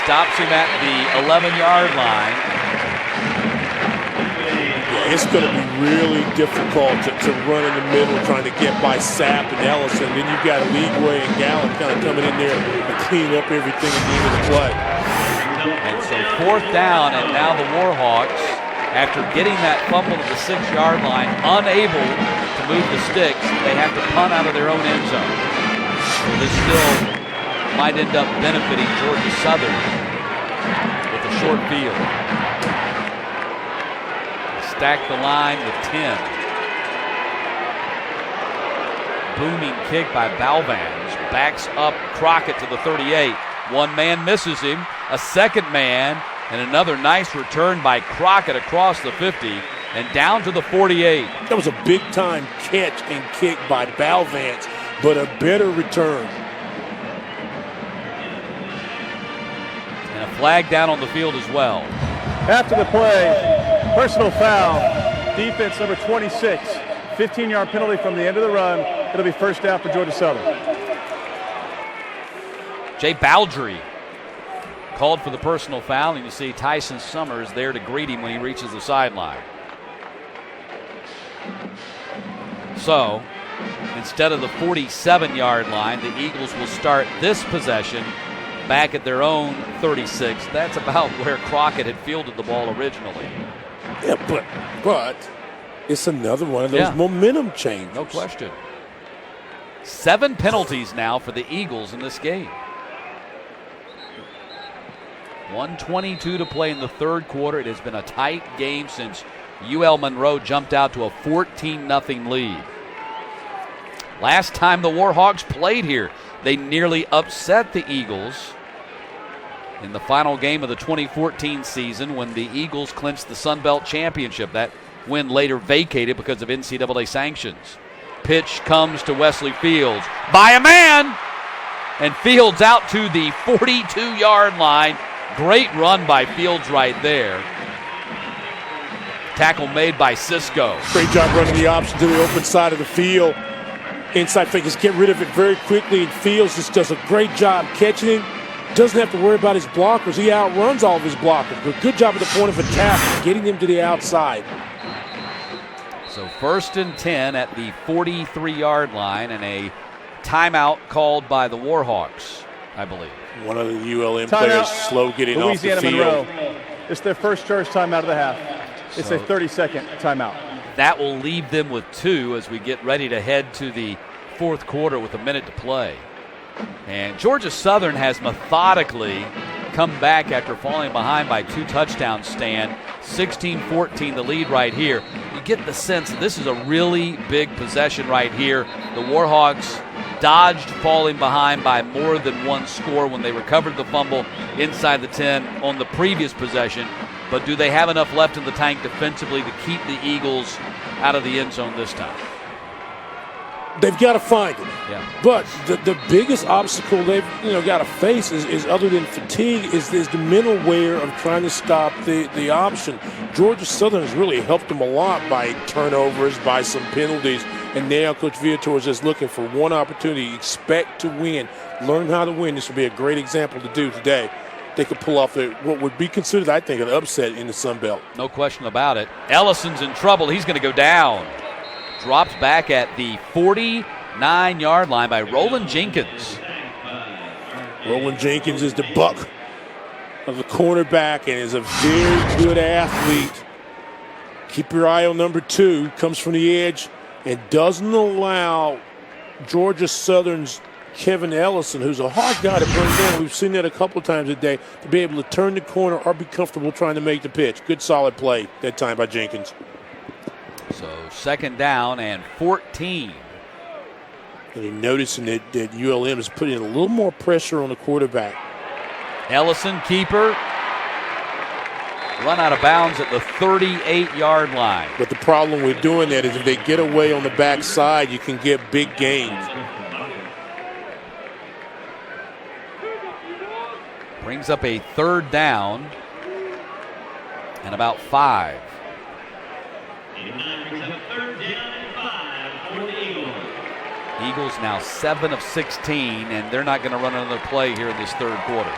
stops him at the 11-yard line. Yeah, it's going to be really difficult to run in the middle trying to get by Sapp and Ellison. Then you've got League-way and Gallup kind of coming in there and clean up everything at the end of the play. And so 4th down, and now the Warhawks, after getting that fumble at the 6-yard line, unable to move the sticks, they have to punt out of their own end zone. So this still might end up benefiting Georgia Southern with a short field. Stack the line with 10. Booming kick by Balvans. Backs up Crockett to the 38. One man misses him. A second man. And another nice return by Crockett across the 50 and down to the 48. That was a big-time catch and kick by Balvans, but a better return. And a flag down on the field as well. After the play, personal foul, defense number 26, 15-yard penalty from the end of the run. It'll be 1st down for Georgia Southern. Jay Baldry called for the personal foul, and you see Tyson Summers there to greet him when he reaches the sideline. So, instead of the 47-yard line, the Eagles will start this possession back at their own 36. That's about where Crockett had fielded the ball originally. Yeah, but it's another one of those momentum changes. No question. 7 penalties now for the Eagles in this game. 1:22 to play in the 3rd quarter. It has been a tight game since UL-Monroe jumped out to a 14-0 lead. Last time the Warhawks played here, they nearly upset the Eagles in the final game of the 2014 season when the Eagles clinched the Sun Belt Championship. That win later vacated because of NCAA sanctions. Pitch comes to Wesley Fields by a man, and Fields out to the 42-yard line. Great run by Fields right there. Tackle made by Cisco. Great job running the option to the open side of the field. Inside fingers get rid of it very quickly, and Fields just does a great job catching him. Doesn't have to worry about his blockers. He outruns all of his blockers. But good job at the point of attack, getting them to the outside. So 1st and 10 at the 43-yard line, and a timeout called by the Warhawks, I believe. One of the ULM players slow getting Louisiana off the field. Monroe. It's their first charge timeout of the half. It's a 30-second timeout. That will leave them with 2 as we get ready to head to the 4th quarter with a minute to play. And Georgia Southern has methodically come back after falling behind by 2 touchdowns, Stan. 16-14 the lead right here. You get the sense that this is a really big possession right here. The Warhawks dodged falling behind by more than 1 score when they recovered the fumble inside the 10 on the previous possession. But do they have enough left in the tank defensively to keep the Eagles out of the end zone this time? They've got to find it. Yeah. But the biggest obstacle they've got to face is other than fatigue is the mental wear of trying to stop the option. Georgia Southern has really helped them a lot by turnovers, by some penalties, and now Coach Viator is just looking for one opportunity. Expect to win, learn how to win. This would be a great example to do today. They could pull off what would be considered, I think, an upset in the Sun Belt. No question about it. Ellison's in trouble. He's going to go down. Dropped back at the 49-yard line by Roland Jenkins. Roland Jenkins is the buck of the cornerback and is a very good athlete. Keep your eye on number 2. Comes from the edge and doesn't allow Georgia Southern's Kevin Ellison, who's a hard guy to bring down. We've seen that a couple of times a day, to be able to turn the corner or be comfortable trying to make the pitch. Good solid play that time by Jenkins. So 2nd down and 14. And you're noticing that ULM is putting a little more pressure on the quarterback. Ellison, keeper, run out of bounds at the 38-yard line. But the problem with doing that is if they get away on the backside, you can get big gains. Brings up a 3rd down and about 5. That brings up 3rd down and 5 for the Eagles. Eagles now 7 of 16, and they're not going to run another play here in this third quarter.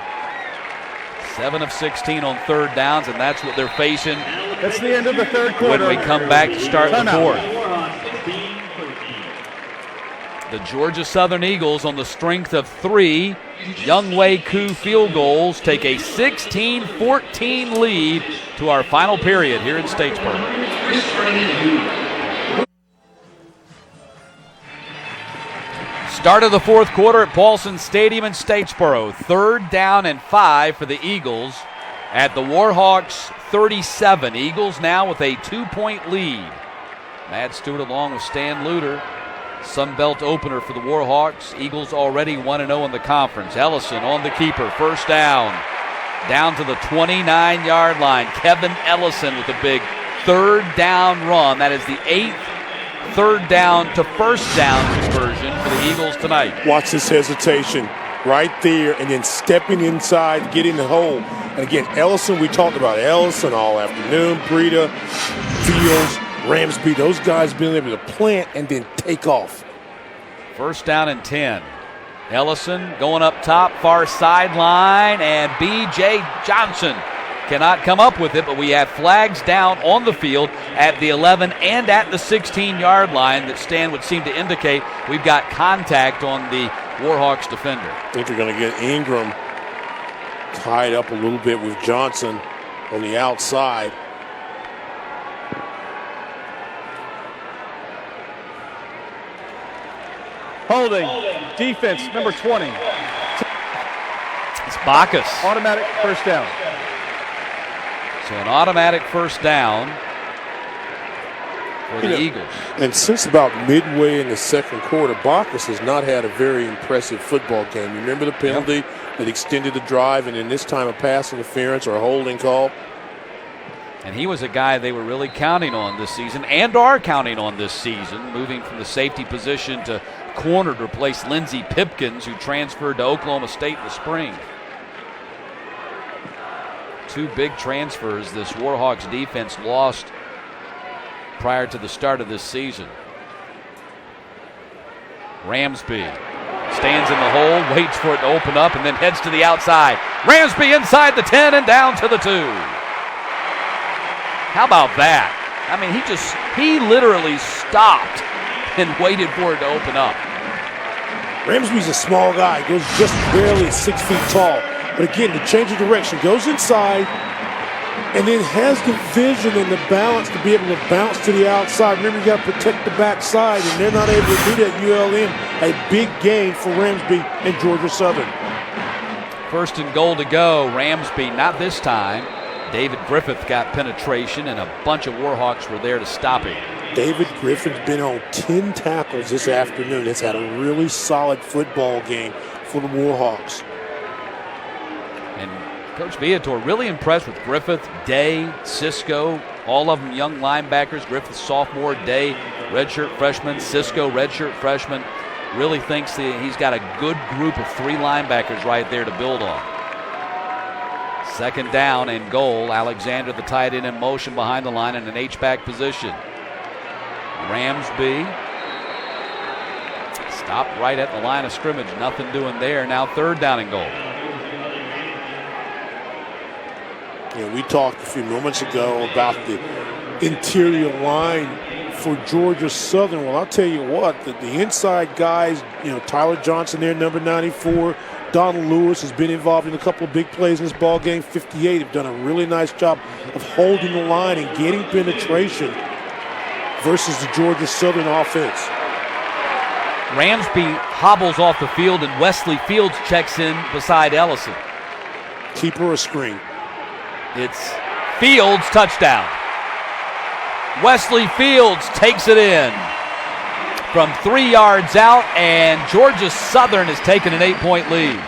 7 of 16 on 3rd downs, and that's what they're facing. That's the end of the third quarter. When we come back to start the fourth. Warhawks 16-14. The Georgia Southern Eagles, on the strength of 3 Younghoe Koo field goals, take a 16-14 lead to our final period here in Statesboro. Start of the fourth quarter at Paulson Stadium in Statesboro. 3rd down and 5 for the Eagles at the Warhawks 37. Eagles now with a 2-point lead. Matt Stewart along with Stan Luter. Sunbelt opener for the Warhawks. Eagles already 1-0 in the conference. Ellison on the keeper. 1st down. Down to the 29-yard line. Kevin Ellison with a big 3rd down run. That is the 8th 3rd down to 1st down conversion for the Eagles tonight. Watch this hesitation right there, and then stepping inside, getting the hole. And again, Ellison, we talked about Ellison all afternoon. Breida, Fields, Ramsby, those guys being able to plant and then take off. 1st down and 10. Ellison going up top, far sideline, and B.J. Johnson cannot come up with it, but we have flags down on the field at the 11 and at the 16-yard line that Stan would seem to indicate we've got contact on the Warhawks defender. I think they're going to get Ingram tied up a little bit with Johnson on the outside. Holding. Defense, number 20. It's Bacchus. Automatic 1st down. So an automatic 1st down for the Eagles. And since about midway in the second quarter, Bacchus has not had a very impressive football game. You remember the penalty that extended the drive, and then this time a pass interference or a holding call? And he was a guy they were really counting on this season and are counting on this season, moving from the safety position to corner to replace Lindsey Pipkins, who transferred to Oklahoma State in the spring. 2 big transfers this Warhawks defense lost prior to the start of this season. Ramsby stands in the hole, waits for it to open up, and then heads to the outside. Ramsby inside the 10 and down to the 2. How about that? I mean, he literally stopped and waited for it to open up. Ramsby's a small guy, goes just barely 6 feet tall. But again, the change of direction, goes inside, and then has the vision and the balance to be able to bounce to the outside. Remember, you got to protect the backside, and they're not able to do that. ULM, a big gain for Ramsby and Georgia Southern. 1st and goal to go. Ramsby, not this time. David Griffith got penetration, and a bunch of Warhawks were there to stop him. David Griffith's been on 10 tackles this afternoon. It's had a really solid football game for the Warhawks. And Coach Viator really impressed with Griffith, Day, Cisco, all of them young linebackers. Griffith, sophomore, Day, redshirt freshman, Cisco, redshirt freshman. Really thinks that he's got a good group of 3 linebackers right there to build on. 2nd down and goal. Alexander, the tight end, in motion behind the line in an H-back position. Ramsby stopped right at the line of scrimmage. Nothing doing there. Now 3rd down and goal. We talked a few moments ago about the interior line for Georgia Southern. Well, I'll tell you what, the inside guys, Tyler Johnson there, number 94, Donald Lewis has been involved in a couple of big plays in this ball game. 58 have done a really nice job of holding the line and getting penetration versus the Georgia Southern offense. Ramsby hobbles off the field, and Wesley Fields checks in beside Ellison. Keeper or screen? It's Fields, touchdown. Wesley Fields takes it in from 3 yards out, and Georgia Southern has taken an 8-point lead.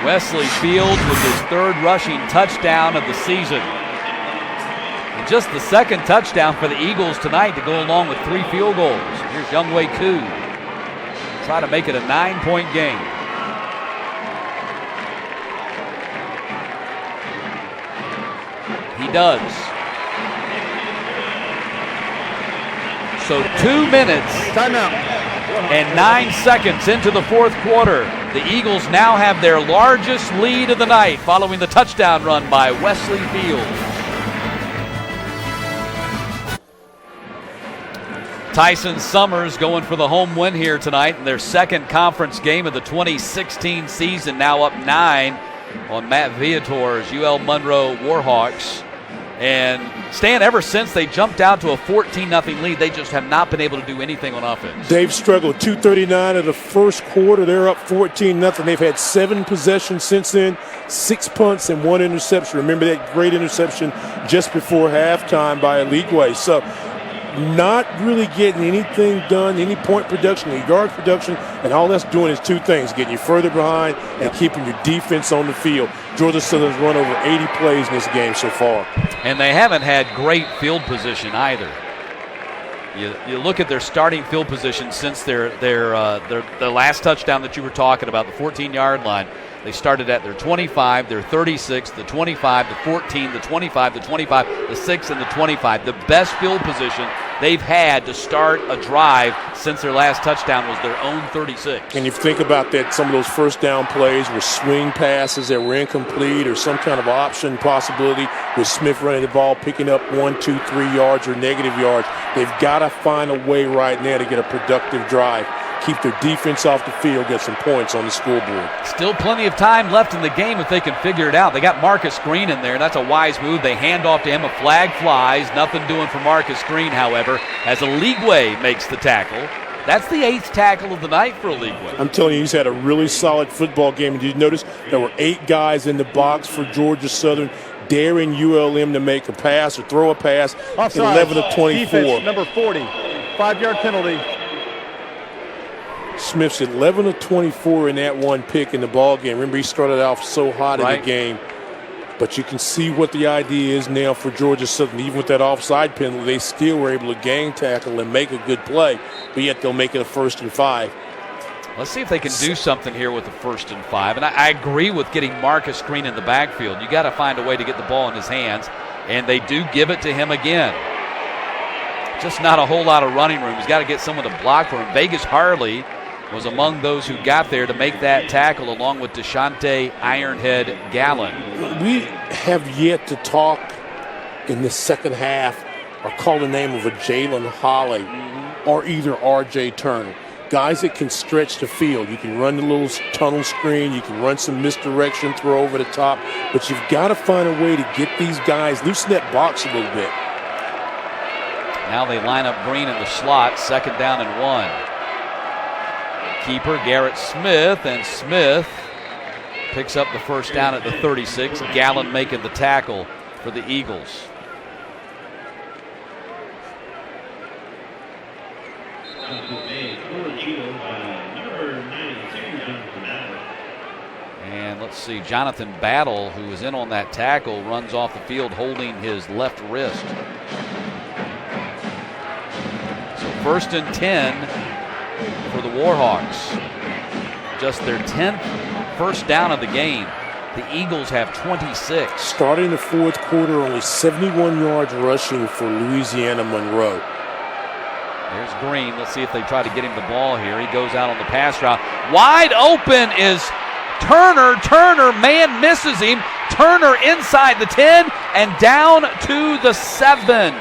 Wesley Fields with his 3rd rushing touchdown of the season. And just the 2nd touchdown for the Eagles tonight to go along with 3 field goals. Here's Younghoe Koo try to make it a 9-point game. He does. So 2 minutes and 9 seconds into the fourth quarter. The Eagles now have their largest lead of the night following the touchdown run by Wesley Fields. Tyson Summers going for the home win here tonight in their second conference game of the 2016 season, now up 9 on Matt Viator's UL-Monroe Warhawks. And Stan, ever since they jumped out to a 14-0 lead, they just have not been able to do anything on offense. They've struggled. 2:39 of the first quarter. They're up 14-0. They've had 7 possessions since then, 6 punts and 1 interception. Remember that great interception just before halftime by Eligwe. So not really getting anything done, any point production, any yard production, and all that's doing is 2 things, getting you further behind and keeping your defense on the field. Georgia Southern's run over 80 plays in this game so far. And they haven't had great field position either. You look at their starting field position since their last touchdown that you were talking about, the 14-yard line. They started at their 25, their 36, the 25, the 14, the 25, the 25, the 6, and the 25. The best field position they've had to start a drive since their last touchdown was their own 36. And you think about that, some of those first down plays were swing passes that were incomplete or some kind of option possibility with Smith running the ball, picking up 1, 2, 3 yards or negative yards. They've got to find a way right now to get a productive drive. Keep their defense off the field, get some points on the scoreboard. Still plenty of time left in the game if they can figure it out. They got Marcus Green in there. That's a wise move. They hand off to him. A flag flies. Nothing doing for Marcus Green, however, as Eligwe makes the tackle. That's the 8th tackle of the night for Eligwe. I'm telling you, he's had a really solid football game. Did you notice there were 8 guys in the box for Georgia Southern daring ULM to make a pass or throw a pass? Offside. 11 of 24. Defense, number 40. 5-yard penalty. Smith's 11 of 24 in that one pick in the ball game. Remember, he started off so hot in the game. But you can see what the idea is now for Georgia Southern. Even with that offside penalty, they still were able to gang tackle and make a good play. But yet they'll make it a 1st and 5. Let's see if they can do something here with the 1st and 5. And I agree with getting Marcus Green in the backfield. You got to find a way to get the ball in his hands. And they do give it to him again. Just not a whole lot of running room. He's got to get someone to block for him. Vegas Harley was among those who got there to make that tackle along with Deshante Ironhead Gallen. We have yet to talk in the second half or call the name of a Jalen Holly or either R.J. Turner. Guys that can stretch the field. You can run the little tunnel screen. You can run some misdirection, throw over the top. But you've got to find a way to get these guys, loosen that box a little bit. Now they line up Green in the slot, 2nd down and 1. Keeper Garrett Smith, and Smith picks up the 1st down at the 36. Gallen making the tackle for the Eagles. And let's see, Jonathan Battle, who was in on that tackle, runs off the field holding his left wrist. So 1st and 10 for the Warhawks. Just their 10th 1st down of the game. The Eagles have 26. Starting the fourth quarter, only 71 yards rushing for Louisiana-Monroe. There's Green. Let's see if they try to get him the ball here. He goes out on the pass route. Wide open is Turner. Turner, man misses him. Turner inside the 10 and down to the 7.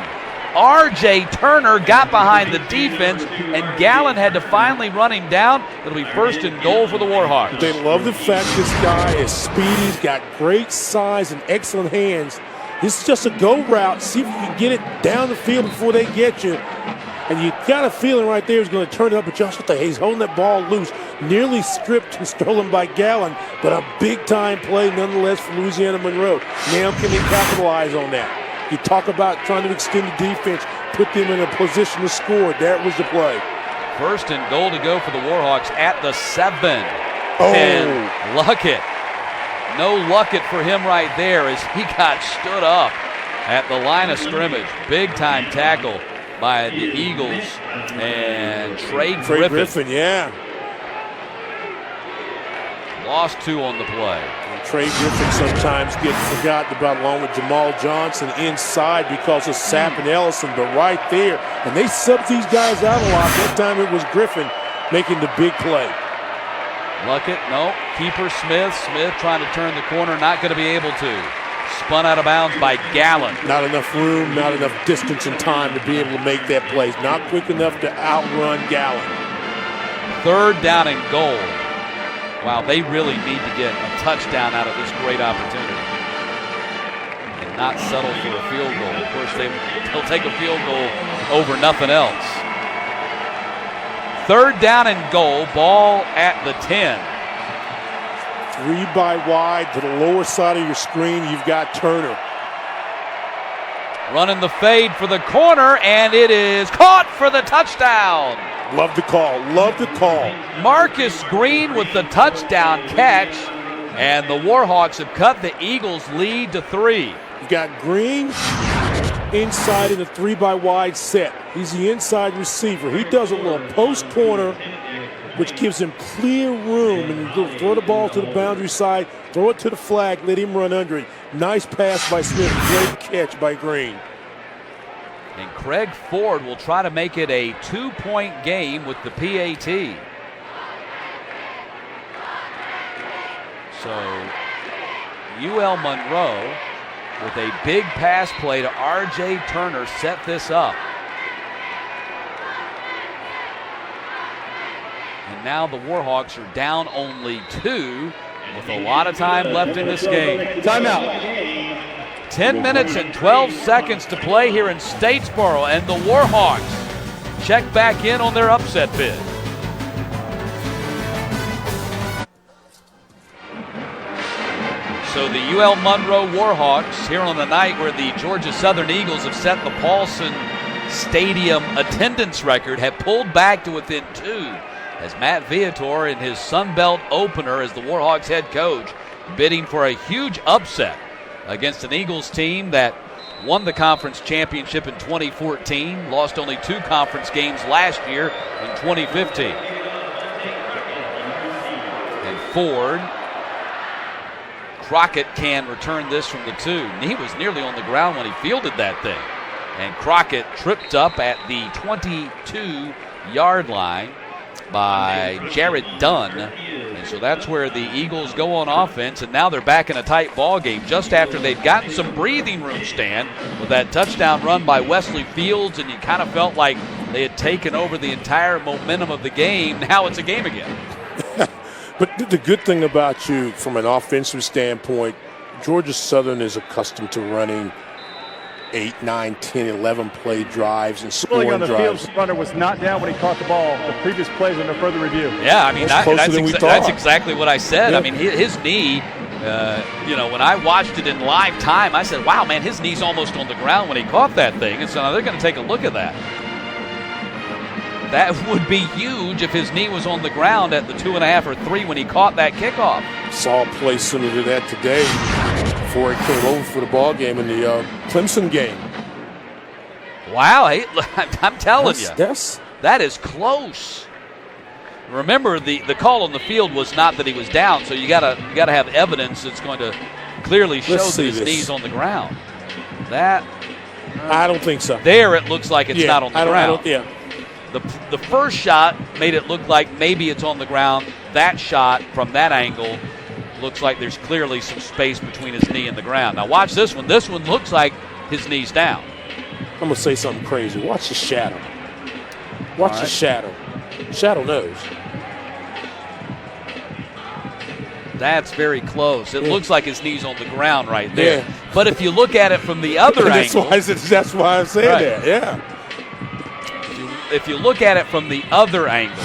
R.J. Turner got behind the defense, and Gallen had to finally run him down. It'll be 1st and goal for the Warhawks. They love the fact this guy is speedy. He's got great size and excellent hands. This is just a go route. See if you can get it down the field before they get you. And you got a feeling right there he's going to turn it up, but Josh, he's holding that ball loose. Nearly stripped and stolen by Gallen, but a big-time play nonetheless for Louisiana-Monroe. Now can they capitalize on that? You talk about trying to extend the defense, put them in a position to score. That was the play. 1st and goal to go for the Warhawks at the 7. Oh. And Luckett. No Luckett for him right there as he got stood up at the line of scrimmage. Big-time tackle by the Eagles and Trey Griffin. Yeah. Lost 2 on the play. And Trey Griffin sometimes gets forgotten about along with Jamal Johnson inside because of Sapp and Ellison, but right there. And they subbed these guys out a lot. That time it was Griffin making the big play. Luckett, no. Keeper Smith. Smith trying to turn the corner, not going to be able to. Spun out of bounds by Gallen. Not enough room, not enough distance and time to be able to make that play. Not quick enough to outrun Gallen. 3rd down and goal. Wow, they really need to get a touchdown out of this great opportunity and not settle for a field goal. Of course, they'll take a field goal over nothing else. 3rd down and goal, ball at the 10. 3 by wide to the lower side of your screen. You've got Turner. Running the fade for the corner, and it is caught for the touchdown. Love the call. Love the call. Marcus Green with the touchdown catch, and the Warhawks have cut the Eagles' lead to 3. You've got Green inside in a 3 by wide set. He's the inside receiver. He does a little post corner, which gives him clear room, and you throw the ball to the boundary side, throw it to the flag, let him run under it. Nice pass by Smith. Great catch by Green. And Craig Ford will try to make it a 2-point game with the PAT. So UL-Monroe with a big pass play to R.J. Turner set this up. And now the Warhawks are down only 2 with a lot of time left in this game. Timeout. 10 minutes and 12 seconds to play here in Statesboro, and the Warhawks check back in on their upset bid. So the UL-Monroe Warhawks here on the night where the Georgia Southern Eagles have set the Paulson Stadium attendance record have pulled back to within 2 as Matt Viator in his Sun Belt opener as the Warhawks head coach bidding for a huge upset against an Eagles team that won the conference championship in 2014, lost only 2 conference games last year in 2015. And Ford, Crockett can return this from the 2. He was nearly on the ground when he fielded that thing. And Crockett tripped up at the 22-yard line by Jared Dunn. And so that's where the Eagles go on offense, and now they're back in a tight ball game just after they'd gotten some breathing room, Stan, with that touchdown run by Wesley Fields, and you kind of felt like they had taken over the entire momentum of the game. Now it's a game again. But the good thing about you from an offensive standpoint, Georgia Southern is accustomed to running 8, 9, 10, 11 play drives and scoring On the drives. field, runner was not down when he caught the ball. The previous plays under further review. Yeah, I mean, that's thought. exactly what I said. Yeah. I mean, his knee, when I watched it in live time, I said, wow, man, his knee's almost on the ground when he caught that thing. And so now they're going to take a look at that. That would be huge if his knee was on the ground at the 2.5 or 3 when he caught that kickoff. Saw a play similar to that today before it came over for the ball game in the Clemson game. Wow, I'm telling you, that is close. Remember, the call on the field was not that he was down, so you gotta have evidence that's going to clearly show that his knee's on the ground. That I don't think so. There, it looks like it's not on the ground. Yeah. The first shot made it look like maybe it's on the ground. That shot from that angle looks like there's clearly some space between his knee and the ground. Now watch this one. This one looks like his knee's down. I'm going to say something crazy. Watch the shadow. Watch the shadow. Shadow knows. That's very close. It looks like his knee's on the ground right there. Yeah. But if you look at it from the other angle. That's why I'm saying that, yeah. If you look at it from the other angle,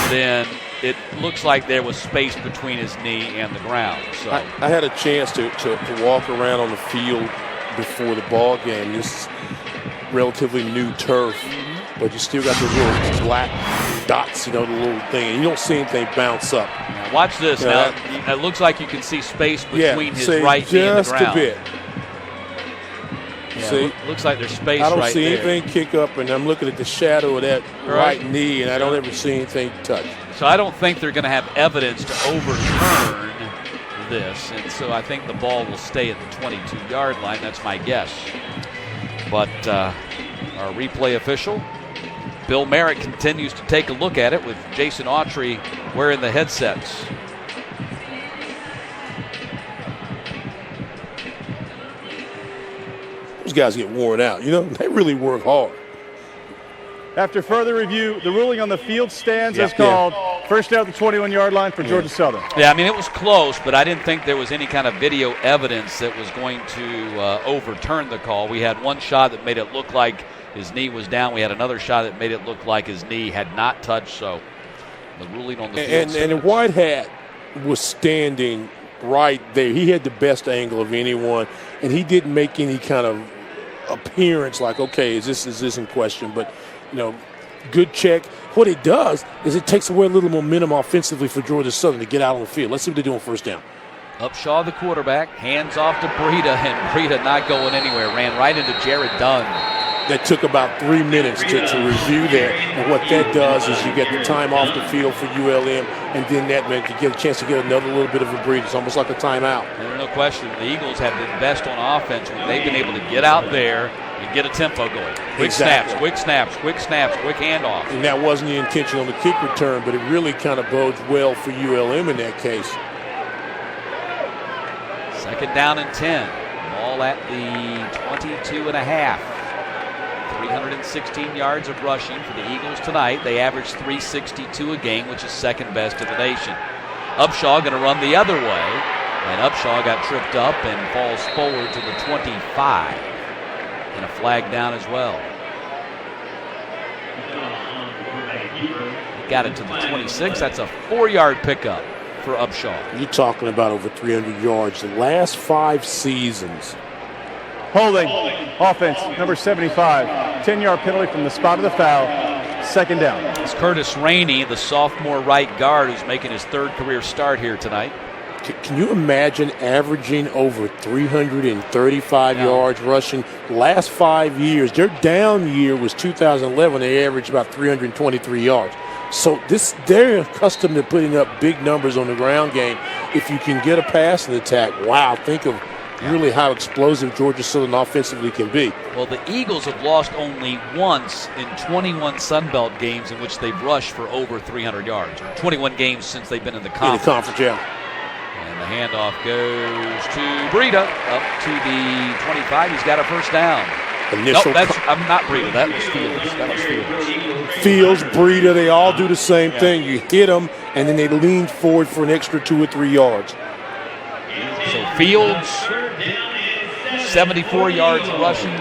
then it looks like there was space between his knee and the ground. So I had a chance to walk around on the field before the ball game. This is relatively new turf, but you still got those little black dots, the little thing, and you don't see anything bounce up. Now watch this. Now it looks like you can see space between his right knee and the ground. Just a bit. Yeah, See? looks like there's space I don't right see there. anything kick up, and I'm looking at the shadow of that right knee, and I don't ever see anything touch. So I don't think they're going to have evidence to overturn this, and so I think the ball will stay at the 22-yard line. That's my guess. But our replay official, Bill Merritt, continues to take a look at it with Jason Autry wearing the headsets. Those guys get worn out. They really work hard. After further review, the ruling on the field stands as called. First down at the 21-yard line for Georgia Southern. Yeah, I mean, it was close, but I didn't think there was any kind of video evidence that was going to overturn the call. We had one shot that made it look like his knee was down. We had another shot that made it look like his knee had not touched. So the ruling on the field. And Whitehat was standing right there. He had the best angle of anyone, and he didn't make any kind of appearance like, okay, is this in question? But good check. What it does is it takes away a little momentum offensively for Georgia Southern to get out on the field. Let's see what they do on first down. Upshaw, the quarterback, hands off to Breida, and Breida not going anywhere. Ran right into Jared Dunn. That took about 3 minutes to review that. And what that does is you get the time off the field for ULM, and then that meant you get a chance to get another little bit of a breather. It's almost like a timeout. There's no question. The Eagles have been best on offense when they've been able to get out there and get a tempo going. Quick snaps, quick handoff. And that wasn't the intention on the kick return, but it really kind of bodes well for ULM in that case. Second down and 10. Ball at the 22.5. 316 yards of rushing for the Eagles tonight. They average 362 a game, which is second best in the nation. Upshaw going to run the other way, and Upshaw got tripped up and falls forward to the 25. And a flag down as well. He got it to the 26. That's a 4-yard pickup for Upshaw. You're talking about over 300 yards. The last 5 seasons. Holding, offense, number 75. 10-yard penalty from the spot of the foul. Second down. It's Curtis Rainey, the sophomore right guard, who's making his third career start here tonight. Can you imagine averaging over 335 yards rushing? Last 5 years, their down year was 2011. They averaged about 323 yards. So they're accustomed to putting up big numbers on the ground game. If you can get a passing attack, wow, think of really how explosive Georgia Southern offensively can be. Well, the Eagles have lost only once in 21 Sun Belt games in which they've rushed for over 300 yards. 21 games since they've been in the conference. And the handoff goes to Breida up to the 25. He's got a first down. I'm not Breida. That was Fields. Fields, Breida, they all do the same thing. You hit them, and then they lean forward for an extra 2 or 3 yards. So Fields, 74 yards rushing.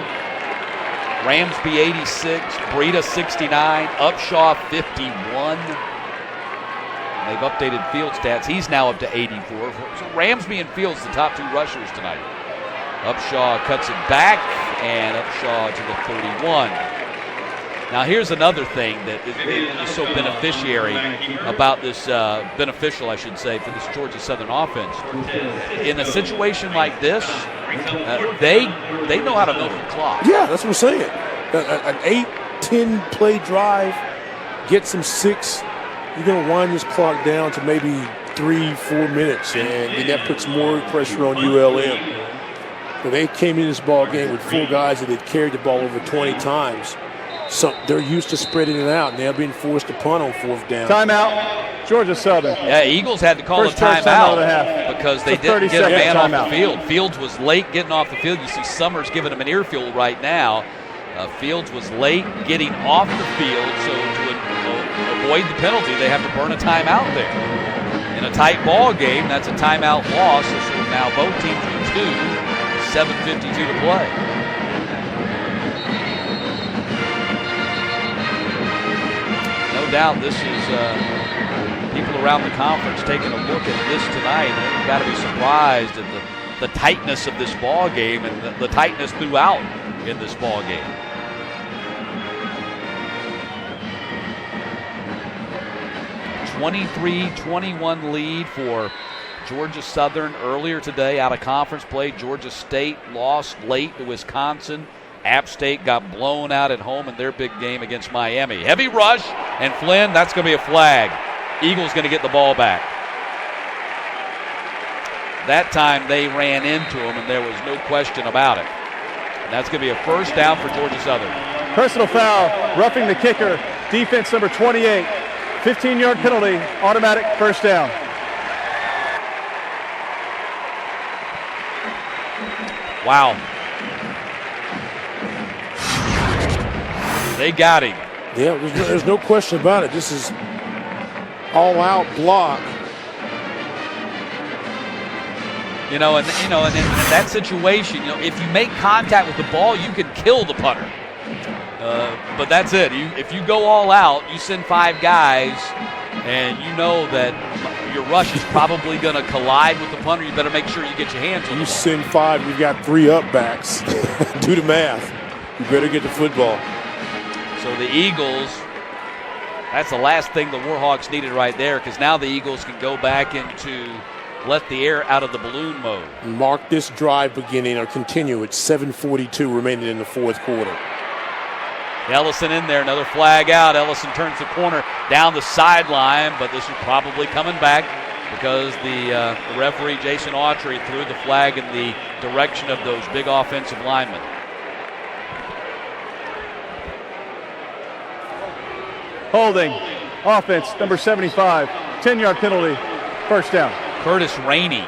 Ramsby, 86. Breida, 69. Upshaw, 51. They've updated Fields stats. He's now up to 84. So Ramsby and Fields, the top 2 rushers tonight. Upshaw cuts it back, and Upshaw to the 31. Now here's another thing that is so beneficial about this, beneficial, I should say, for this Georgia Southern offense. In a situation like this, they know how to milk the clock. Yeah, that's what I'm saying. An 8-10 play drive, get some 6. You're going to wind this clock down to maybe 3-4 minutes, and that puts more pressure on ULM. But they came in this ball game with 4 guys that had carried the ball over 20 times. So they're used to spreading it out, and they're being forced to punt on 4th down. Timeout, Georgia Southern. Yeah, Eagles had to call a timeout because they didn't get a man off the field. Fields was late getting off the field. You see Summers giving him an earful right now. Fields was late getting off the field, so to avoid the penalty, they have to burn a timeout there. In a tight ball game, that's a timeout loss. So now both teams with 2, 7:52 to play. No doubt this is people around the conference taking a look at this tonight. And you've got to be surprised at the tightness of this ball game and the tightness throughout in this ball game. (23-21) lead for Georgia Southern earlier today out of conference play. Georgia State lost late to Wisconsin. App State got blown out at home in their big game against Miami. Heavy rush, and Flynn, that's going to be a flag. Eagles going to get the ball back. That time they ran into him, and there was no question about it. And that's going to be a first down for Georgia Southern. Personal foul, roughing the kicker. Defense number 28. 15-yard penalty, automatic first down. Wow. They got him. Yeah, there's no question about it. This is all-out block. And in that situation, if you make contact with the ball, you can kill the punter. But that's it. If you go all out, you send 5 guys, and you know that your rush is probably going to collide with the punter. You better make sure you get your hands on the ball. You send 5, you've got 3 up backs. Do the math. You better get the football. So the Eagles, that's the last thing the Warhawks needed right there, because now the Eagles can go back into let the air out of the balloon mode. Mark this drive beginning or continue at 7:42 remaining in the fourth quarter. Ellison in there, another flag out. Ellison turns the corner down the sideline, but this is probably coming back because the referee, Jason Autry, threw the flag in the direction of those big offensive linemen. Holding, offense, number 75. 10-yard penalty, first down. Curtis Rainey.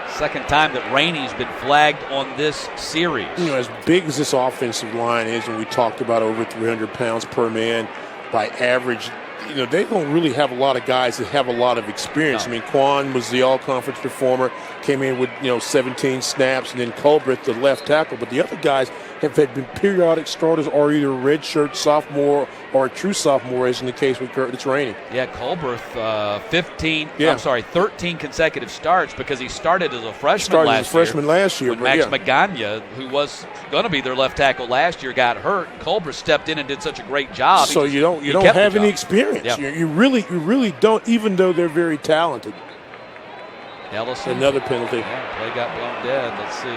Second time that Rainey's been flagged on this series. As big as this offensive line is, and we talked about over 300 pounds per man by average, they don't really have a lot of guys that have a lot of experience. No. Quan was the all-conference performer, came in with 17 snaps, and then Culbreth, the left tackle. But the other guys have been periodic starters or either a redshirt sophomore or a true sophomore, as in the case with Curtis Rainey. Yeah, Culbreth, 13 consecutive starts because he started as a freshman last year. When Max Magana, who was going to be their left tackle last year, got hurt. Culbreth stepped in and did such a great job. So you don't have any experience. Yep. You really don't, even though they're very talented. Ellison. Another penalty. Yeah, play got blown dead. Let's see.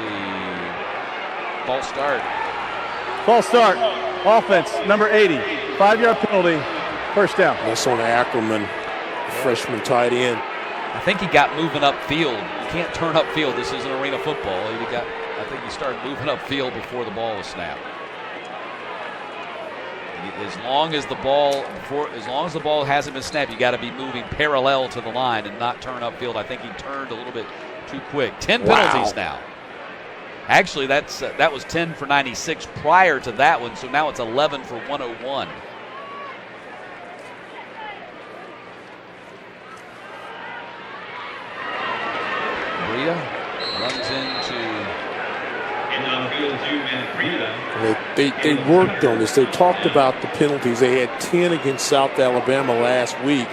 False start. False start. Offense, number 80. 5-yard penalty, first down. That's on Ackerman, freshman tight end. I think he got moving upfield. You can't turn upfield. This isn't arena football. I think he started moving upfield before the ball was snapped. As long as the ball hasn't been snapped, you got to be moving parallel to the line and not turn upfield. I think he turned a little bit too quick. 10 penalties now. Actually, that was 10 for 96 prior to that one, so now it's 11 for 101. Bria runs into. They worked on this. They talked about the penalties. They had 10 against South Alabama last week,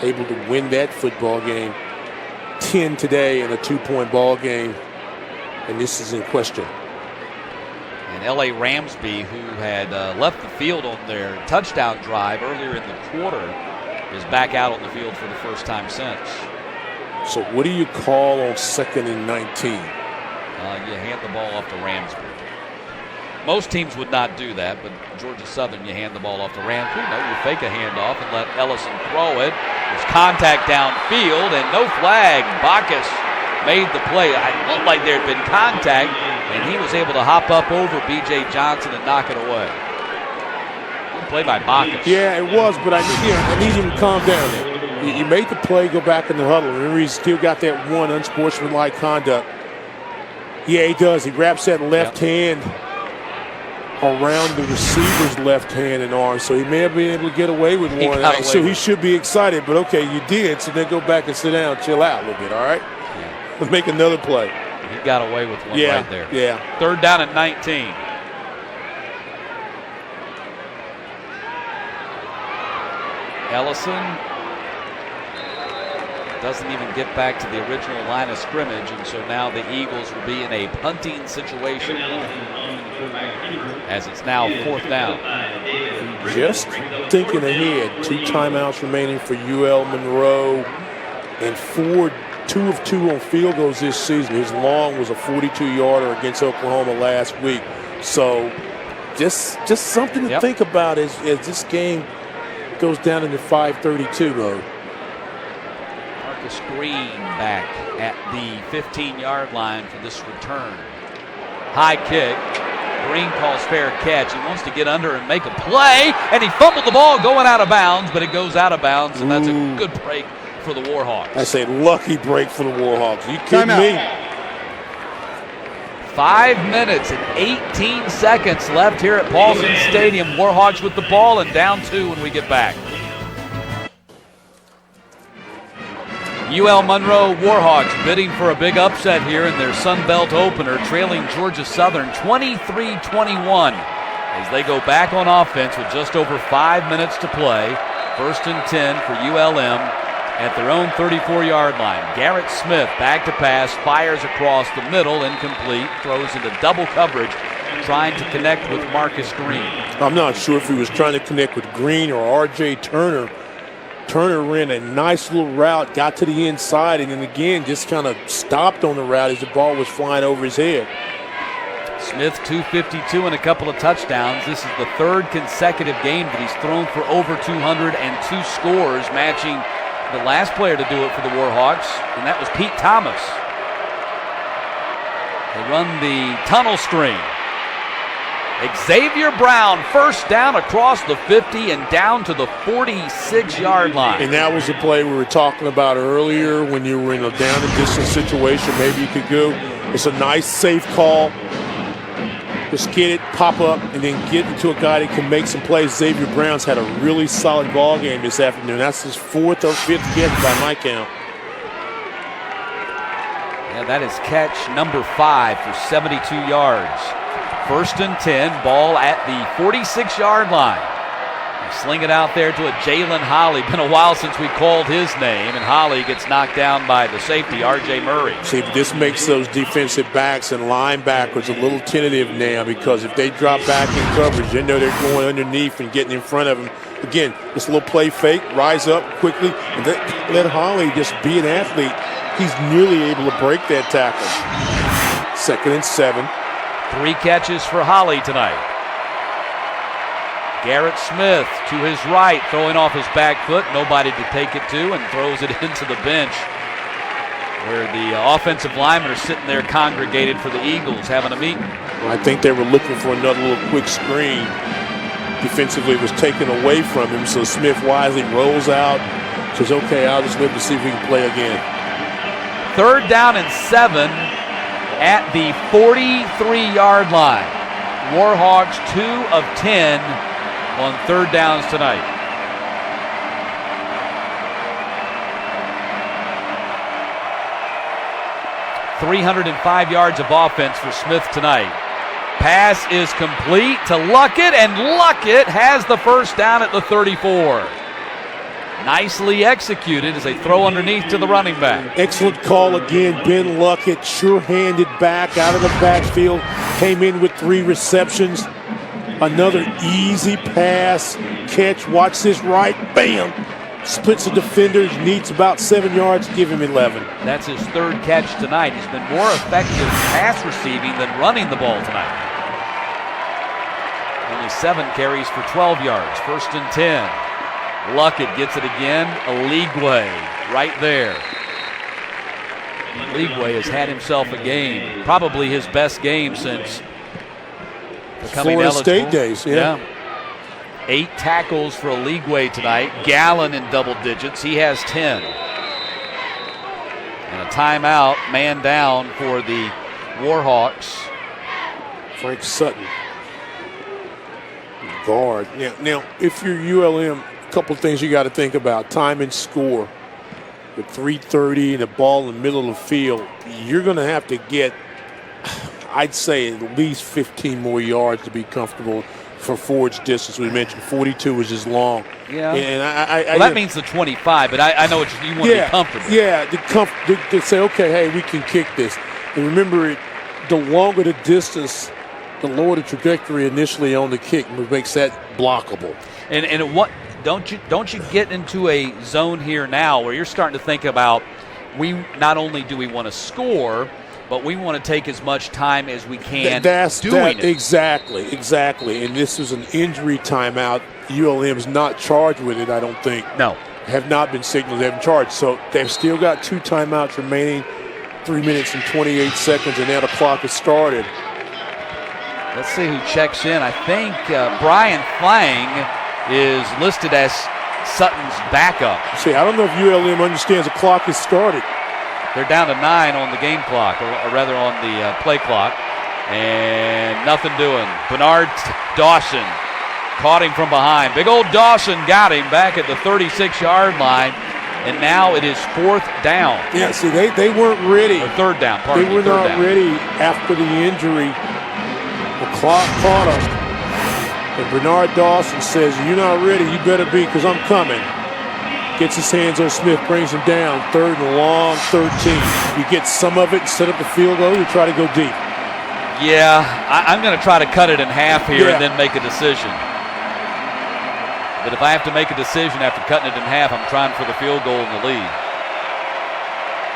able to win that football game. 10 today in a 2-point ball game, and this is in question. And L.A. Ramsby, who had left the field on their touchdown drive earlier in the quarter, is back out on the field for the first time since. So what do you call on 2nd and 19? You hand the ball off to Ramsby. Most teams would not do that, but Georgia Southern, you hand the ball off to Ramsby. No, you fake a handoff and let Ellison throw it. There's contact downfield and no flag. Bacchus made the play. It looked like there had been contact, and he was able to hop up over B.J. Johnson and knock it away. Good play by Bacchus. Yeah, it was, but I need him to calm down there. He made the play, go back in the huddle. Remember, he's still got that one unsportsmanlike conduct. Yeah, he does. He wraps that left hand around the receiver's left hand and arm, so he may have been able to get away with one. So he should be excited, but okay, you did, so then go back and sit down, chill out a little bit, all right? Yeah. Let's make another play. He got away with one right there. Yeah. 3rd down and 19. Ellison doesn't even get back to the original line of scrimmage, and so now the Eagles will be in a punting situation as it's now 4th down. Just thinking ahead, 2 timeouts remaining for UL-Monroe. and Ford 2 of 2 on field goals this season. His long was a 42-yarder against Oklahoma last week. So just something to think about as this game goes down into 5:32 mode. Marcus Green back at the 15-yard line for this return. High kick. Green calls fair catch. He wants to get under and make a play, and he fumbled the ball going out of bounds, but it goes out of bounds, and that's a good break for the Warhawks. That's a lucky break for the Warhawks. You kidding me? 5 minutes and 18 seconds left here at Paulson Stadium. Warhawks with the ball and down 2 when we get back. UL-Monroe Warhawks bidding for a big upset here in their Sun Belt opener, trailing Georgia Southern 23-21 as they go back on offense with just over 5 minutes to play. 1st and 10 for ULM at their own 34-yard line. Garrett Smith back to pass, fires across the middle, incomplete, throws into double coverage, trying to connect with Marcus Green. I'm not sure if he was trying to connect with Green or R.J. Turner. Turner ran a nice little route, got to the inside, and then again just kind of stopped on the route as the ball was flying over his head. Smith 252 and a couple of touchdowns. This is the 3rd consecutive game that he's thrown for over 202 scores, matching the last player to do it for the Warhawks, and that was Pete Thomas. They run the tunnel screen. Xavier Brown, 1st down across the 50 and down to the 46-yard line. And that was the play we were talking about earlier when you were in a down and distance situation. Maybe you could go. It's a nice, safe call. Just get it, pop up, and then get into a guy that can make some plays. Xavier Brown's had a really solid ball game this afternoon. That's his 4th or 5th catch by my count. Yeah, that is catch number 5 for 72 yards. 1st and 10, ball at the 46-yard line. They sling it out there to a Jalen Holly. Been a while since we called his name, and Holly gets knocked down by the safety, R.J. Murray. See, this makes those defensive backs and linebackers a little tentative now, because if they drop back in coverage, they know they're going underneath and getting in front of them. Again, this little play fake, rise up quickly, and let Holly just be an athlete. He's nearly able to break that tackle. 2nd and 7. 3 catches for Holly tonight. Garrett Smith to his right, throwing off his back foot. Nobody to take it to, and throws it into the bench, where the offensive linemen are sitting there congregated for the Eagles, having a meeting. Well, I think they were looking for another little quick screen. Defensively, it was taken away from him, so Smith wisely rolls out, says, okay, I'll just live to see if we can play again. 3rd down and 7 at the 43-yard line. Warhawks 2 of 10 on 3rd downs tonight. .305 yards of offense for Smith tonight. Pass is complete to Luckett, and Luckett has the 1st down at the 34. Nicely executed as they throw underneath to the running back. Excellent call again. Ben Luckett, sure-handed back out of the backfield, came in with 3 receptions. Another easy pass, catch. Watch this right, bam. Splits the defenders, needs about 7 yards, give him 11. That's his 3rd catch tonight. He's been more effective pass receiving than running the ball tonight. Only 7 carries for 12 yards. 1st and 10. Luckett gets it again. Oligwe right there. Oligwe has had himself a game, probably his best game since becoming Florida eligible. State days, yeah. 8 tackles for Oligwe tonight. Gallen in double digits. He has 10. And a timeout, man down for the Warhawks. Frank Sutton, guard. Now, if you're ULM, a couple of things you got to think about. Time and score. With 3:30 and the ball in the middle of the field, you're going to have to get, I'd say, at least 15 more yards to be comfortable for Ford's distance. We mentioned 42 was his long. Yeah. And that means the 25, but I know what you want to be comfortable. Yeah, to say, okay, hey, we can kick this. And remember, the longer the distance, the lower the trajectory initially on the kick, which makes that blockable. And what don't you get into a zone here now where you're starting to think about, we not only do we want to score, but we want to take as much time as we can doing it. Exactly. And this is an injury timeout. ULM's not charged with it, I don't think. No. Have not been signaled. They haven't charged. So they've still got 2 timeouts remaining, 3 minutes and 28 seconds, and now the clock has started. Let's see who checks in. I think Brian Flang is listed as Sutton's backup. See, I don't know if ULM understands the clock has started. They're down to 9 on the game clock, or rather on the play clock, and nothing doing. Bernard Dawson caught him from behind. Big old Dawson got him back at the 36-yard line, and now it is 4th down. Yeah, see, they weren't ready. Or 3rd down, They were not ready after the injury. The clock caught them. And Bernard Dawson says, "You're not ready, you better be, because I'm coming." Gets his hands on Smith, brings him down. 3rd and long, 13. You get some of it and set up the field goal, you try to go deep. Yeah, I'm going to try to cut it in half here and then make a decision. But if I have to make a decision after cutting it in half, I'm trying for the field goal in the lead.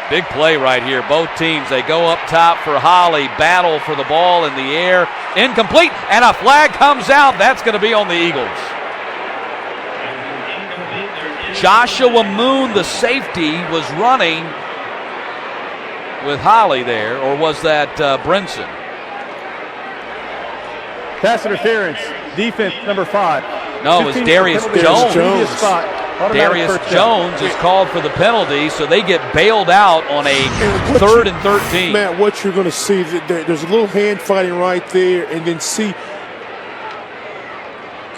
Big play right here. Both teams, they go up top for Holly, battle for the ball in the air. Incomplete, and a flag comes out. That's going to be on the Eagles. Joshua Moon, the safety, was running with Holly there, or was that Brinson? Pass interference, defense number 5. No, it was Darius Jones. Darius First Jones is called for the penalty, so they get bailed out on a 3rd and 13. Matt, what you're going to see, there's a little hand fighting right there, and then see,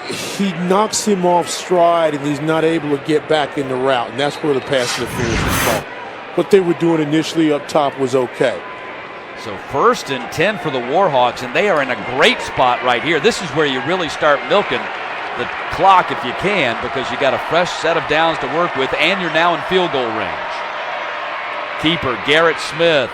he knocks him off stride, and he's not able to get back in the route, and that's where the pass interference is called. What they were doing initially up top was okay. So 1st and 10 for the Warhawks, and they are in a great spot right here. This is where you really start milking the clock if you can, because you got a fresh set of downs to work with, and you're now in field goal range. Keeper Garrett Smith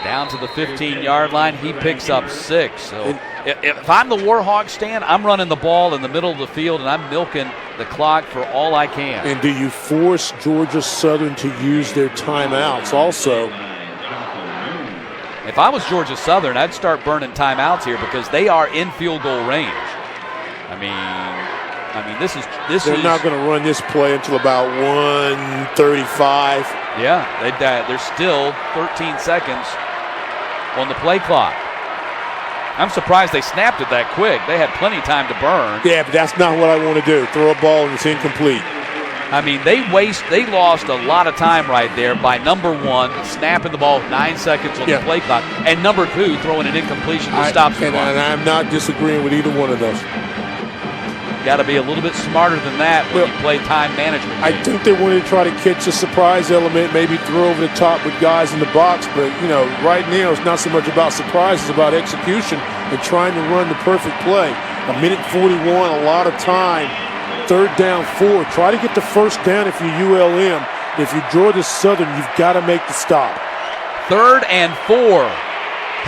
down to the 15-yard line. He picks up 6. So if I'm the Warhawks, Stan, I'm running the ball in the middle of the field, and I'm milking the clock for all I can. And do you force Georgia Southern to use their timeouts also? If I was Georgia Southern, I'd start burning timeouts here because they are in field goal range. I mean, this is. They're not going to run this play until about 1:35. Yeah, there's still 13 seconds on the play clock. I'm surprised they snapped it that quick. They had plenty of time to burn. Yeah, but that's not what I want to do. Throw a ball and it's incomplete. I mean, they lost a lot of time right there by number 1 snapping the ball with 9 seconds on the play clock, and number 2 throwing an incompletion to stop the clock. And I'm not disagreeing with either one of those. Got to be a little bit smarter than that when you play time management. I think they wanted to try to catch a surprise element, maybe throw over the top with guys in the box, but right now it's not so much about surprise, it's about execution and trying to run the perfect play. 1:41, a lot of time. 3rd down, 4. Try to get the 1st down if you're ULM. If you're Georgia Southern, you've got to make the stop. 3rd and 4.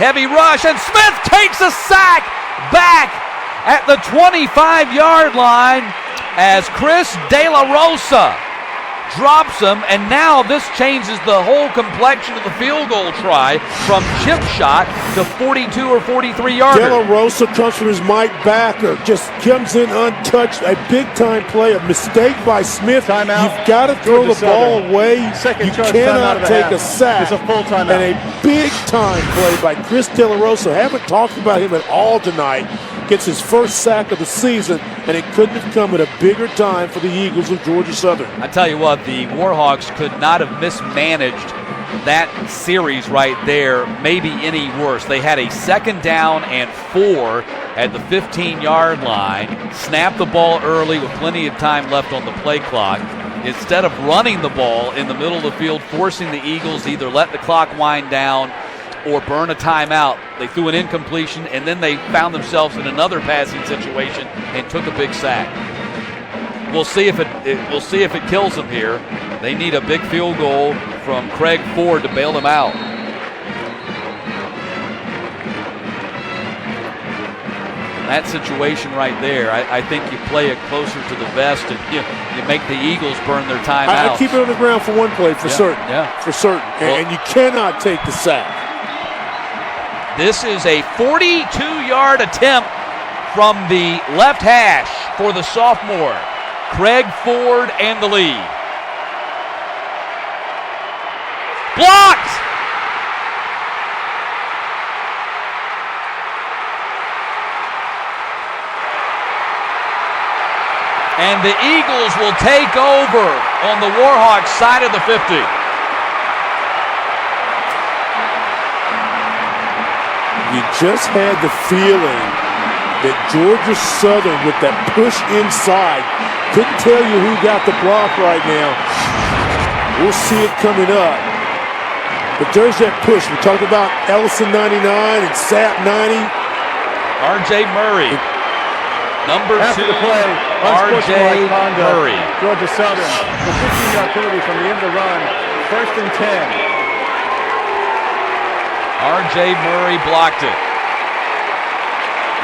Heavy rush, and Smith takes a sack back at the 25-yard line as Chris De La Rosa drops him, and now this changes the whole complexion of the field goal try from chip shot to 42 or 43-yarder. De La Rosa comes from his Mike backer, just comes in untouched. A big-time play, a mistake by Smith. Timeout. You've got to throw the ball away. Second you charge cannot take a sack. It's a full timeout. And a big-time play by Chris De La Rosa. Haven't talked about him at all tonight. Gets his 1st sack of the season, and it couldn't have come at a bigger time for the Eagles of Georgia Southern. I tell you what, the Warhawks could not have mismanaged that series right there, maybe any worse. They had a 2nd down and 4 at the 15-yard line, snapped the ball early with plenty of time left on the play clock. Instead of running the ball in the middle of the field, forcing the Eagles to either let the clock wind down or burn a timeout, they threw an incompletion, and then they found themselves in another passing situation and took a big sack. We'll see if it kills them here. They need a big field goal from Craig Ford to bail them out. that situation right there, I think you play it closer to the vest and you make the Eagles burn their time out. I keep it on the ground for one play for certain. Yeah. For certain. And you cannot take the sack. This is a 42-yard attempt from the left hash for the sophomore, Craig Ford, and the lead. Blocked! And the Eagles will take over on the Warhawks side of the 50. You just had the feeling that Georgia Southern, with that push inside, couldn't tell you who got the block right now. We'll see it coming up. But there's that push. We talked about Ellison 99 and Sapp 90. R.J. Murray. Number After 2, the play, R.J. Murray. Georgia Southern, the 15-yard penalty from the end of the run, 1st and 10. R.J. Murray blocked it.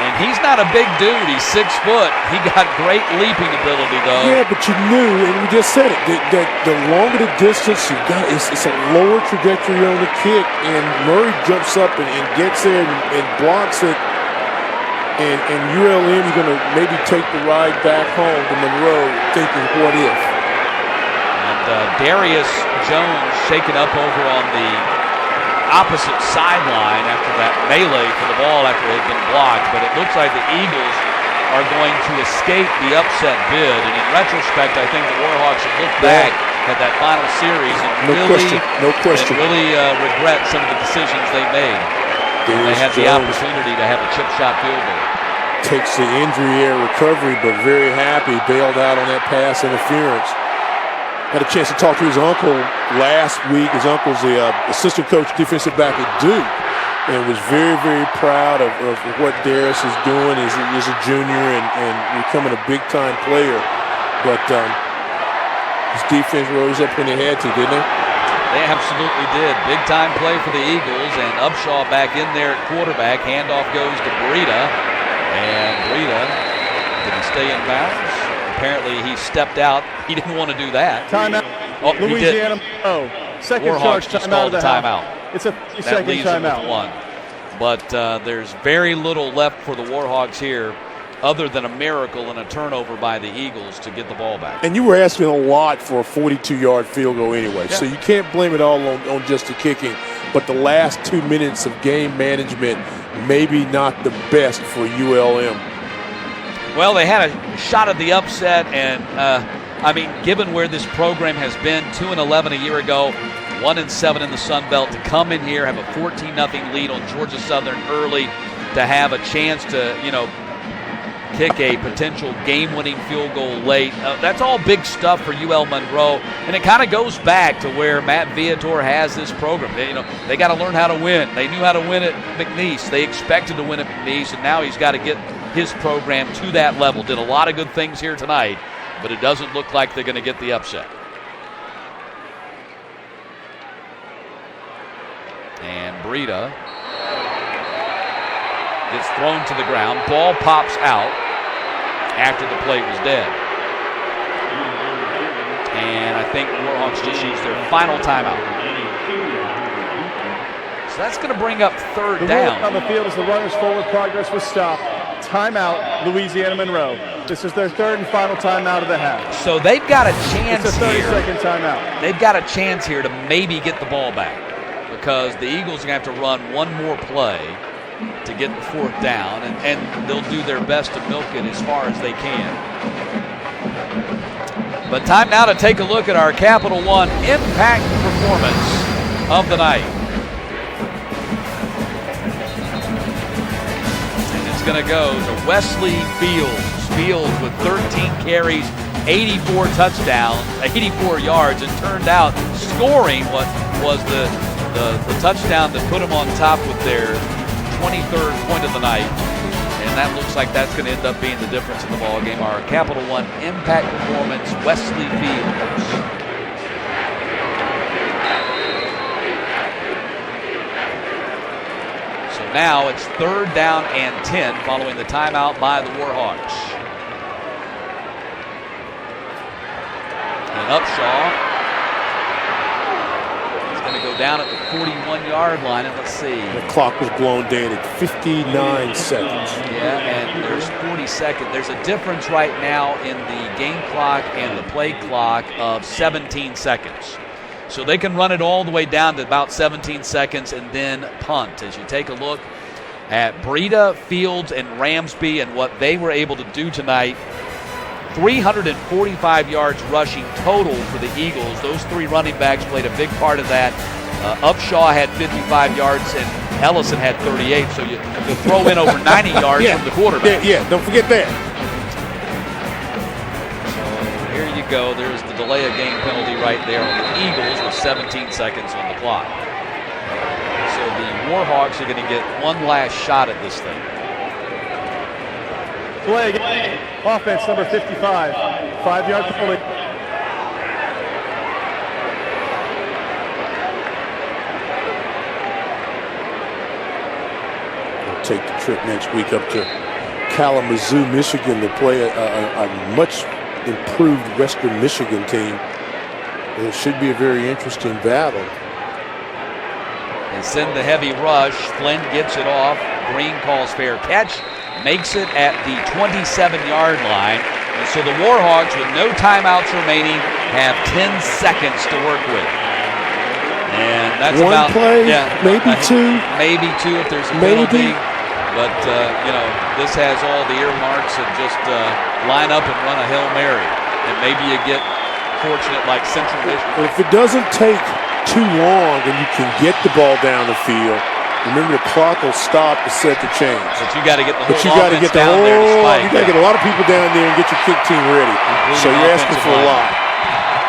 And he's not a big dude. He's 6 foot. He got great leaping ability, though. Yeah, but you knew, and we just said it, that the longer the distance you got, it's a lower trajectory on the kick, and Murray jumps up and gets there and blocks it. And ULM is going to maybe take the ride back home to Monroe thinking, what if? And Darius Jones shaken up over on the opposite sideline after that melee for the ball after it had been blocked. But it looks like the Eagles are going to escape the upset bid. And in retrospect, I think the Warhawks have looked back at that final series and No question. really regret some of the decisions they made. They had the opportunity to have a chip shot field goal. Takes the injury air recovery, but very happy, bailed out on that pass interference. Had a chance to talk to his uncle last week. His uncle's the assistant coach, defensive back at Duke, and was very, very proud of what Darius is doing. He's a junior and becoming a big-time player. But his defense rose up when they had to, didn't they? They absolutely did. Big-time play for the Eagles, and Upshaw back in there at quarterback. Handoff goes to Breida, and Breida, did he stay in bounds? Apparently he stepped out. He didn't want to do that. Timeout. Oh, Louisiana. Oh, second Warhawks charge just timeout called of a the half. timeout. It's a That 30-second leaves them timeout. with 1. But there's very little left for the Warhawks here other than a miracle and a turnover by the Eagles to get the ball back. And you were asking a lot for a 42-yard field goal anyway, Yeah. so you can't blame it all on just the kicking. But the last 2 minutes of game management, maybe not the best for ULM. Well, they had a shot at the upset, and given where this program has been, 2-11 a year ago, 1-7 in the Sun Belt, to come in here, have a 14-0 lead on Georgia Southern early, to have a chance to, kick a potential game-winning field goal late. That's all big stuff for UL-Monroe, and it kind of goes back to where Matt Viator has this program. They got to learn how to win. They knew how to win at McNeese. They expected to win at McNeese, and now he's got to get his program to that level. Did a lot of good things here tonight, but it doesn't look like they're going to get the upset. And Breida gets thrown to the ground. Ball pops out after the play was dead. And I think Warhawks just used their final timeout. So that's going to bring up third down. On the field as the runners' forward progress was stopped. Timeout, Louisiana Monroe. This is their third and final timeout of the half. So they've got a chance It's a here. 30-second timeout. They've got a chance here to maybe get the ball back because the Eagles are going to have to run one more play to get the fourth down, and they'll do their best to milk it as far as they can. But time now to take a look at our Capital One impact performance of the night. And it's going to go to Wesley Fields. Fields with 13 carries, 84 touchdowns, 84 yards, and turned out scoring what was the touchdown that put them on top with their 23rd point of the night. And that looks like that's going to end up being the difference in the ball game. Our Capital One impact performance, Wesley Fields. So now it's 3rd down and 10 following the timeout by the Warhawks. And Upshaw is going to go down at the 41-yard line, and let's see. The clock was blown down at 59 seconds. Yeah, and there's 40 seconds. There's a difference right now in the game clock and the play clock of 17 seconds. So they can run it all the way down to about 17 seconds and then punt. As you take a look at Breida, Fields, and Ramsby and what they were able to do tonight, 345 yards rushing total for the Eagles. Those 3 running backs played a big part of that. Upshaw had 55 yards and Ellison had 38, so you throw in over 90 yards from the quarterback. Yeah, don't forget that. So here you go. There's the delay of game penalty right there on the Eagles with 17 seconds on the clock. So the Warhawks are going to get one last shot at this thing. Play again. Offense number 55. 5-yard penalty. We'll take the trip next week up to Kalamazoo, Michigan to play a much improved Western Michigan team. It should be a very interesting battle. They send the heavy rush. Flynn gets it off. Green calls fair catch. Makes it at the 27-yard line. And so the Warhawks, with no timeouts remaining, have 10 seconds to work with. And that's one about play, maybe two. Maybe 2 if there's a penalty. But, this has all the earmarks of just line up and run a Hail Mary. And maybe you get fortunate like Central Michigan. If it doesn't take too long and you can get the ball down the field, remember the clock will stop to set the change. But you got to get the whole offense down there to spike. You got to get a lot of people down there and get your kick team ready. So you're asking for a lot.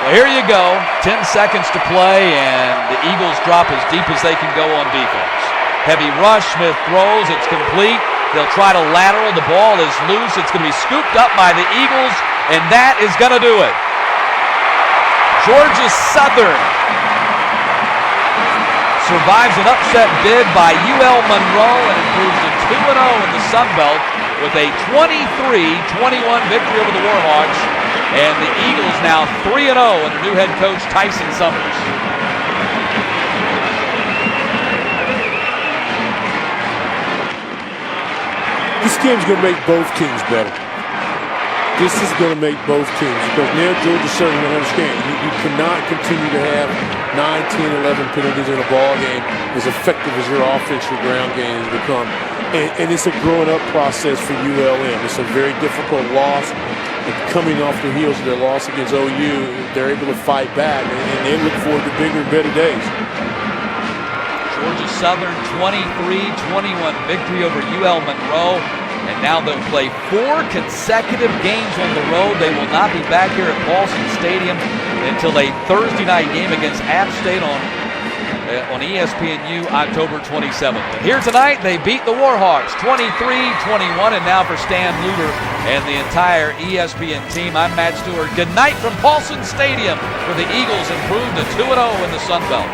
Well, here you go. 10 seconds to play, and the Eagles drop as deep as they can go on defense. Heavy rush. Smith throws. It's complete. They'll try to lateral. The ball is loose. It's going to be scooped up by the Eagles, and that is going to do it. Georgia Southern survives an upset bid by UL-Monroe and improves to 2-0 in the Sun Belt with a 23-21 victory over the Warhawks. And the Eagles now 3-0 under new head coach Tyson Summers. This game's going to make both teams better. This is going to make both teams, because now Georgia Southern will understand you cannot continue to have 9, 10, 11 penalties in a ball game as effective as your offense, your ground game has become. And it's a growing up process for ULM. It's a very difficult loss. And coming off the heels of their loss against OU, they're able to fight back, and they look forward to bigger and better days. Georgia Southern 23-21 victory over UL-Monroe. And now they'll play 4 consecutive games on the road. They will not be back here at Paulson Stadium until a Thursday night game against App State on ESPNU October 27th. But here tonight, they beat the Warhawks 23-21. And now for Stan Luter and the entire ESPN team, I'm Matt Stewart. Good night from Paulson Stadium, where the Eagles improved to 2-0 in the Sun Belt.